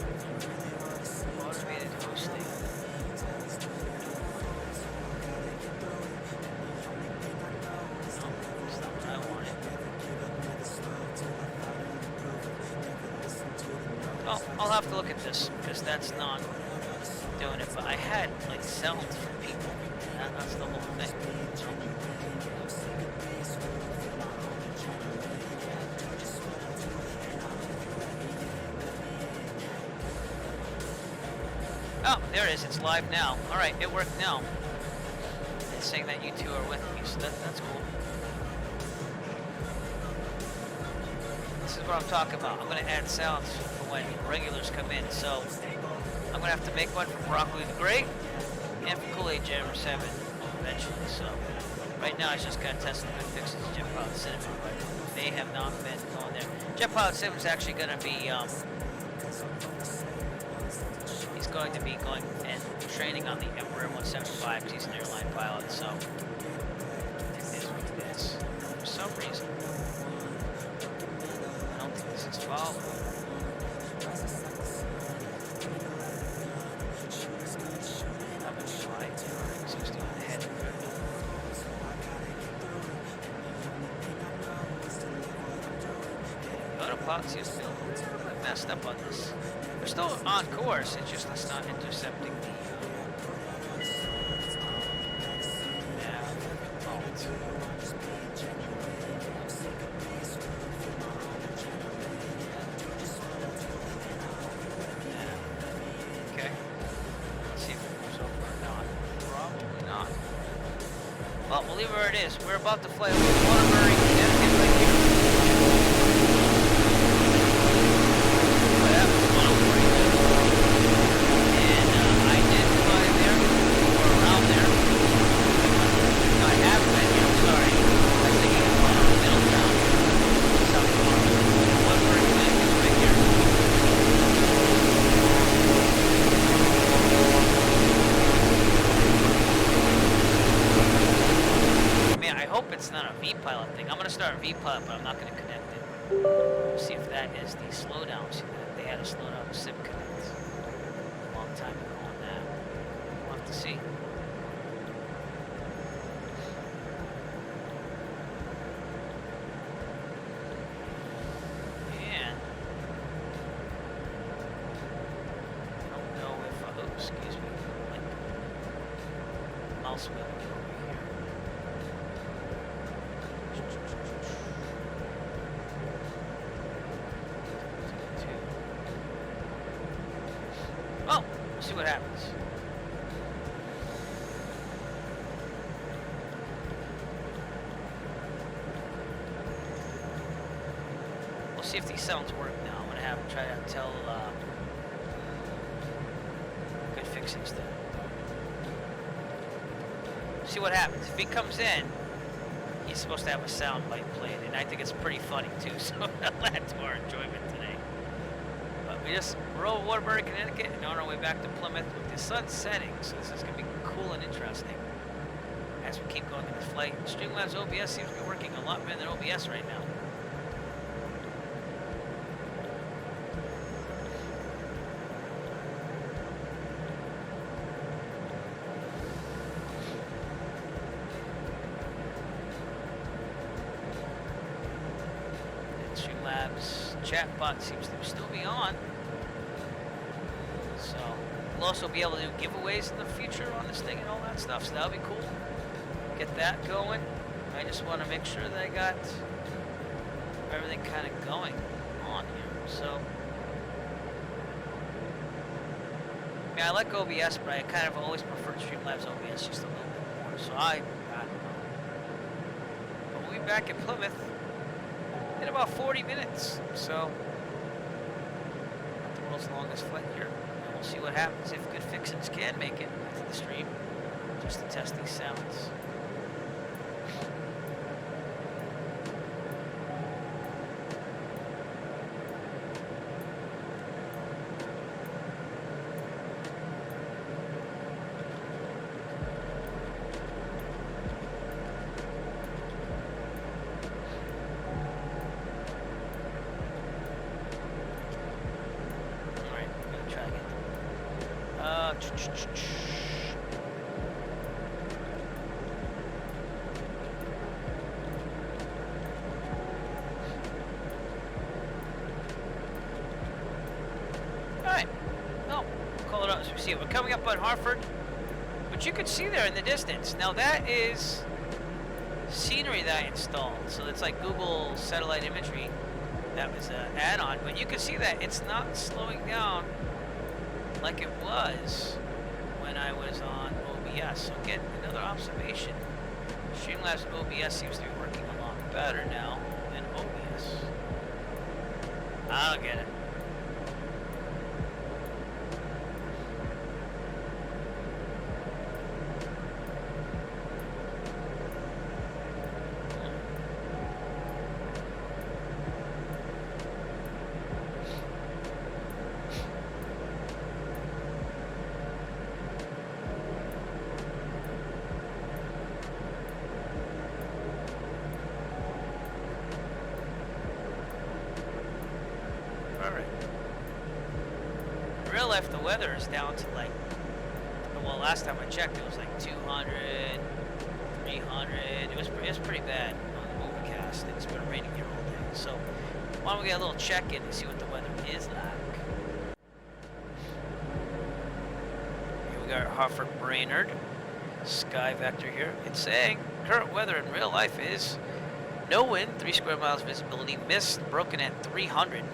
S1: Automated hosting. Well, I'll have to look at this, because that's not doing it, but I had, like, sounds from people. That's the whole thing. Oh, there it is. It's live now. Alright, it worked now. It saying that you two are with me, so that's cool. This is what I'm talking about. I'm going to add sounds for when regulars come in. So I'm going to have to make one for Broccoli the Great and for Kool-Aid Jammer 7 eventually. So right now, I just got to test the good fixes of Jet Pilot Cinema, but they have not been going there. Jet Pilot 7 is actually going to be, he's going to be going and training on the Embraer 175 because he's an airline pilot, so it is what it is. For some reason, I don't think this is following. Autopilot seems to be a little bit messed up on this. We're still on course, it's just us not intercepting the okay. Let's see if it moves over or not. Probably not. Well, we'll leave it where it is. We're about to fly over Waterbury, Connecticut right here. V-pilot thing. I'm going to start a V-pilot, but I'm not going to connect it. See if that is the slowdown. See that they had a slowdown with SIP connect a long time ago on that. We'll have to see. And I don't know if oh, excuse me, like mouse wheel over here. See what happens. We'll see if these sounds work now. I'm gonna have to try to tell good fixings there. See what happens. If he comes in, he's supposed to have a sound bite played, and I think it's pretty funny too, so I'll add to our enjoyment today. But we just rode Waterbury, Connecticut, and on our way back to Plymouth with the sun setting, so this is going to be cool and interesting as we keep going in this flight. Streamlabs OBS seems to be working a lot better than OBS right now. And Streamlabs chatbot seems to still be on. So we'll also be able to do giveaways in the future on this thing and all that stuff, so that'll be cool. Get that going. I just want to make sure that I got everything kind of going on here. So I mean, I like OBS, but I kind of always preferred Streamlabs OBS just a little bit more. So I don't know. But we'll be back in Plymouth in about 40 minutes. So not the world's longest flight here. We'll see what happens if good fixins can make it to the stream, just to test these sounds. We're coming up on Hartford, but you can see there in the distance. Now that is scenery that I installed, so it's like Google satellite imagery. That was an add-on, but you can see that it's not slowing down like it was when I was on OBS. OBS. So get another observation. Streamlabs OBS seems to be working a lot better now than OBS. I don't get it. The weather is down to like, well, last time I checked it was like 200, 300. It was pretty bad on the overcast. It's been raining here all day. So why don't we get a little check-in and see what the weather is like. Here we got Hartford Brainerd Sky Vector here. It's saying current weather in real life is no wind, 3 square miles visibility, mist broken at 300.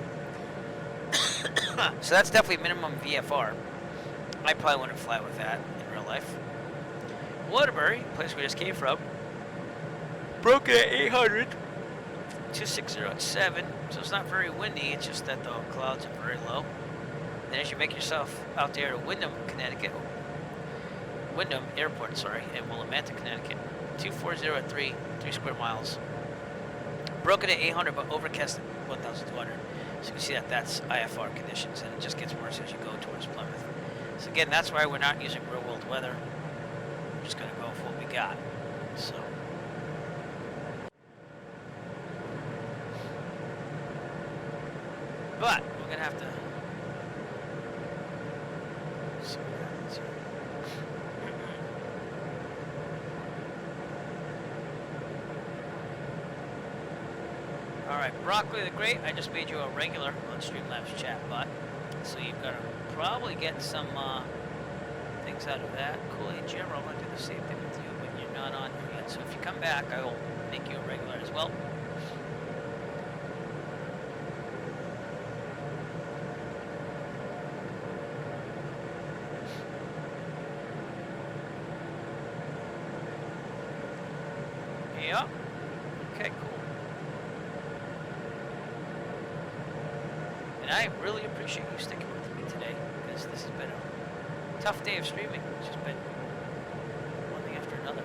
S1: So that's definitely minimum VFR. I probably wouldn't fly with that in real life. Waterbury, place we just came from, broken at 800, 260 at 7. So it's not very windy, it's just that the clouds are very low. Then as you make yourself out there to Wyndham, Connecticut, Wyndham Airport, sorry, in Willimantic, Connecticut, 240 at 3 square miles. Broken at 800, but overcast at 1,200. So you can see that that's IFR conditions, and it just gets worse as you go towards Plymouth. So again, that's why we're not using real world weather. We're just going to go with what we got. So. But we're going to have to. See what happens here. Alright, Broccoli the Great, I just made you a regular on Streamlabs chatbot. So you've got to probably get some things out of that. Kool-Aid Jim, I'm going to do the same thing with you, but you're not on here yet. So if you come back, I will make you a regular as well. Yep. Okay, cool. And I really appreciate you sticking with me today, because this has been a tough day of streaming. It's just been one thing after another.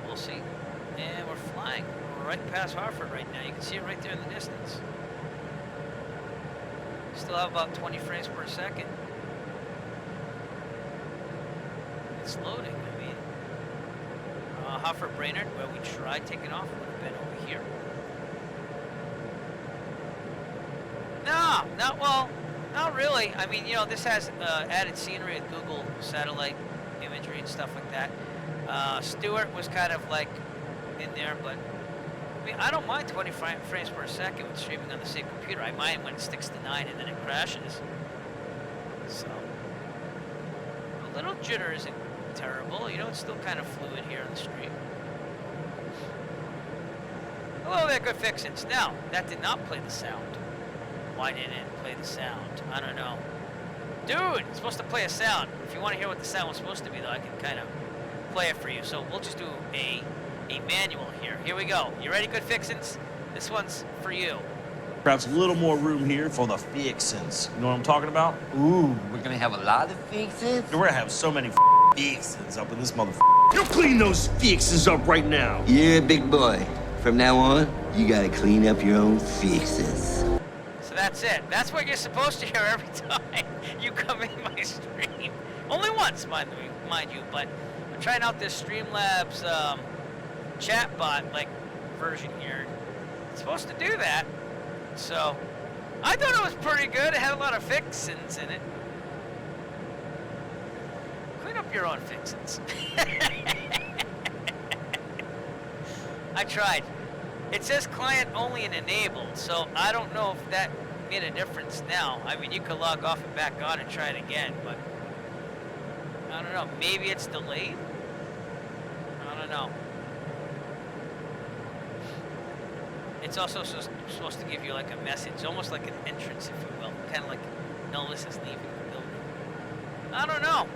S1: We'll see. And we're flying right past Hartford right now. You can see it right there in the distance. Still have about 20 frames per second. It's loading. I mean, Hartford Brainerd, where we tried taking off, would have been over here. No, not really. I mean, you know, this has added scenery with Google satellite imagery and stuff like that. Stewart was kind of like in there, but I mean, I don't mind 20 frames per second with streaming on the same computer. I mind when it sticks to 9 and then it crashes. So, a little jitter isn't terrible. You know, it's still kind of fluid here on the stream. Hello there, good fixins. Now, that did not play the sound. Why didn't it play the sound? I don't know. Dude, it's supposed to play a sound. If you want to hear what the sound was supposed to be, though, I can kind of play it for you. So we'll just do a manual here. Here we go. You ready, good fixins? This one's for you.
S17: Perhaps a little more room here for the fixins. You know what I'm talking about?
S18: Ooh, we're gonna have a lot of fixins?
S17: We're gonna have so many fixins up in this motherfucker. You clean those fixins up right now.
S18: Yeah, big boy. From now on, you gotta clean up your own fixins.
S1: So that's it. That's what you're supposed to hear every time you come in my stream. Only once, mind you, but I'm trying out this Streamlabs chatbot like version here. It's supposed to do that. So I thought it was pretty good. It had a lot of fixins in it. Clean up your own fixins. I tried. It says client only and enabled, so I don't know if that made a difference now. I mean, you could log off and back on and try it again, but I don't know. Maybe it's delayed? I don't know. it's also supposed to give you like a message, almost like an entrance, if you will. Kind of like, no, this is leaving the building. I don't know.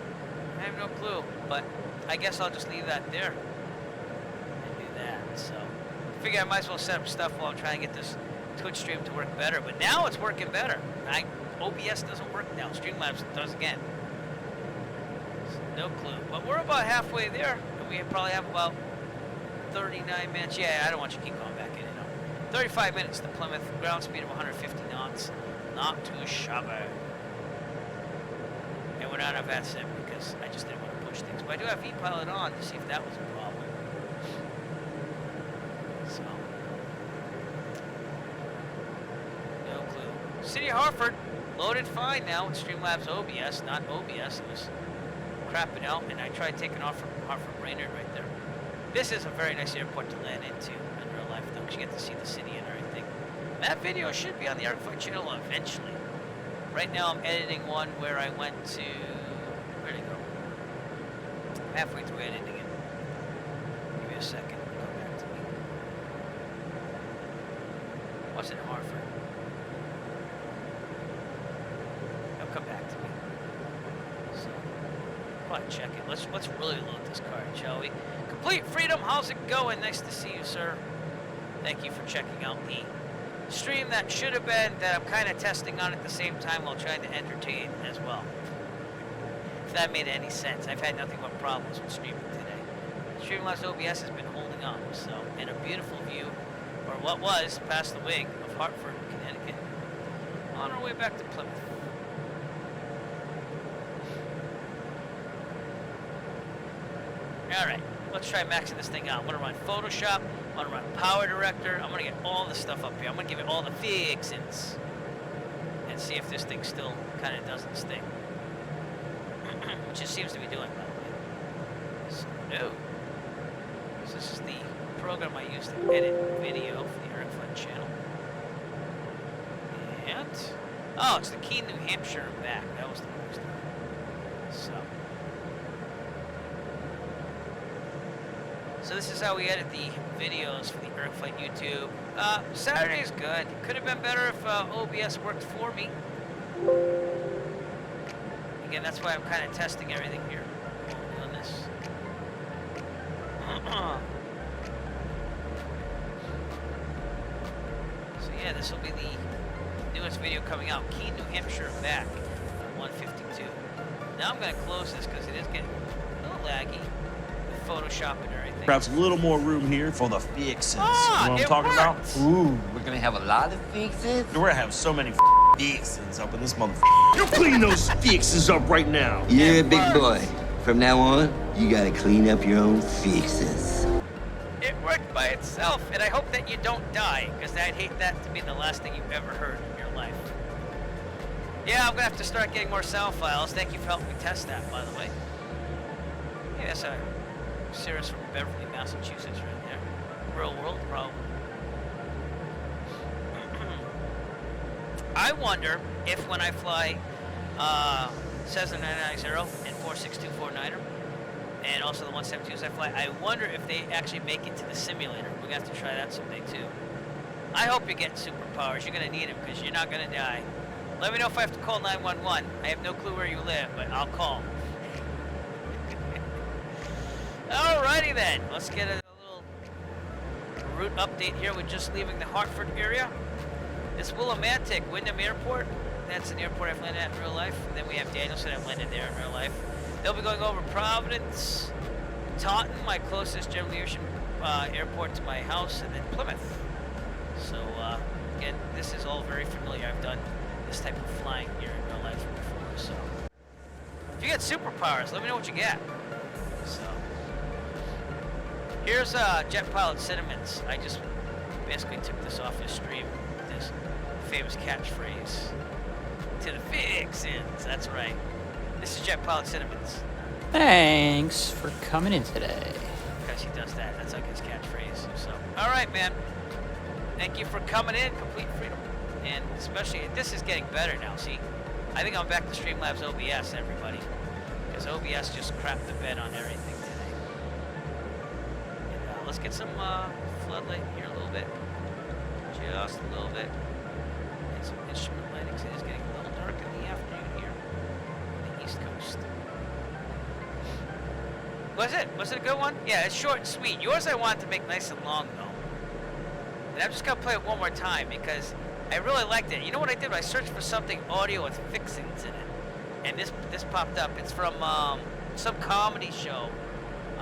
S1: I have no clue, but I guess I'll just leave that there and do that. So, I figure I might as well set up stuff while I'm trying to get this Twitch stream to work better. But now it's working better. OBS doesn't work now. Streamlabs does again. So no clue. But we're about halfway there, and we probably have about 39 minutes. Yeah, I don't want you to keep going back in. 35 minutes to Plymouth. Ground speed of 150 knots. Not too shabby. And we're not on VAT7 because I just didn't want to push things. But I do have V-Pilot on to see if that was a problem. So. No clue. City of Hartford. Loaded fine now with Streamlabs OBS, not OBS. It was crapping out, and I tried taking off from Hartford Brainerd right there. This is a very nice airport to land into in real life, though, because you get to see the city and everything. That video should be on the Arclight channel eventually. Right now, I'm editing one where I went to... Where'd it go? I'm halfway through editing it. Give me a second. Come back to me. What's in Hartford? It'll come back to me. So, probably check it. Let's really load this card, shall we? Complete Freedom, how's it going? Nice to see you, sir. Thank you for checking out the stream that should have been, that I'm kind of testing on at the same time while trying to entertain as well. If that made any sense. I've had nothing but problems with streaming today. Streamlabs OBS has been holding up, so, and a beautiful view, or what was, past the wing of Hartford, Connecticut, on our way back to Plymouth. Alright. Let's try maxing this thing out. I'm going to run Photoshop. I'm going to run Power Director. I'm going to get all this stuff up here. I'm going to give it all the fixins and see if this thing still kind of doesn't sting. Which it seems to be doing, by the way. So, no. So this is the program I use to edit video for the Arclight channel. And... oh, it's the Keene, New Hampshire and back. That was the most. So... so this is how we edit the videos for the Arclight YouTube. Saturday's good. Could have been better if OBS worked for me. Again, that's why I'm kind of testing everything here. On this. So yeah, this will be the newest video coming out. Keene, New Hampshire, back. 152. Now I'm going to close this because it is getting a little laggy. Photoshop and everything.
S17: Perhaps a little more room here for the fixins.
S1: Ah,
S17: you know what I'm talking about?
S18: Ooh, we're gonna have a lot of fixins?
S17: We're gonna have so many fixins up in this motherfucker. You clean those fixins up right now.
S18: Yeah, big boy. From now on, you gotta clean up your own fixins.
S1: It worked by itself, and I hope that you don't die, because I'd hate that to be the last thing you've ever heard in your life. Yeah, I'm gonna have to start getting more sound files. Thank you for helping me test that, by the way. Yeah, that's a Sarah's from Beverly, Massachusetts, right there. Real world problem. I wonder if when I fly Cessna 990 and 46249er, and also the 172s I fly, I wonder if they actually make it to the simulator. We're gonna have to try that someday too. I hope you're getting superpowers. You're gonna need them because you're not gonna die. Let me know if I have to call 911. I have no clue where you live, but I'll call. Alrighty then, let's get a little route update here. We're just leaving the Hartford area. It's Willimantic, Wyndham Airport. That's an airport I've landed at in real life. And then we have Danielson, I've landed there in real life. They'll be going over Providence, Taunton, my closest general aviation airport to my house, and then Plymouth. So again, this is all very familiar. I've done this type of flying here in real life before. So if you get superpowers, let me know what you get. So. Here's Jet Pilot Sentiments. I just basically took this off his stream. This famous catchphrase. To the fixins. That's right. This is Jet Pilot Sentiments.
S19: Thanks for coming in today.
S1: Because he does that. That's like his catchphrase. So, all right, man. Thank you for coming in. Complete freedom. And especially, this is getting better now, see? I think I'm back to Streamlabs OBS, everybody. Because OBS just crapped the bed on everything. Let's get some floodlight here a little bit. just a little bit. And some instrument lighting. It is getting a little dark in the afternoon here on the East Coast. Was it? Was it a good one? Yeah, it's short and sweet. Yours I wanted to make nice and long, though. And I'm just going to play it one more time because I really liked it. You know what I did? I searched for something audio with fixings in it. And this popped up. It's from some comedy show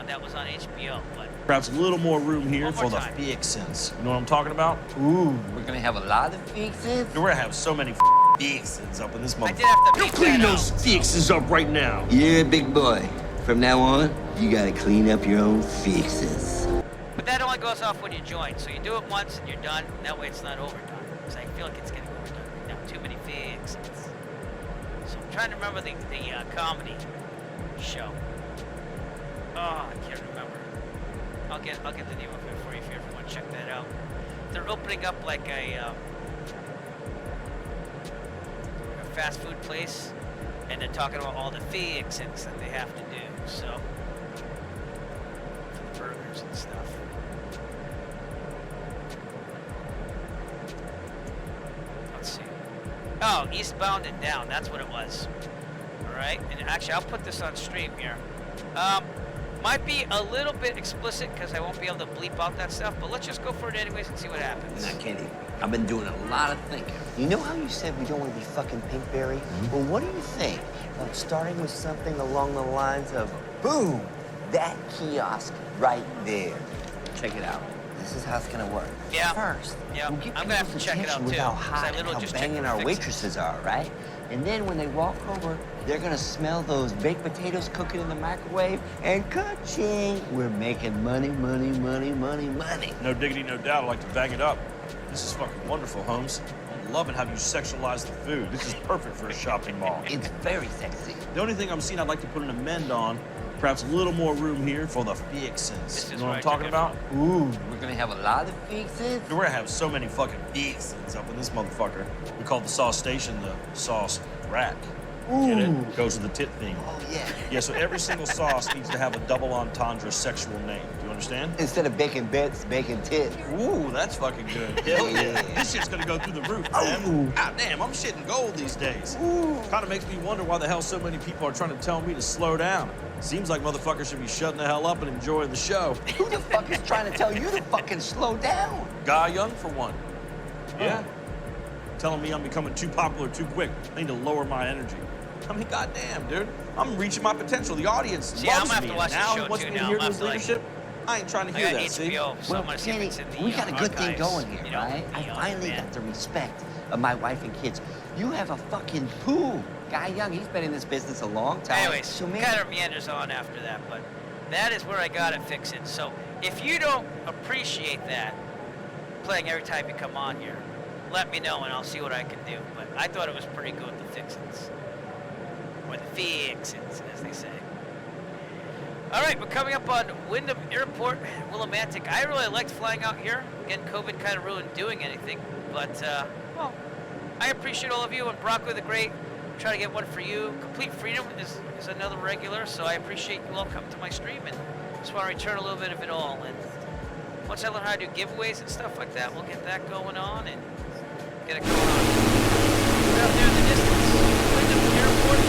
S1: that was on HBO. But
S17: Perhaps a little more room here for the fixins. You know what I'm talking about? Ooh, we're gonna have a lot of fixins. We're gonna have so many fixins up in this motherfucker.
S1: I did have to
S17: You
S1: beat
S17: clean
S1: that
S17: those
S1: out.
S17: fixins up right now.
S18: Yeah, big boy. From now on, you gotta clean up your own fixins.
S1: But that only goes off when you join. So you do it once and you're done. And that way it's not overdone. Because I feel like it's getting overdone right now. Too many fixins. So I'm trying to remember the comedy show. Oh, I can't remember. I'll get the name of it for you if you ever want to check that out. They're opening up like a fast food place, and they're talking about all the fixins that they have to do. So for the burgers and stuff. Let's see. Oh, eastbound and down. That's what it was. All right. And actually, I'll put this on stream here. Might be a little bit explicit because I won't be able to bleep out that stuff, but let's just go for it anyways and see what happens.
S18: Now, Kenny, I've been doing a lot of thinking. You know how you said we don't want to be fucking Pinkberry? Well, what do you think about starting with something along the lines of, boom, that kiosk right there? Check it out. This is how it's gonna work.
S1: Yeah.
S18: First,
S1: yeah.
S18: we'll get
S1: I'm gonna have to check it out
S18: attention with
S1: too.
S18: how
S1: 'cause
S18: hot
S1: I
S18: and
S1: literally
S18: how
S1: just checked
S18: banging
S1: for
S18: our
S1: fixins.
S18: waitresses are, right? And then when they walk over, they're gonna smell those baked potatoes cooking in the microwave, and ka-ching, we're making money, money, money, money, money.
S17: No diggity, no doubt. I like to bang it up. This is fucking wonderful, Holmes. I'm loving how you sexualize the food. This is perfect for a shopping mall.
S18: It's very sexy.
S17: The only thing I'm seeing I'd like to put an amend on, perhaps a little more room here for the fixins. You know what I'm talking about? Ooh,
S18: we're gonna have a lot of fixins.
S17: We're gonna have so many fucking fixins up in this motherfucker. We call the sauce station the sauce rack. Get it? Goes with the tit theme.
S18: Oh, yeah.
S17: Yeah, so every single sauce needs to have a double entendre sexual name. Do you understand?
S18: Instead of bacon bits, bacon tits.
S17: Ooh, that's fucking good. Hell yeah. This shit's gonna go through the roof, man. God damn, I'm shitting gold these days. Kind of makes me wonder why the hell so many people are trying to tell me to slow down. Seems like motherfuckers should be shutting the hell up and enjoying the show.
S18: Who the fuck is trying to tell you to fucking slow down?
S17: Guy Young, for one. Yeah. Telling me I'm becoming too popular too quick. I need to lower my energy. I mean, goddamn, dude. I'm reaching my potential. The audience
S1: See, I'm
S17: loves
S1: gonna have
S17: me.
S1: to watch
S17: And now
S1: the
S17: he
S1: show
S17: wants
S1: too
S17: me to
S1: now.
S17: hear
S1: I'm
S17: his
S1: gonna have
S17: leadership. I ain't trying to
S1: I
S17: hear
S1: got
S17: that, see?
S1: HBO, so I'm gonna see if
S18: Kenny,
S1: it's in the
S18: we got a good thing
S1: archives,
S18: going here,
S1: you know,
S18: right? I finally got the respect of my wife and kids. You have a fucking pool. Guy Young, he's been in this business a long time.
S1: Anyways,
S18: so
S1: kind of meanders on after that, but that is where I got it fixed. So if you don't appreciate that, playing every time you come on here, let me know and I'll see what I can do. But I thought it was pretty good with the fixins. Or the fixins, as they say. All right, we're coming up on Wyndham Airport, Willimantic. I really liked flying out here. Again, COVID kind of ruined doing anything, but, well, I appreciate all of you, and Broccoli the Great, try to get one for you. Complete Freedom is another regular, so I appreciate you all coming to my stream, and just want to return a little bit of it all. And once I learn how to do giveaways and stuff like that, we'll get that going on and get it going on. We're out there in the distance, Wyndham Airport,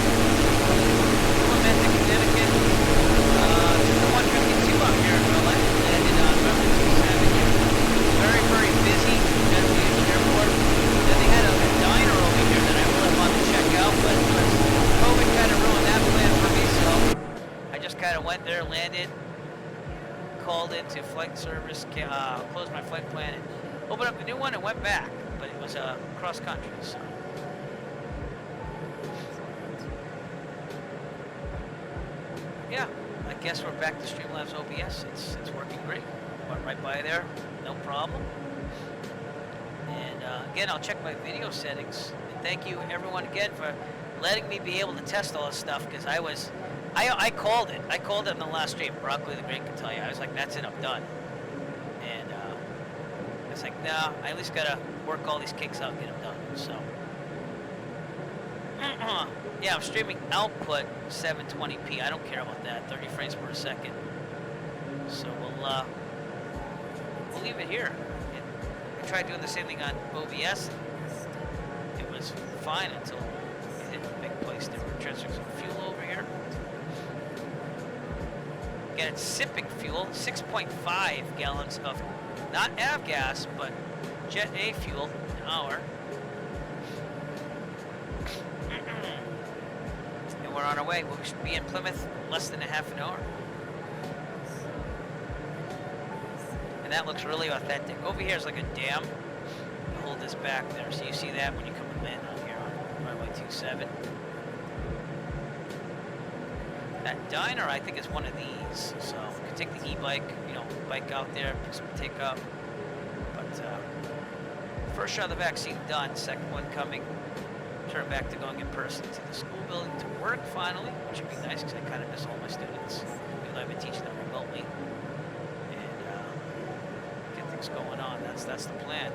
S1: Willimantic, Connecticut. 152 up here in Berlin, landed on November 270. Very, very busy, generally at the airport. Then they had a diner over here that I really wanted to check out, but COVID kind of ruined that plan for me, so I just kind of went there, landed, called into flight service, closed my flight plan, and opened up the new one and went back. But it was cross country, so. Yeah. I guess we're back to Streamlabs OBS. It's working great. Went right by there, no problem. And again, I'll check my video settings. And thank you everyone again for letting me be able to test all this stuff, because I called it. I called it in the last stream. Broccoli the Great can tell you. I was like, that's it, I'm done. And I was like, nah, I at least gotta work all these kinks out and get them done. So. Yeah, I'm streaming output 720p. I don't care about that. 30 frames per second. So we'll leave it here. We tried doing the same thing on OBS. It was fine until we hit a big place there. We're transferring some fuel over here. Again, it's sipping fuel, 6.5 gallons of not avgas, but Jet A fuel an hour. And we're on our way. We should be in Plymouth in less than a half an hour. And that looks really authentic. Over here is like a dam to hold this back there. So you see that when you come and land out here on Runway 27. That diner, I think, is one of these. So you can take the e-bike, you know, bike out there, pick some take up. But first shot of the vaccine done, second one coming. Turn back to going in person to the school building to work finally, which would be nice because I kind of miss all my students. I've been teaching them remotely and get things going on. That's the plan.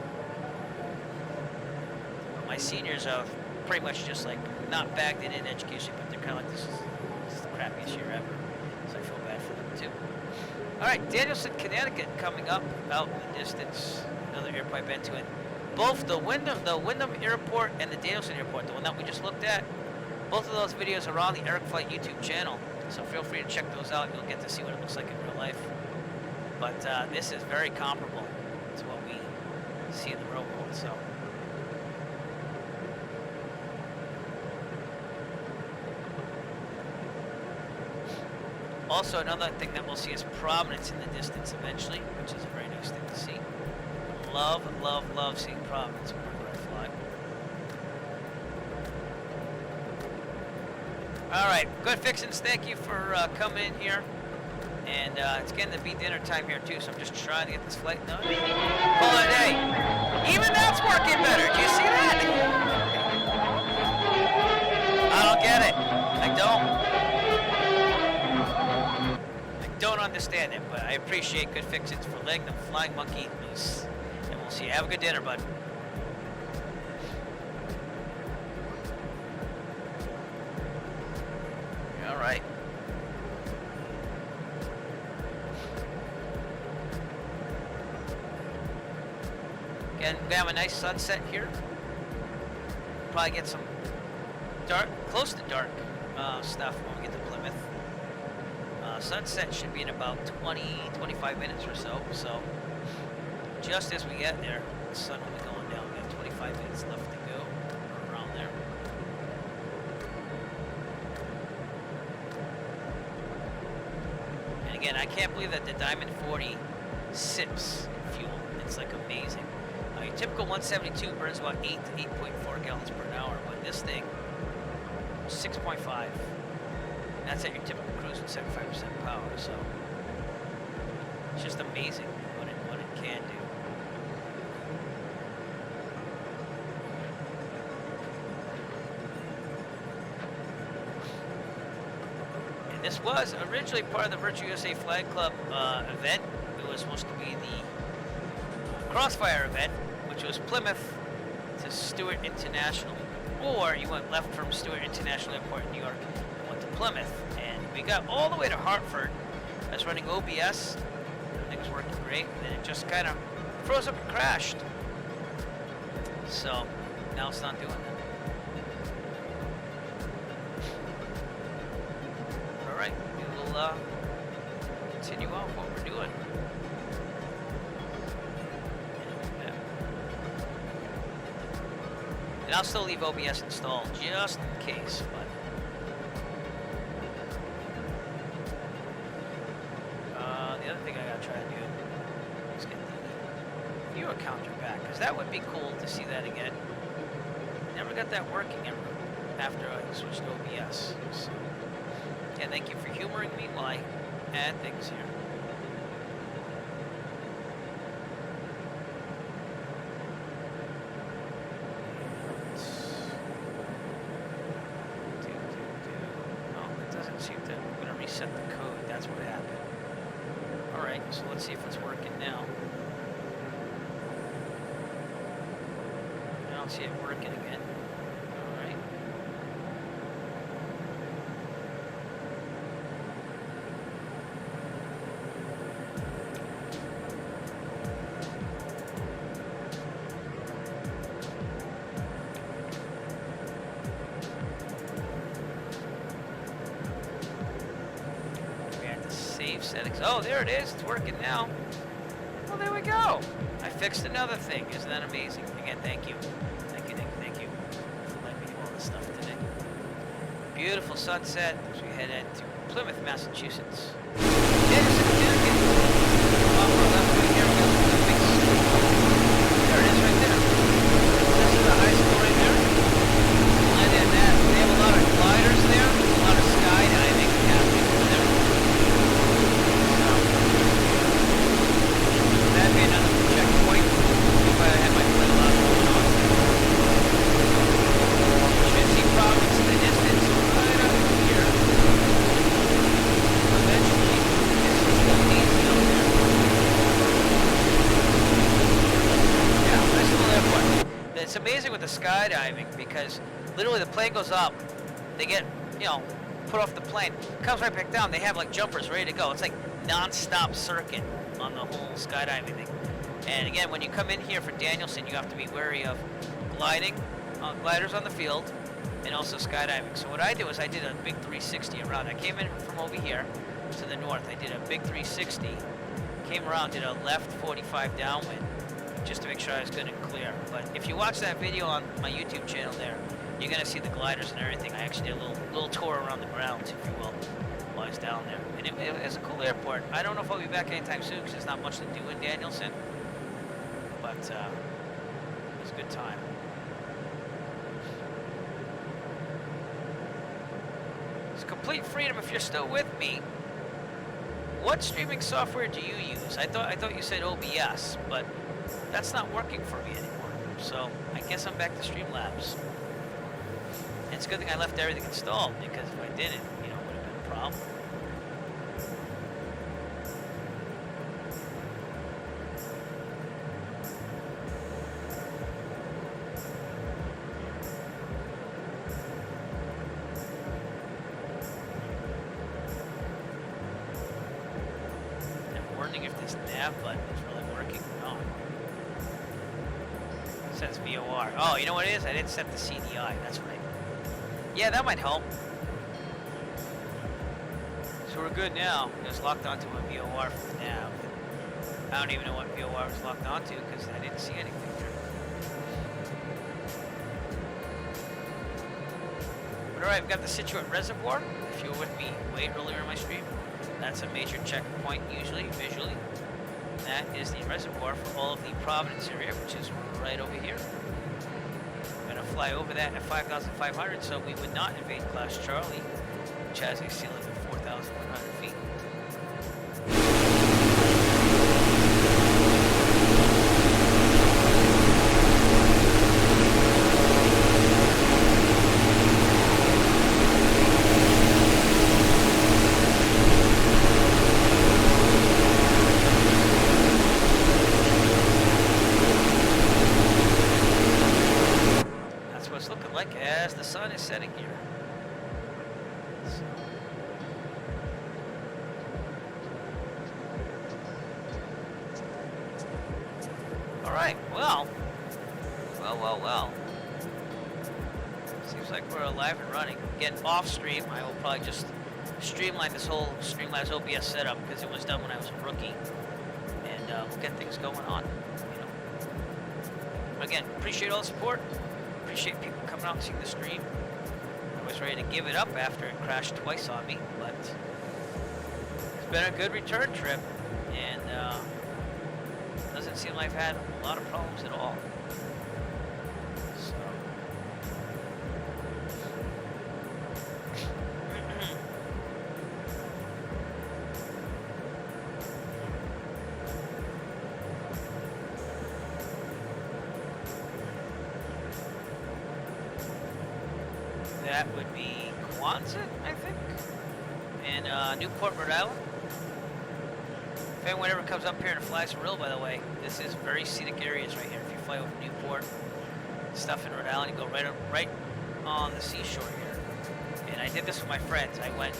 S1: My seniors are pretty much just like not bagged in education, but they're kind of like this is the crappiest year ever. So I feel bad for them too. All right, Danielson, Connecticut coming up out in the distance. Another airport I've been to it. Both the Wyndham Airport and the Danielson Airport, the one that we just looked at, both of those videos are on the Eric Flight YouTube channel. So feel free to check those out. You'll get to see what it looks like in real life. But this is very comparable to what we see in the real world. So. Also, another thing that we'll see is Providence in the distance eventually, which is a very nice thing to see. Love, love, love seeing Providence whenever I fly. Alright, good fixins. Thank you for coming in here. And it's getting to be dinner time here too, so I'm just trying to get this flight done. Call it a day. Even that's working better. Do you see that? I don't get it. I don't understand it, but I appreciate good fixins for letting the flying monkey loose. And we'll see you. Have a good dinner, bud. All right. Again, we have a nice sunset here. Probably get some dark, close to dark stuff when we get to Plymouth. Sunset should be in about 20-25 minutes or so. So just as we get there, the sun will be going down. We have 25 minutes left to go, or around there. And again, I can't believe that the Diamond 40 sips fuel. It's like amazing. Your typical 172 burns about 8 to 8.4 gallons per hour, but this thing, 6.5. That's at your typical cruise with 75% power, so it's just amazing what it can do. And this was originally part of the Virtual USA Flag Club event. It was supposed to be the Crossfire event, which was Plymouth to Stewart International, or you went left from Stewart International Airport in New York and went to Plymouth, and we got all the way to Hartford. I was running OBS, everything was working great, and then it just kind of froze up and crashed. So now it's not doing that. All right, we will continue on what we're doing. And I'll still leave OBS installed just in case, but the other thing I gotta try to do is get the viewer counter back, because that would be cool to see that again. Never got that working ever after I switched to OBS. So, yeah, thank you for humoring me while I add things here. Set the code, that's what happened. Alright, so let's see if it's working now. I don't see it working again. Alright. save settings. Oh, there it is. It's working now. Well, there we go. I fixed another thing. Isn't that amazing? Again, thank you. Thank you for letting me do all this stuff today. Beautiful sunset as we head into Plymouth, Massachusetts. There it is right there. This is the high school right there. And then they have a lot of gliders there, a lot of skydiving happening over there. So, that'd be another checkpoint if I had my plane lot going on. You should see Providence in the distance right up here. Eventually, this is the main zone there. Yeah, nice little airport. It's amazing with the skydiving because literally the plane goes up, they get, put off the plane, comes right back down, they have like jumpers ready to go. It's like non-stop circuit on the whole skydiving thing. And again, when you come in here for Danielson, you have to be wary of gliders on the field, and also skydiving. So what I do is I did a big 360 around. I came in from over here to the north. I did a big 360, came around, did a left 45 downwind, just to make sure I was good and clear. But if you watch that video on my YouTube channel there, you're going to see the gliders and everything. I actually did a little tour around the grounds, if you will, while I was down there. And it was a cool airport. I don't know if I'll be back anytime soon because there's not much to do in Danielson. But it was a good time. It's complete freedom if you're still with me. What streaming software do you use? I thought you said OBS, but that's not working for me anymore. So I guess I'm back to Streamlabs. And it's a good thing I left everything installed because if I didn't, it would have been a problem. I'm wondering if this nav button is really working or not. It says VOR. Oh, you know what it is? I didn't set the CDI. That's right. Yeah, that might help. So we're good now. It was locked onto a VOR from the nav. I don't even know what VOR was locked onto because I didn't see anything there. But alright, we've got the Stewart Reservoir. If you were with me way earlier in my stream, that's a major checkpoint usually, visually. That is the reservoir for all of the Providence area, which is right over here. We're going to fly over that at 5,500, so we would not invade Class Charlie, which has a ceiling of 4,100 feet. As the sun is setting here. So. All right, well. Seems like we're alive and running. Again, off stream, I will probably just streamline this whole Streamlabs OBS setup because it was done when I was a rookie, and we'll get things going on. Again, appreciate all the support. Appreciate people coming out and seeing the stream. I was ready to give it up after it crashed twice on me, but it's been a good return trip, and doesn't seem like I've had a lot of problems at all. So. That would be Quonset, I think, in Newport, Rhode Island. If anyone ever comes up here and flies for real, by the way, this is very scenic areas right here. If you fly over Newport, stuff in Rhode Island, you go right on the seashore here. And I did this with my friends. I went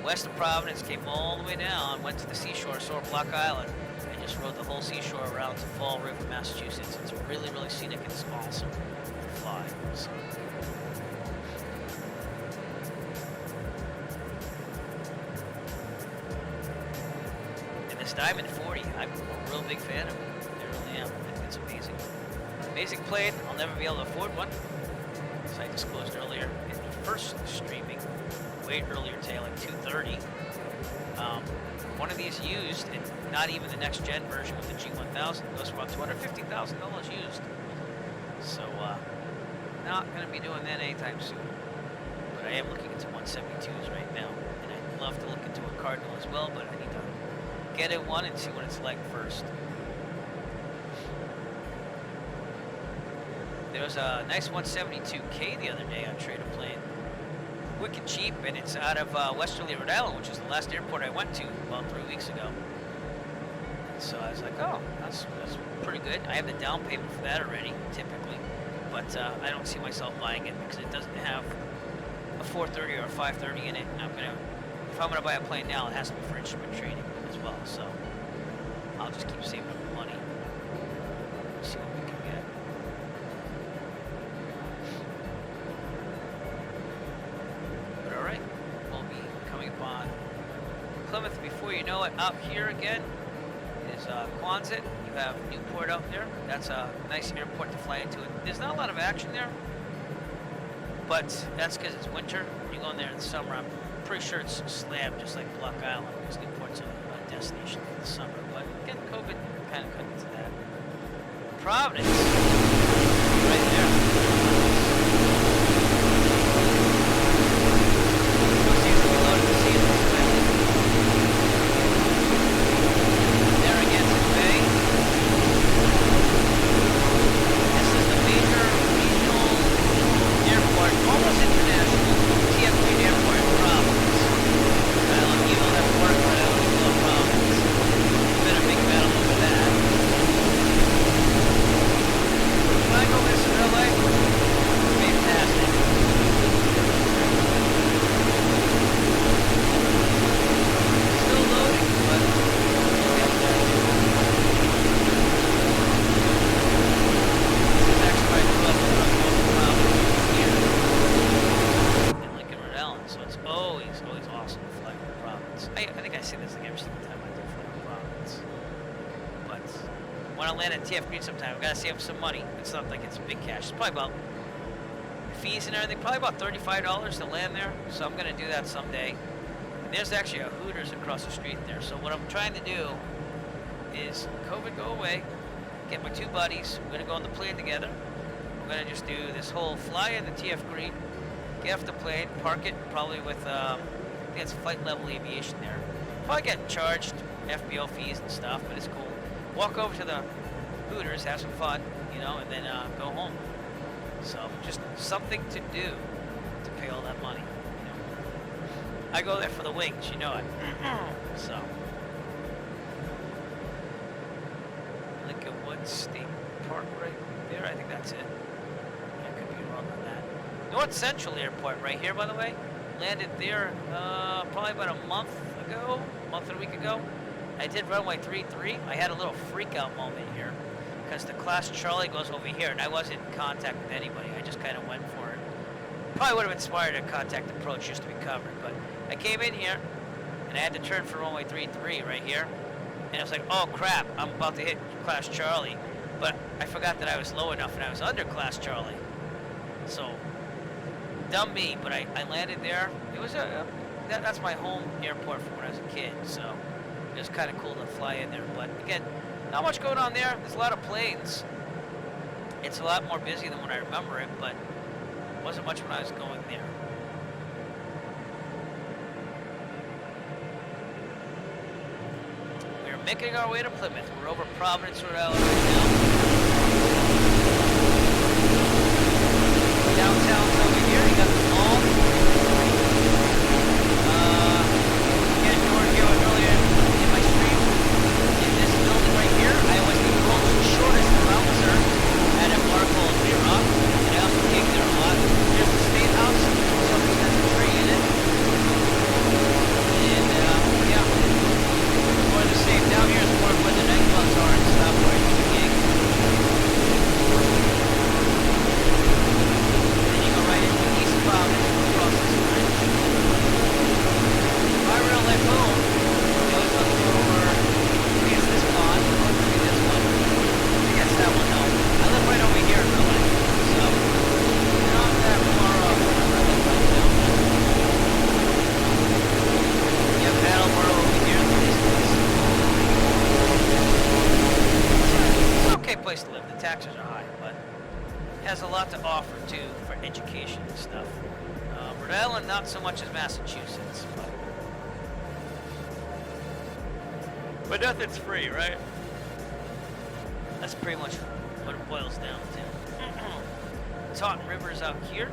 S1: west of Providence, came all the way down, went to the seashore, saw Block Island, and just rode the whole seashore around to Fall River, Massachusetts. It's really, really scenic and it's awesome to fly. So. this Diamond 40. I'm a real big fan of it. I really am. I think it's amazing. Amazing plane. I'll never be able to afford one. As I disclosed earlier in the first streaming, way earlier today, like 2:30. One of these used, and not even the next gen version with the G1000, goes for about $250,000 used. So, not going to be doing that anytime soon. But I am looking into 172s right now, and I'd love to look into a Cardinal as well, but I need to get in one and see what it's like first. There was a nice 172K the other day on Trader Plane. Wicked cheap, and it's out of Westerly, Rhode Island, which is the last airport I went to about 3 weeks ago. So I was like, oh, that's pretty good. I have the down payment for that already, typically, but I don't see myself buying it because it doesn't have a 430 or a 530 in it. And if I'm gonna buy a plane now, it has to be for instrument training as well. So I'll just keep saving up the money. See what we can get. But all right, we'll be coming upon Plymouth before you know it. Out here again is Quonset. You have Newport out there. That's a nice airport to fly into. There's not a lot of action there, but that's because it's winter. When you go in there in the summer, I'm pretty sure it's slammed just like Block Island because Newport's a destination for the summer. But again, COVID kind of cut into that. Providence, right there. There again, Bay. This is the major regional airport, almost international, TF3 airport in Providence. I love Evo Airport, but I always love Providence. It's been a big battle over that. When I go visit LA, it's fantastic. Still loading, but we'll get there. This is actually right above the Providence here in Lincoln, Rhode Island, so it's always awesome to fly over Providence. I think I say this like every single time I do fly over Providence. But when I land at TF Green sometime, I've got to save up some money. It's not like it's big cash. It's probably about fees and everything, probably about $35 to land there. So I'm going to do that someday. And there's actually a Hooters across the street there. So what I'm trying to do is COVID go away, get my two buddies. We're going to go on the plane together. We're going to just do this whole fly in the TF Green, get off the plane, park it probably with, I think it's flight level aviation there. Probably get charged FBO fees and stuff, but it's cool. Walk over to the Hooters, have some fun, you know, and then go home. So just something to do to pay all that money. You know? I go there for the wings, you know it. So Lincoln Woods State Park right there. I think that's it. I could be wrong on that. North Central Airport right here, by the way. Landed there probably about a month and a week ago. I did runway 33. I had a little freak out moment here because the class Charlie goes over here and I wasn't in contact with anybody. I just kind of went for it. Probably would have inspired a contact approach just to be covered, but I came in here and I had to turn for runway 33 right here. And I was like, oh crap, I'm about to hit class Charlie. But I forgot that I was low enough and I was under class Charlie. So, dumb me, but I landed there. It was that's my home airport from when I was a kid, so it was kind of cool to fly in there. But again, not much going on there. There's a lot of planes. It's a lot more busy than when I remember it, but it wasn't much when I was going there. We're making our way to Plymouth. We're over Providence, Rhode Island right now. Downtown's over here. You got the mall. Again, you were here earlier in my stream. In this building right here, I was the world's shortest bouncer at a bar called Rock, and I also came there a lot. Here's the State House. Something has a tree in it. And, yeah. More of the same. Down here is more of where the nightclubs are and stuff, where I do the gig. lot to offer too for education and stuff. Rhode Island, not so much as Massachusetts, but nothing's free, right? That's pretty much what it boils down to. Taunton River's out here,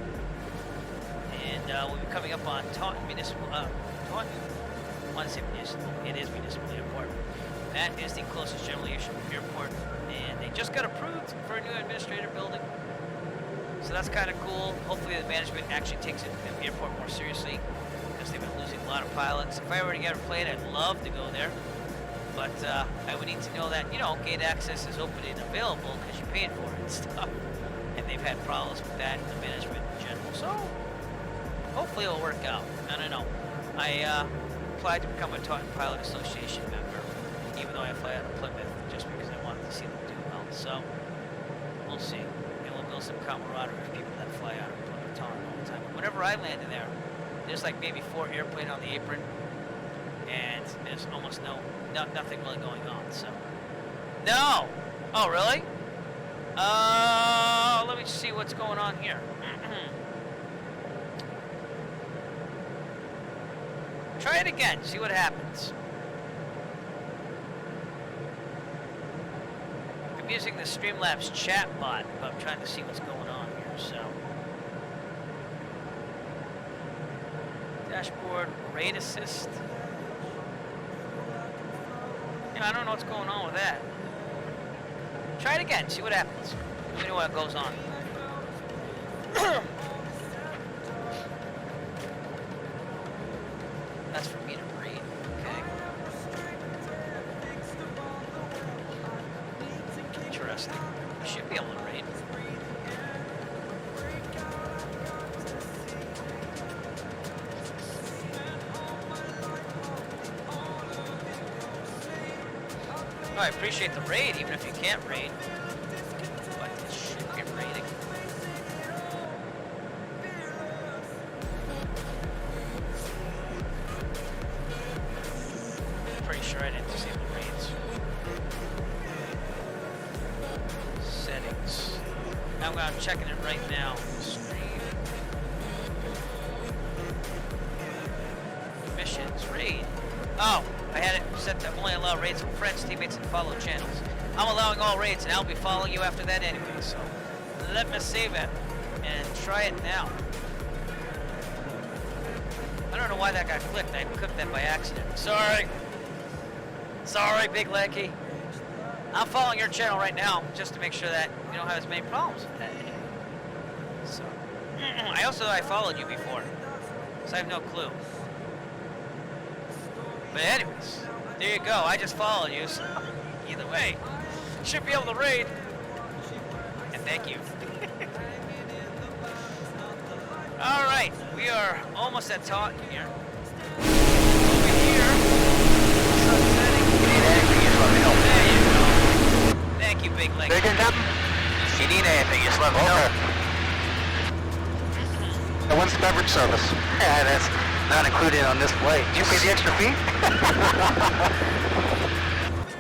S1: and we'll be coming up on Taunton Municipal. Taunton, I want to say municipal. It is municipal airport. That is the closest general airport, and they just got approved for a new administrative building. So that's kind of cool. Hopefully the management actually takes the airport more seriously, because they've been losing a lot of pilots. If I were to get a plane, I'd love to go there. But I would need to know that, you know, gate access is open and available because you're paying for it and stuff. And they've had problems with that in the management in general. So hopefully it'll work out. I don't know. I applied to become a Taunton Pilot Association member, even though I fly out of Plymouth, just because I wanted to see them do well. So we'll see. It will build some camaraderie with people that fly out of Plymouth Taunton all the time. Whenever I land in there, there's like maybe 4 airplanes on the apron, and there's almost nothing really going on. So no. Oh really? Let me see what's going on here. Try it again, see what happens. I'm using the Streamlabs chat bot, but I'm trying to see what's going on here, so. Dashboard, rate assist. Yeah, I don't know what's going on with that. Try it again, see what happens. Let me know what goes on. That's for me to read. Okay. Interesting. I should be able to read. Oh, I appreciate the raid, even if you can't raid. But it should be raiding. Pretty sure I didn't disable raids. Settings. I'm checking it right now. Stream. Missions. Raid. Oh, I had it set to only allow raids from friends, teammates, and follow channels. I'm allowing all raids, and I'll be following you after that anyway, so let me save it and try it now. I don't know why that got clicked. I clicked that by accident. Sorry. Sorry, Big Leggy. I'm following your channel right now just to make sure that you don't have as many problems with that anyway. So, I followed you before, so I have no clue. But anyways, there you go. I just followed you, so either way, should be able to raid. And thank you. All right, we are almost at Taunton here. Over here, sunsetting. There you go. Thank you, Big Leg.
S3: If you need anything, just let me know. And when's the beverage service? Yeah, that's not included on this flight. Did you pay the extra fee?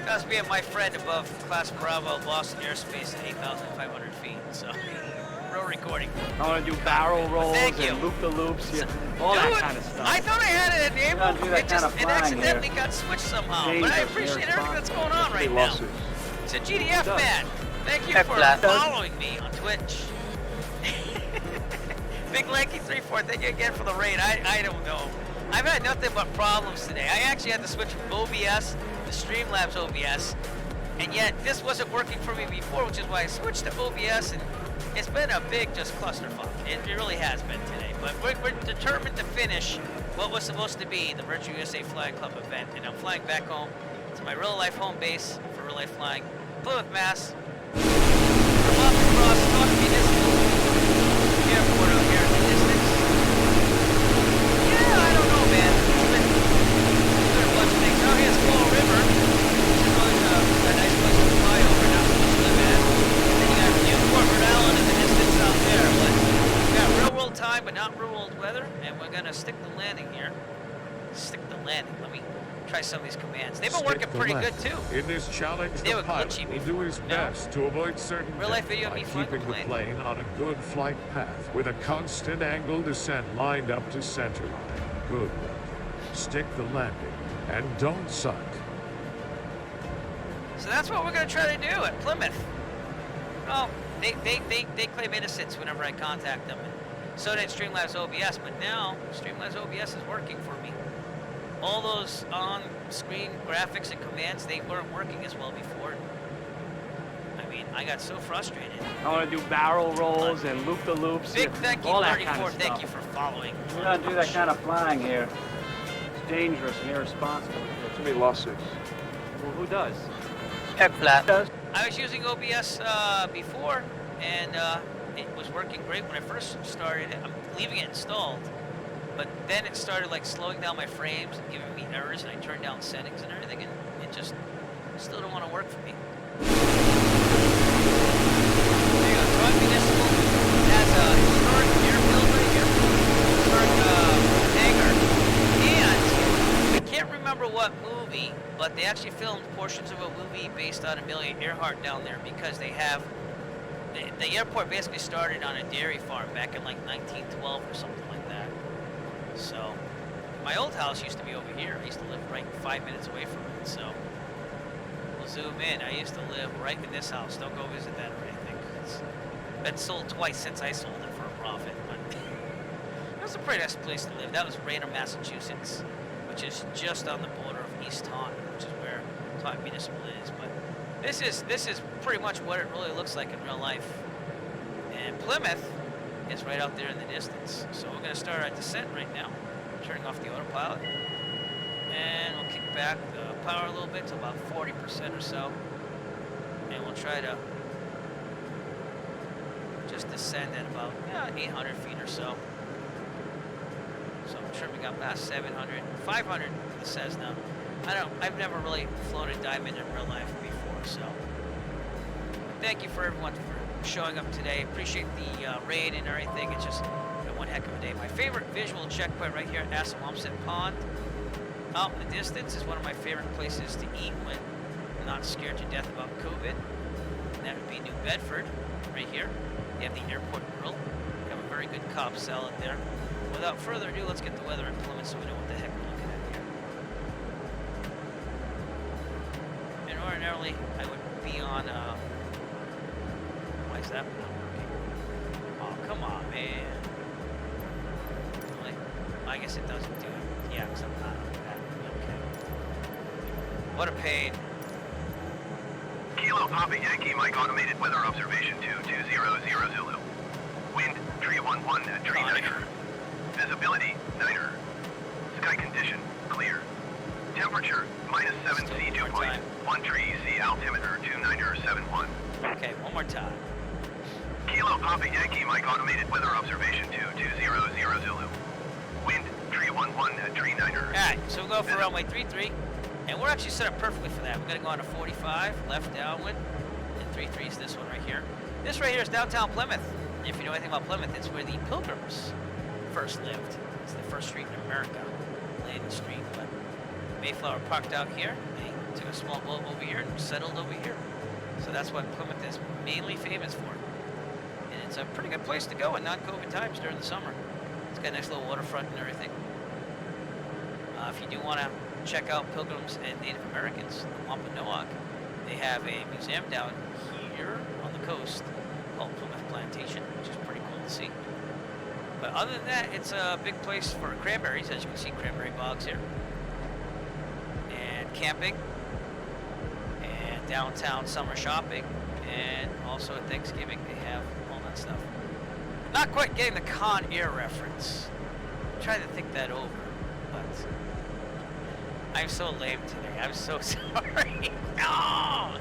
S1: That's being my friend above Class Bravo, Boston airspace at 8,500 feet, so real recording.
S4: I want to do barrel rolls and loop-the-loops, all that kind of stuff.
S1: I thought I had it enabled. It accidentally got switched somehow, but I appreciate everything that's going on right now. It's a GDF man. Thank you for following me on Twitch. Big Lanky 34, thank you again for the raid. I don't know. I've had nothing but problems today. I actually had to switch from OBS to Streamlabs OBS, and yet this wasn't working for me before, which is why I switched to OBS, and it's been a big just clusterfuck. It really has been today, but we're determined to finish what was supposed to be the Virtual USA Flying Club event, and I'm flying back home to my real-life home base for real-life flying, Plymouth, Mass. From up across Taunton Municipal Airport out here in the distance. Yeah, I don't know, man. It's been a bunch of things. Out here's Fall River, which is always a nice place to fly over, not so much to live at. And then you got Newport, Rhode Island in the distance out there, but we got real world time, but not real world weather, and we're gonna stick the landing here. Stick the landing. Let me try some of these commands. They've been working pretty good too.
S20: In this challenge,
S1: They
S20: the
S1: were
S20: pilot
S1: glitchy
S20: will
S1: before.
S20: do his best to avoid certain
S1: Real life
S20: death
S1: video of
S20: by
S1: me flying the
S20: keeping the
S1: plane.
S20: plane on a good flight path with a constant angle descent lined up to center line. Good work. Stick the landing and don't suck.
S1: So that's what we're going to try to do at Plymouth. Well, they claim innocence whenever I contact them. And so did Streamlabs OBS, but now Streamlabs OBS is working for me. All those on-screen graphics and commands, they weren't working as well before. I mean, I got so frustrated.
S21: I want to do barrel rolls and loop-the-loops.
S1: Big thank you,
S21: all that
S1: 34.
S21: kind of
S1: Thank
S21: stuff.
S1: you for following.
S21: We don't do that kind of flying here. It's dangerous and irresponsible.
S22: Too many lawsuits.
S21: Well, who does?
S1: I was using OBS before, and it was working great when I first started it. I'm leaving it installed, but then it started like slowing down my frames and giving me errors, and I turned down settings and everything, and it just still don't want to work for me. There you go. Troy Municipal has a historic airfield right here, historic hangar, and I can't remember what movie, but they actually filmed portions of a movie based on Amelia Earhart down there because they have the airport basically started on a dairy farm back in like 1912 or something like that. So my old house used to be over here. I used to live right 5 minutes away from it. So we'll zoom in. I used to live right in this house. Don't go visit that or anything. It's been sold twice since I sold it for a profit. But it was a pretty nice place to live. That was Raynham, Massachusetts, which is just on the border of East Taunton, which is where Taunton Municipal is. But this is pretty much what it really looks like in real life. And Plymouth is right out there in the distance. So we're going to start our descent right now, turning off the autopilot. And we'll kick back the power a little bit to about 40% or so. And we'll try to just descend at about 800 feet or so. So I'm trimming up past 700, 500 for the Cessna. I've never really flown a Diamond in real life before, so thank you for everyone for showing up today. Appreciate the raid and everything. It's just been one heck of a day. My favorite visual checkpoint right here at Assawamsett Pond, out in the distance, is one of my favorite places to eat when I'm not scared to death about COVID. And that would be New Bedford, right here. You have the airport grill. You have a very good Cobb salad there. Without further ado, let's get the weather in Plymouth so we know what the heck we're looking at here. And ordinarily, I would be on, why is that not working? Oh, come on, man. Really? I guess it doesn't do it. Yeah, because I'm not on that. Okay. What a pain.
S23: Kilo Papa Yankee, Mike Automated Weather Observation 2200 Zulu. Wind, tree 11 at tree 9er. Visibility, 9er. Sky condition, clear. Temperature, -7 C dew point. 1 tree C altimeter 29er71.
S1: Okay, one more time.
S23: Kilo Papa Yankee, Mike Automated Weather Observation 2200 Zulu. Wind, tree 11 at tree 9er.
S1: Alright, so we'll go for runway 33. And we're actually set up perfectly for that. We're going to go on to 45, left downwind, and 33 is this one right here. This right here is downtown Plymouth. And if you know anything about Plymouth, it's where the Pilgrims first lived. It's the first street in America, Landing Street. But Mayflower parked out here. They took a small boat over here and settled over here. So that's what Plymouth is mainly famous for. And it's a pretty good place to go in non-COVID times during the summer. It's got a nice little waterfront and everything. If you do want to check out Pilgrims and Native Americans, the Wampanoag, they have a museum down here on the coast called Plymouth Plantation, which is pretty cool to see. But other than that, it's a big place for cranberries, as you can see, cranberry bogs here, and camping, and downtown summer shopping, and also at Thanksgiving they have all that stuff. Not quite getting the Con Air reference. I'm trying to think that over, but I'm so lame today. I'm so sorry. No!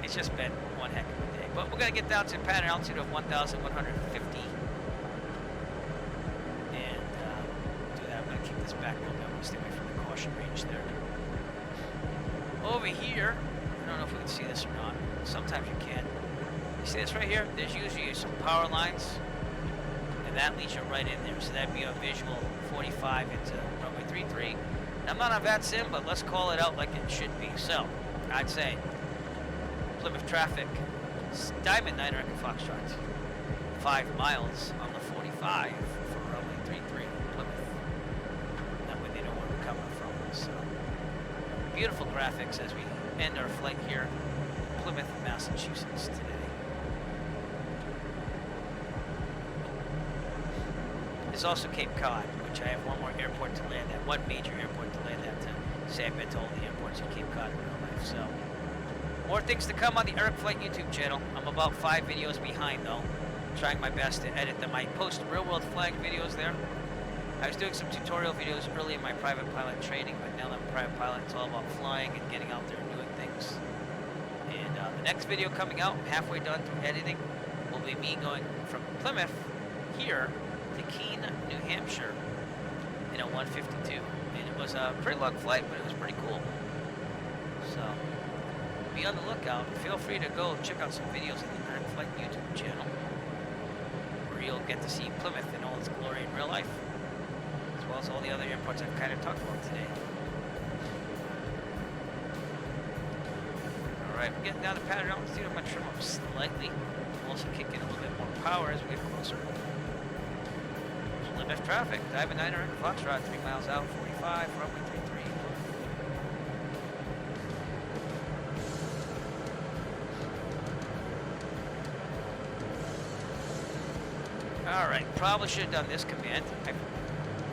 S1: It's just been one heck of a day. But we're going to get down to a pattern altitude of 1,150. And do that. I'm going to keep this back a little bit. I'm going to stay away from the caution range there. Over here, I don't know if we can see this or not. Sometimes you can. You see this right here? There's usually some power lines that and that leads you right in there. So that'd be a visual 45 into runway 33. And I'm not on VATSIM, but let's call it out like it should be. So I'd say Plymouth traffic, Diamond 9 Echo Foxtrot, 5 miles on the 45 for runway 33 Plymouth. That way they know where we're coming from. So beautiful graphics as we end our flight here, Plymouth, Massachusetts today. There's also Cape Cod, which I have one more airport to land at, one major airport to land at, to say I've been to all the airports in Cape Cod in real life. So more things to come on the Eric Flight YouTube channel. I'm about 5 videos behind though. Trying my best to edit them. I post real world flying videos there. I was doing some tutorial videos early in my private pilot training, but now that I'm a private pilot, it's all about flying and getting out there and doing things. And the next video coming out, I'm halfway done through editing, will be me going from Plymouth here to Keene, New Hampshire in a 152. And it was a pretty long flight, but it was pretty cool. So be on the lookout. Feel free to go check out some videos on the Eric Flight YouTube channel, where you'll get to see Plymouth in all its glory in real life, as well as all the other airports I've kind of talked about today. Alright, we're getting down to pattern altitude. I'm going to trim up slightly. We'll also kick in a little bit more power as we get closer. Plymouth traffic, Diamond 9 Echo Foxtrot, 3 miles out, 45, runway 33. Alright, probably should have done this command.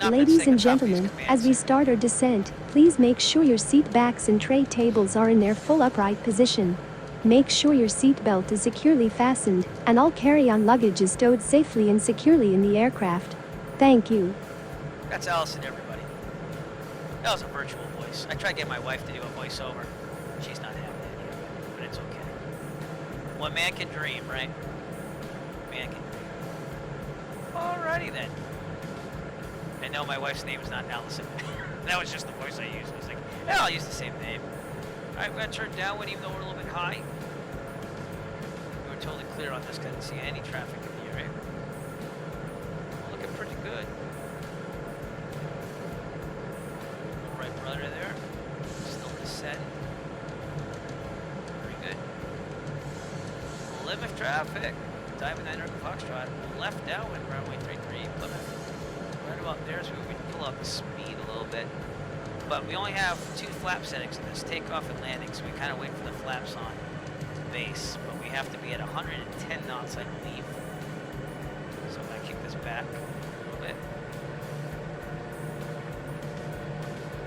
S6: Ladies and gentlemen, as we start our descent, please make sure your seat backs and tray tables are in their full upright position. Make sure your seat belt is securely fastened, and all carry-on luggage is stowed safely and securely in the aircraft. Thank you.
S1: That's Allison, everybody. That was a virtual voice. I tried to get my wife to do a voiceover. She's not having it yet, but it's okay. One man can dream, right? Man can dream. Alrighty then. I know my wife's name is not Allison. That was just the voice I used. I was like, yeah, I'll use the same name. Alright, I'm going to turn downwind even though we're a little bit high. We were totally clear on this, because I didn't see any traffic in the area. Looking pretty good. Right rudder there. Still descend. Very good. Plymouth traffic. Diamond 9 Echo Foxtrot. Left downwind, runway 33 Plymouth. Right about there, so we can pull up the speed a little bit. But we only have 2 flap settings in this, takeoff and landing, so we kind of wait for the flaps on base. But we have to be at 110 knots, I believe. So I'm going to kick this back a little bit.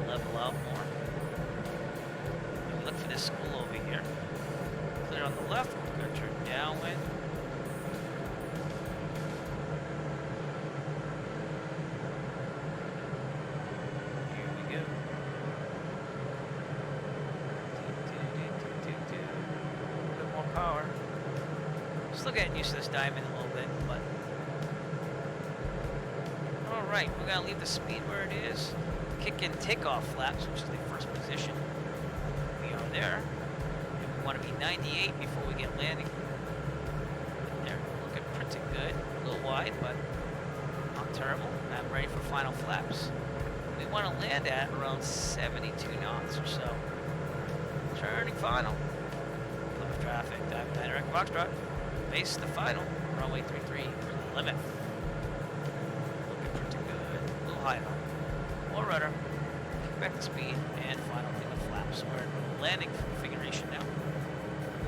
S1: Level out more. And we look for this school over here. Clear on the left, we're going to turn downwind. Still getting used to this diamond a little bit, but alright, we're gonna leave the speed where it is. Kick in takeoff flaps, which is the first position. We are there. And we want to be 98 before we get landing. There, looking pretty good. A little wide, but not terrible. I'm ready for final flaps. We want to land at around 72 knots or so. Turning final. Plymouth traffic, Diamond 9 Echo Foxtrot. Base the final, runway 33, Plymouth. Looking pretty good. A little high though. More rudder. Kick back the speed, and final thing of flaps. We're in landing configuration now.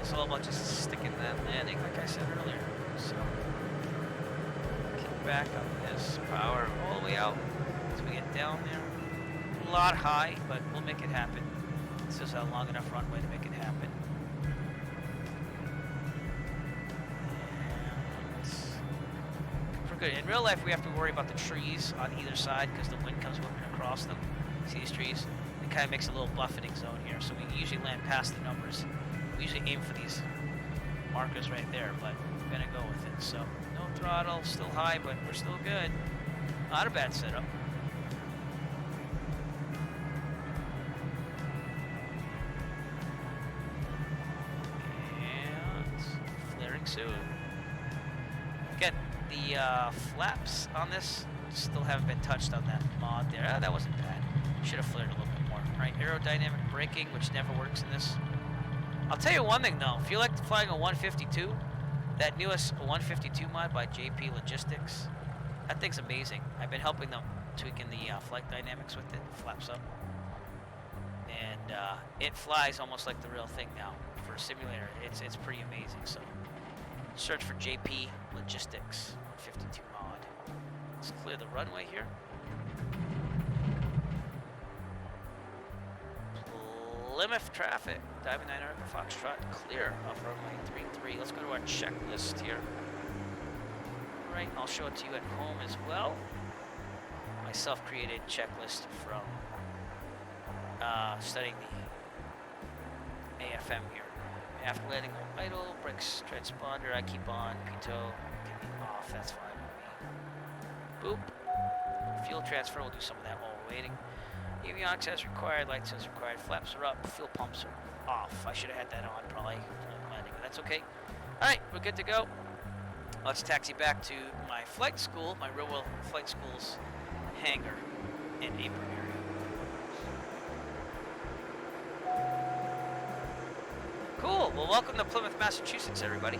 S1: It's all about just sticking that landing, like I said earlier. So, kick back on this power all the way out as we get down there. A lot high, but we'll make it happen. It's just a long enough runway to make it happen. Good. In real life, we have to worry about the trees on either side because the wind comes whipping across them. See these trees? It kind of makes a little buffeting zone here, so we usually land past the numbers. We usually aim for these markers right there, but we're gonna go with it. So no throttle, still high, but we're still good. Not a bad setup. And flaring soon. Get the flaps on this still haven't been touched on that mod there. That wasn't bad. Should have flared a little bit more. Right, aerodynamic braking, which never works in this. I'll tell you one thing though. If you like flying a 152, that newest 152 mod by JP Logistics, that thing's amazing. I've been helping them tweaking the flight dynamics with it. It flaps up. And it flies almost like the real thing now. For a simulator, it's pretty amazing. So search for JP Logistics 152 mod. Let's clear the runway here. Plymouth traffic, Diamond 9 Echo Foxtrot, clear of runway 33. Let's go to our checklist here. All right, I'll show it to you at home as well. My self-created checklist from studying the AFM here. After landing on idle, brakes, transponder, I keep on, pitot, can be off, that's fine with me. Boop. Fuel transfer, we'll do some of that while we're waiting. Avionics as required, lights as required, flaps are up, fuel pumps are off. I should have had that on probably during landing, but that's okay. Alright, we're good to go. Let's taxi back to my flight school, my real world flight school's hangar and apron area. Cool, well welcome to Plymouth, Massachusetts everybody.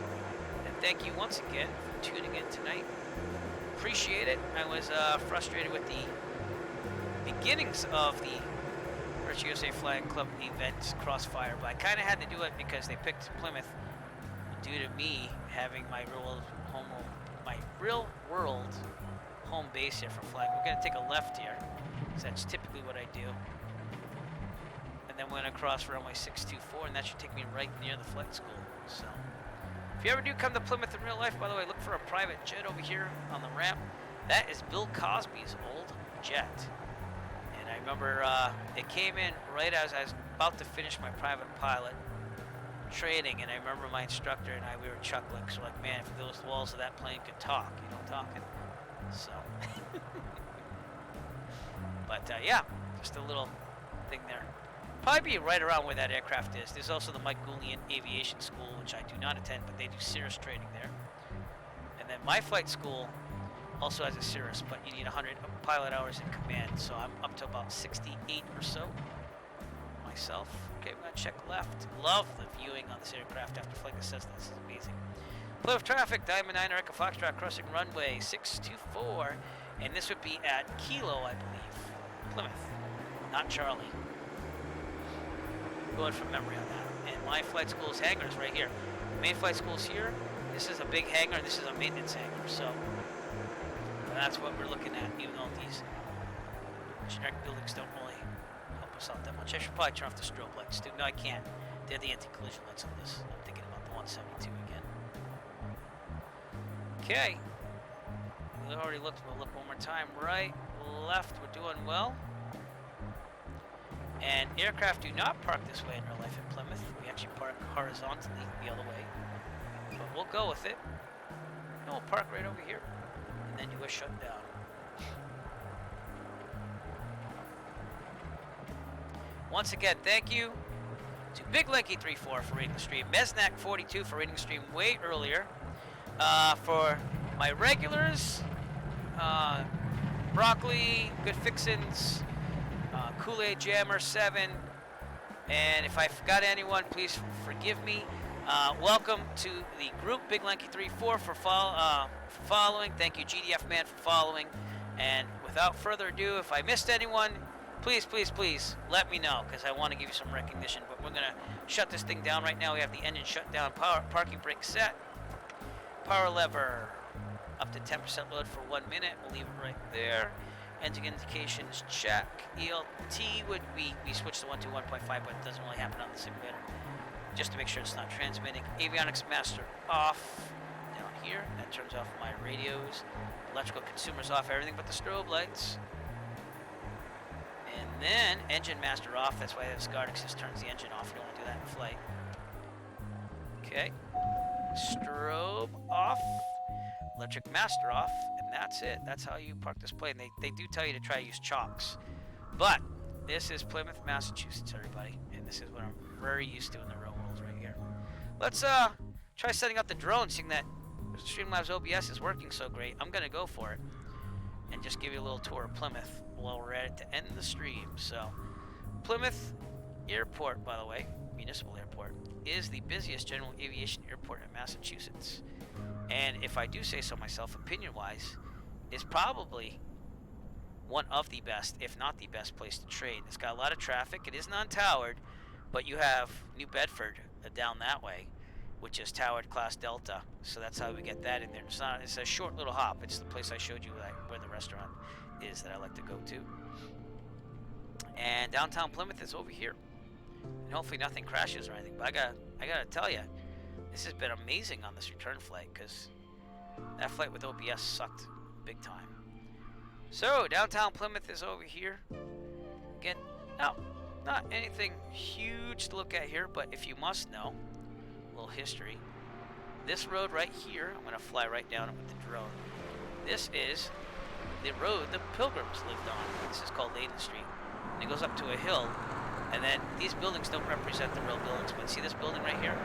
S1: And thank you once again for tuning in tonight. Appreciate it. I was frustrated with the beginnings of the Virtual USA Flying Club event, Crossfire, but I kind of had to do it because they picked Plymouth due to me having my real world home base here for flying. We're going to take a left here, because that's typically what I do. And then we're going to cross runway 624, and that should take me right near the flight school. So, if you ever do come to Plymouth in real life, by the way, look for a private jet over here on the ramp. That is Bill Cosby's old jet. And I remember it came in right as I was about to finish my private pilot training, and I remember my instructor and we were chuckling, because we're like, man, if those walls of that plane could talk, you know, talking. So, but yeah, just a little thing there. Probably be right around where that aircraft is. There's also the Mike Goulian Aviation School, which I do not attend, but they do Cirrus training there. And then my flight school also has a Cirrus, but you need 100 pilot hours in command, so I'm up to about 68 or so myself. Okay, we're gonna check left. Love the viewing on this aircraft after flying the Cessna. This is amazing. Plymouth traffic, Diamond 9 Echo Foxtrot crossing runway 624, and this would be at Kilo, I believe. Plymouth, not Charlie. Going from memory on that. And my flight school's hangar is right here. The main flight school's here. This is a big hangar, and this is a maintenance hangar, so that's what we're looking at, even though these generic buildings don't really help us out that much. I should probably turn off the strobe lights too. No, I can't. They're the anti-collision lights on this. I'm thinking about the 172 again. Okay. We already looked. We'll look one more time. Right, left, we're doing well. And aircraft do not park this way in real life in Plymouth. We actually park horizontally the other way. But we'll go with it. And we'll park right over here. And then do a shutdown. Once again, thank you to Big Lanky 34 for reading the stream. Mesnak 42 for reading the stream way earlier. For my regulars, Broccoli, Good Fixins, Kool-Aid Jammer 7, and if I forgot anyone, please forgive me. Welcome to the group Big Lanky 34 for following. Thank you GDF Man for following. And without further ado, if I missed anyone, please let me know, because I want to give you some recognition. But we're gonna shut this thing down right now. We have the engine shut down, parking brake set, power lever up to 10% load for 1 minute. We'll leave it right there. Engine indications check. ELT would we switch to 121.5, but it doesn't really happen on the simulator. Just to make sure it's not transmitting. Avionics master off down here. That turns off my radios. Electrical consumers off, everything but the strobe lights. And then engine master off. That's why the Scardix just turns the engine off. You don't want to do that in flight. Okay. Strobe off. Electric master off, and that's it. That's how you park this plane. They do tell you to try to use chocks, but this is Plymouth, Massachusetts, everybody, and this is what I'm very used to in the real world right here. Let's try setting up the drone, seeing that Streamlabs OBS is working so great, I'm gonna go for it and just give you a little tour of Plymouth while we're at it to end the stream. So, Plymouth Airport, by the way, municipal airport, is the busiest general aviation airport in Massachusetts. And if I do say so myself, opinion-wise, is probably one of the best, if not the best place to trade. It's got a lot of traffic. It is non-towered, but you have New Bedford down that way, which is towered class Delta. So that's how we get that in there. It's a short little hop. It's the place I showed you where the restaurant is that I like to go to. And downtown Plymouth is over here. And hopefully nothing crashes or anything. But I gotta tell you, this has been amazing on this return flight, because that flight with OBS sucked big time. So downtown Plymouth is over here. Again, now, not anything huge to look at here, but if you must know, a little history. This road right here, I'm gonna fly right down it with the drone. This is the road the Pilgrims lived on. This is called Leyden Street. And it goes up to a hill, and then these buildings don't represent the real buildings, but see this building right here?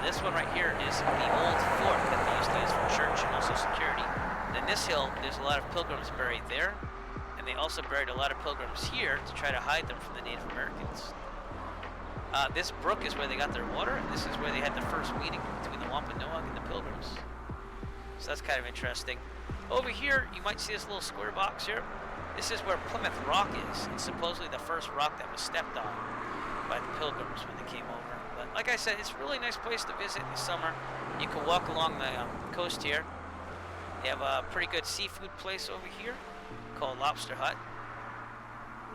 S1: This one right here is the old fort that they used to use for church and also security. And then this hill, there's a lot of pilgrims buried there, and they also buried a lot of pilgrims here to try to hide them from the Native Americans. This brook is where they got their water, and this is where they had the first meeting between the Wampanoag and the Pilgrims. So that's kind of interesting. Over here, you might see this little square box here. This is where Plymouth Rock is. It's supposedly the first rock that was stepped on by the Pilgrims when they came over. But like I said, it's a really nice place to visit in the summer. You can walk along the coast here. They have a pretty good seafood place over here called Lobster Hut,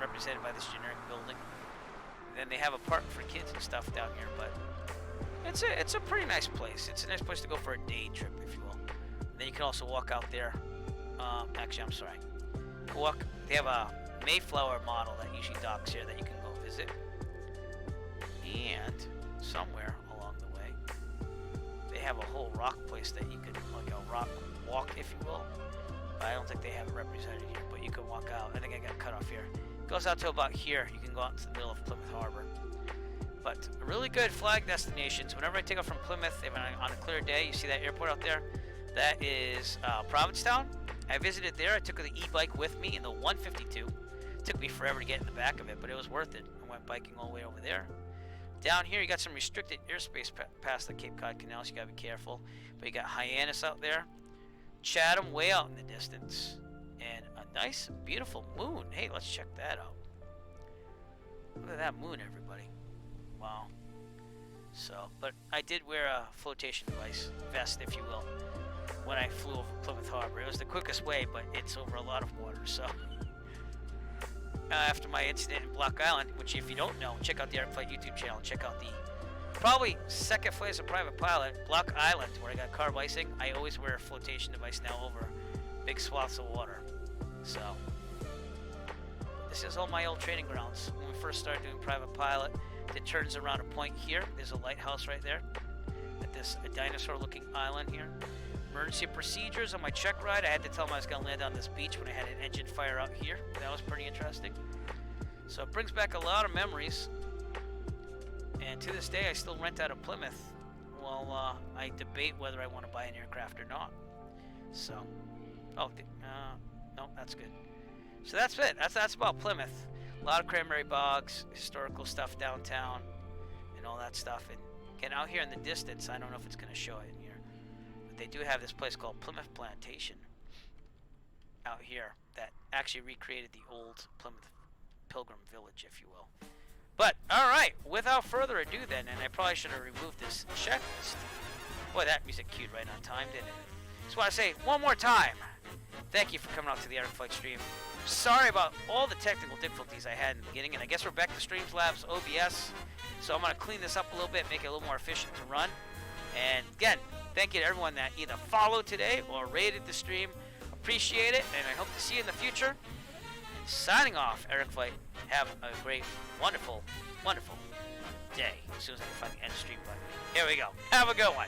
S1: represented by this generic building. Then they have a park for kids and stuff down here, but it's a pretty nice place. It's a nice place to go for a day trip, if you will. And then you can also walk out there. Actually, I'm sorry. They have a Mayflower model that usually docks here that you can go visit. And somewhere along the way, they have a whole rock place that you can, like a rock walk, if you will. I don't think they have it represented here, but you can walk out. I think I got cut off here. It goes out to about here. You can go out into the middle of Plymouth Harbor. But really good flag destinations. Whenever I take off from Plymouth, even on a clear day, you see that airport out there? That is Provincetown. I visited there. I took the e-bike with me in the 152. It took me forever to get in the back of it, but it was worth it. I went biking all the way over there. Down here, you got some restricted airspace past the Cape Cod Canal, so you gotta be careful. But you got Hyannis out there, Chatham way out in the distance, and a nice, beautiful moon. Hey, let's check that out. Look at that moon, everybody. Wow. So, but I did wear a flotation device vest, if you will, when I flew over Plymouth Harbor. It was the quickest way, but it's over a lot of water, so. After my incident in Block Island, which if you don't know, check out the Air Flight YouTube channel. Check out the probably second flight as a private pilot, Block Island, where I got carb icing. I always wear a flotation device now over big swaths of water. So, this is all my old training grounds. When we first started doing private pilot, it turns around a point here. There's a lighthouse right there at this dinosaur-looking island here. Emergency procedures on my check ride. I had to tell them I was going to land on this beach when I had an engine fire out here. That was pretty interesting. So it brings back a lot of memories. And to this day, I still rent out of Plymouth while I debate whether I want to buy an aircraft or not. So, no, that's good. So that's it. That's about Plymouth. A lot of cranberry bogs, historical stuff downtown, and all that stuff. And again, out here in the distance, I don't know if it's going to show it in here. They do have this place called Plymouth Plantation out here that actually recreated the old Plymouth Pilgrim Village, if you will. But, alright, without further ado then, and I probably should have removed this checklist. Boy, that music cued right on time, didn't it? Just want to say one more time, thank you for coming out to the Air Flight stream. Sorry about all the technical difficulties I had in the beginning, and I guess we're back to Streamlabs OBS. So I'm going to clean this up a little bit, make it a little more efficient to run. And again, thank you to everyone that either followed today or rated the stream. Appreciate it, and I hope to see you in the future. And signing off, Eric Flight. Have a great, wonderful, wonderful day. As soon as I can find the end stream button. Here we go. Have a good one.